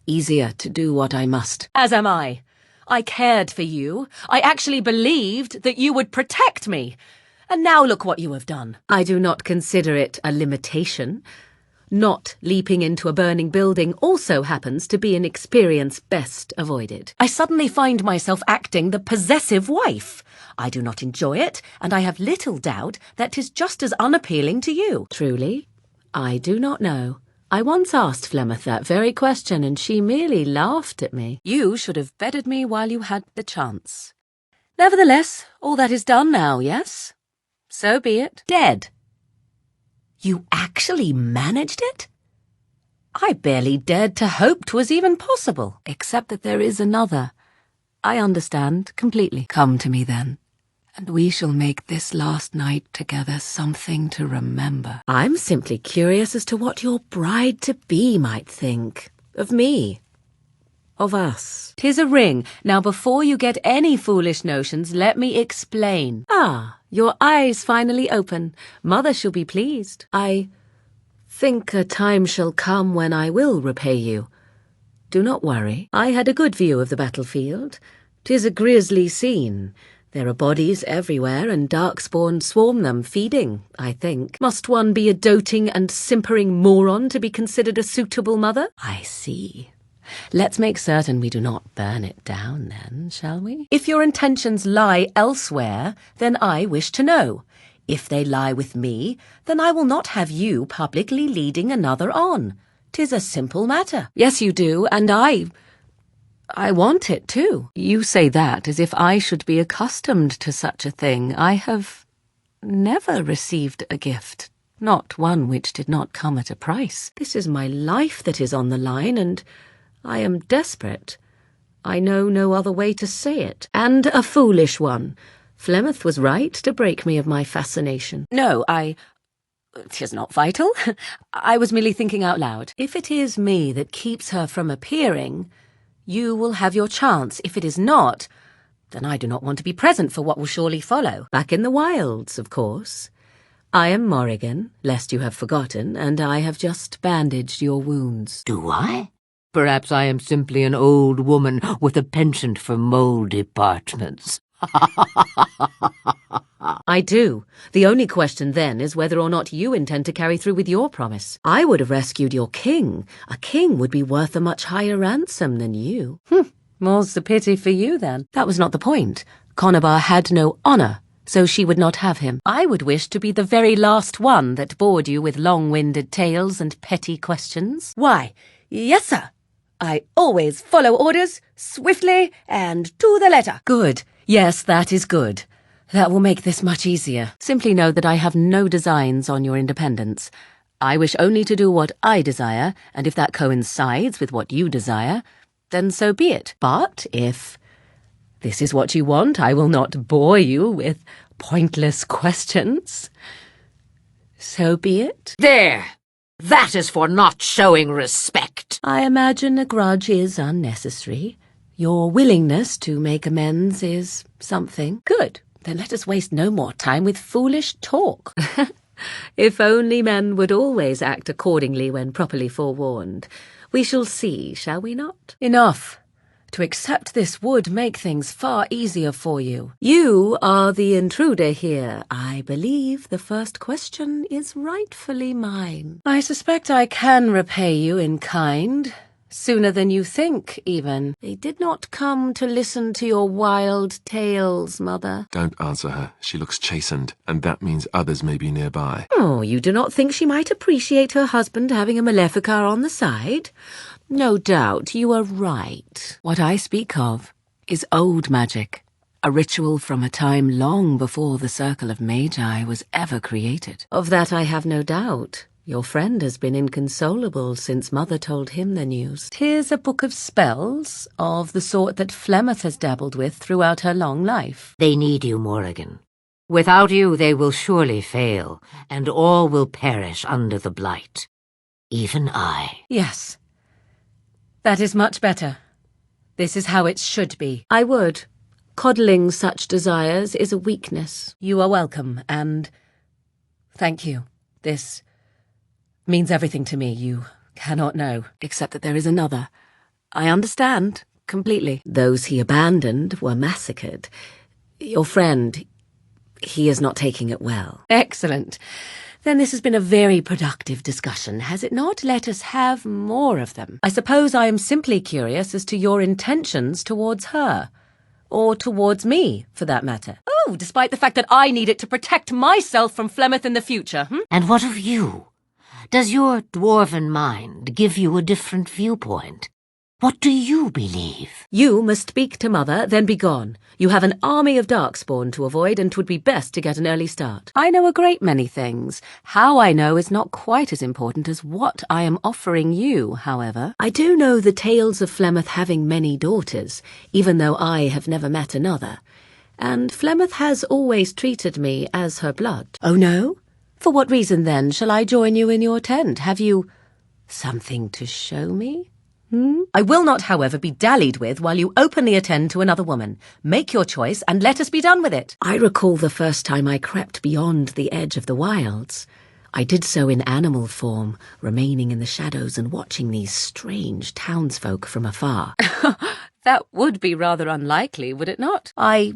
easier to do what I must. As am I. I cared for you. I actually believed that you would protect me. And now look what you have done. I do not consider it a limitation. Not leaping into a burning building also happens to be an experience best avoided. I suddenly find myself acting the possessive wife. I do not enjoy it, and I have little doubt that 'tis just as unappealing to you. Truly, I do not know. I once asked Flemeth that very question, and she merely laughed at me. You should have bedded me while you had the chance. Nevertheless, all that is done now, yes? So be it. Dead. You actually managed it? I barely dared to hope 'twas even possible, except that there is another. I understand completely. Come to me then, and we shall make this last night together something to remember. I'm simply curious as to what your bride-to-be might think of me. Of us. 'Tis a ring. Now before you get any foolish notions, let me explain. Ah, your eyes finally open. Mother shall be pleased. I think a time shall come when I will repay you. Do not worry. I had a good view of the battlefield. 'Tis a grisly scene. There are bodies everywhere, and darkspawn swarm them, feeding, I think. Must one be a doting and simpering moron to be considered a suitable mother? I see. Let's make certain we do not burn it down, then, shall we? If your intentions lie elsewhere, then I wish to know. If they lie with me, then I will not have you publicly leading another on. 'Tis a simple matter. Yes, you do, and I I want it too. You say that as if I should be accustomed to such a thing. I have never received a gift, not one which did not come at a price. This is my life that is on the line, and I am desperate. I know no other way to say it, and a foolish one. Flemeth was right to break me of my fascination. No, 'tis not vital. I was merely thinking out loud. If it is me that keeps her from appearing, you will have your chance. If it is not, then I do not want to be present for what will surely follow. Back in the wilds, of course. I am Morrigan, lest you have forgotten, and I have just bandaged your wounds. Do I? Perhaps I am simply an old woman with a penchant for mouldy parchments. I do. The only question then is whether or not you intend to carry through with your promise. I would have rescued your king. A king would be worth a much higher ransom than you. More's the pity for you, then. That was not the point. Conabar had no honour, so she would not have him. I would wish to be the very last one that bored you with long-winded tales and petty questions. Why, yes, sir. I always follow orders, swiftly and to the letter. Good. Yes, that is good. That will make this much easier. Simply know that I have no designs on your independence. I wish only to do what I desire, and if that coincides with what you desire, then so be it. But if this is what you want, I will not bore you with pointless questions. So be it. There! That is for not showing respect. I imagine a grudge is unnecessary. Your willingness to make amends is something. Good. Then let us waste no more time with foolish talk. If only men would always act accordingly when properly forewarned. We shall see, shall we not? Enough. To accept this would make things far easier for you. You are the intruder here. I believe the first question is rightfully mine. I suspect I can repay you in kind. Sooner than you think, even. They did not come to listen to your wild tales, Mother. Don't answer her. She looks chastened, and that means others may be nearby. Oh, you do not think she might appreciate her husband having a maleficar on the side? No doubt you are right. What I speak of is old magic, a ritual from a time long before the Circle of Magi was ever created. Of that I have no doubt. Your friend has been inconsolable since Mother told him the news. 'Tis a book of spells, of the sort that Flemeth has dabbled with throughout her long life. They need you, Morrigan. Without you, they will surely fail, and all will perish under the blight. Even I. Yes. That is much better. This is how it should be. I would. Coddling such desires is a weakness. You are welcome, and thank you. This means everything to me. You cannot know, except that there is another. I understand completely. Those he abandoned were massacred. Your friend, he is not taking it well. Excellent. Then this has been a very productive discussion, has it not? Let us have more of them. I suppose I am simply curious as to your intentions towards her. Or towards me, for that matter. Oh, despite the fact that I need it to protect myself from Flemeth in the future, And what of you? Does your dwarven mind give you a different viewpoint? What do you believe? You must speak to Mother, then be gone. You have an army of darkspawn to avoid, and 'twould be best to get an early start. I know a great many things. How I know is not quite as important as what I am offering you, however. I do know the tales of Flemeth having many daughters, even though I have never met another. And Flemeth has always treated me as her blood. Oh, no? For what reason, then, shall I join you in your tent? Have you something to show me? I will not, however, be dallied with while you openly attend to another woman. Make your choice, and let us be done with it. I recall the first time I crept beyond the edge of the wilds. I did so in animal form, remaining in the shadows and watching these strange townsfolk from afar. That would be rather unlikely, would it not? I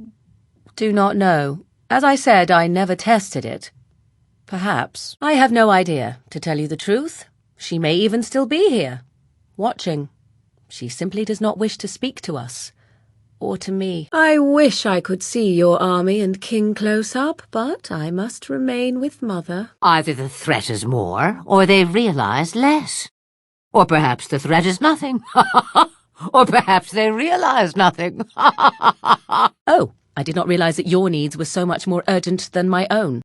do not know. As I said, I never tested it. Perhaps. I have no idea, to tell you the truth. She may even still be here. Watching. She simply does not wish to speak to us. Or to me. I wish I could see your army and king close up, but I must remain with Mother. Either the threat is more, or they realize less. Or perhaps the threat is nothing. Or perhaps they realize nothing. Oh, I did not realize that your needs were so much more urgent than my own.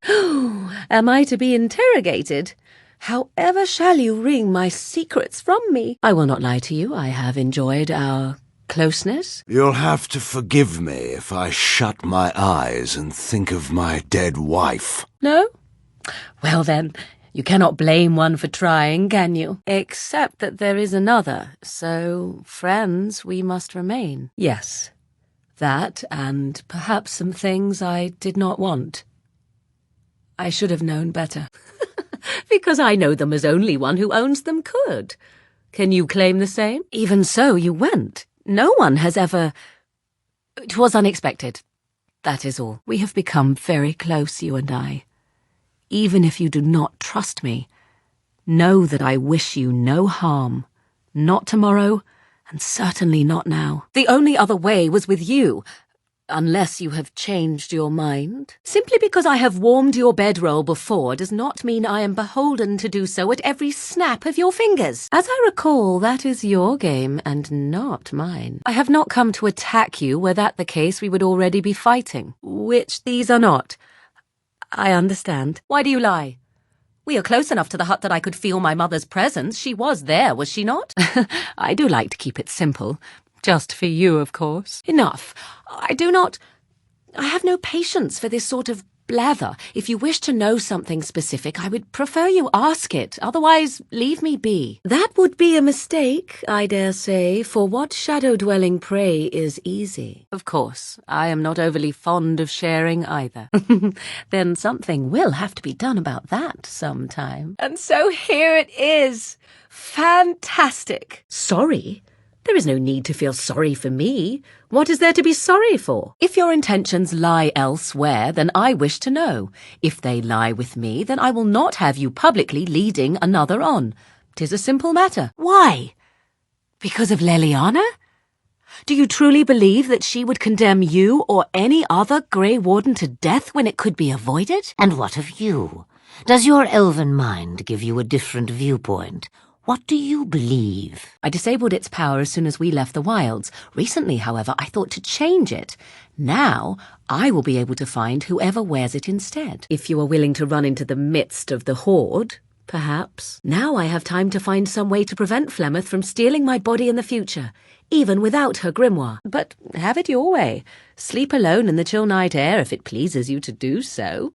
Am I to be interrogated? However shall you wring my secrets from me? I will not lie to you. I have enjoyed our closeness. You'll have to forgive me if I shut my eyes and think of my dead wife. No? Well then, you cannot blame one for trying, can you? Except that there is another, so friends we must remain. Yes, that and perhaps some things I did not want. I should have known better. Because I know them as only one who owns them could. Can you claim the same? Even so, you went. No one has ever... 'Twas unexpected. That is all. We have become very close, you and I. Even if you do not trust me, know that I wish you no harm. Not tomorrow, and certainly not now. The only other way was with you, unless you have changed your mind. Simply because I have warmed your bedroll before does not mean I am beholden to do so at every snap of your fingers. As I recall, that is your game and not mine. I have not come to attack you. Were that the case, we would already be fighting. Which these are not. I understand. Why do you lie? We are close enough to the hut that I could feel my mother's presence. She was there, was she not? I do like to keep it simple. Just for you, of course. Enough. I have no patience for this sort of blather. If you wish to know something specific, I would prefer you ask it. Otherwise, leave me be. That would be a mistake, I dare say, for what shadow-dwelling prey is easy. Of course, I am not overly fond of sharing either. Then something will have to be done about that sometime. And so here it is. Fantastic. Sorry? There is no need to feel sorry for me. What is there to be sorry for? If your intentions lie elsewhere, then I wish to know. If they lie with me, then I will not have you publicly leading another on. 'Tis a simple matter. Why? Because of Leliana? Do you truly believe that she would condemn you or any other Grey Warden to death when it could be avoided? And what of you? Does your elven mind give you a different viewpoint? What do you believe? I disabled its power as soon as we left the wilds. Recently, however, I thought to change it. Now, I will be able to find whoever wears it instead. If you are willing to run into the midst of the horde, perhaps. Now I have time to find some way to prevent Flemeth from stealing my body in the future, even without her grimoire. But have it your way. Sleep alone in the chill night air if it pleases you to do so.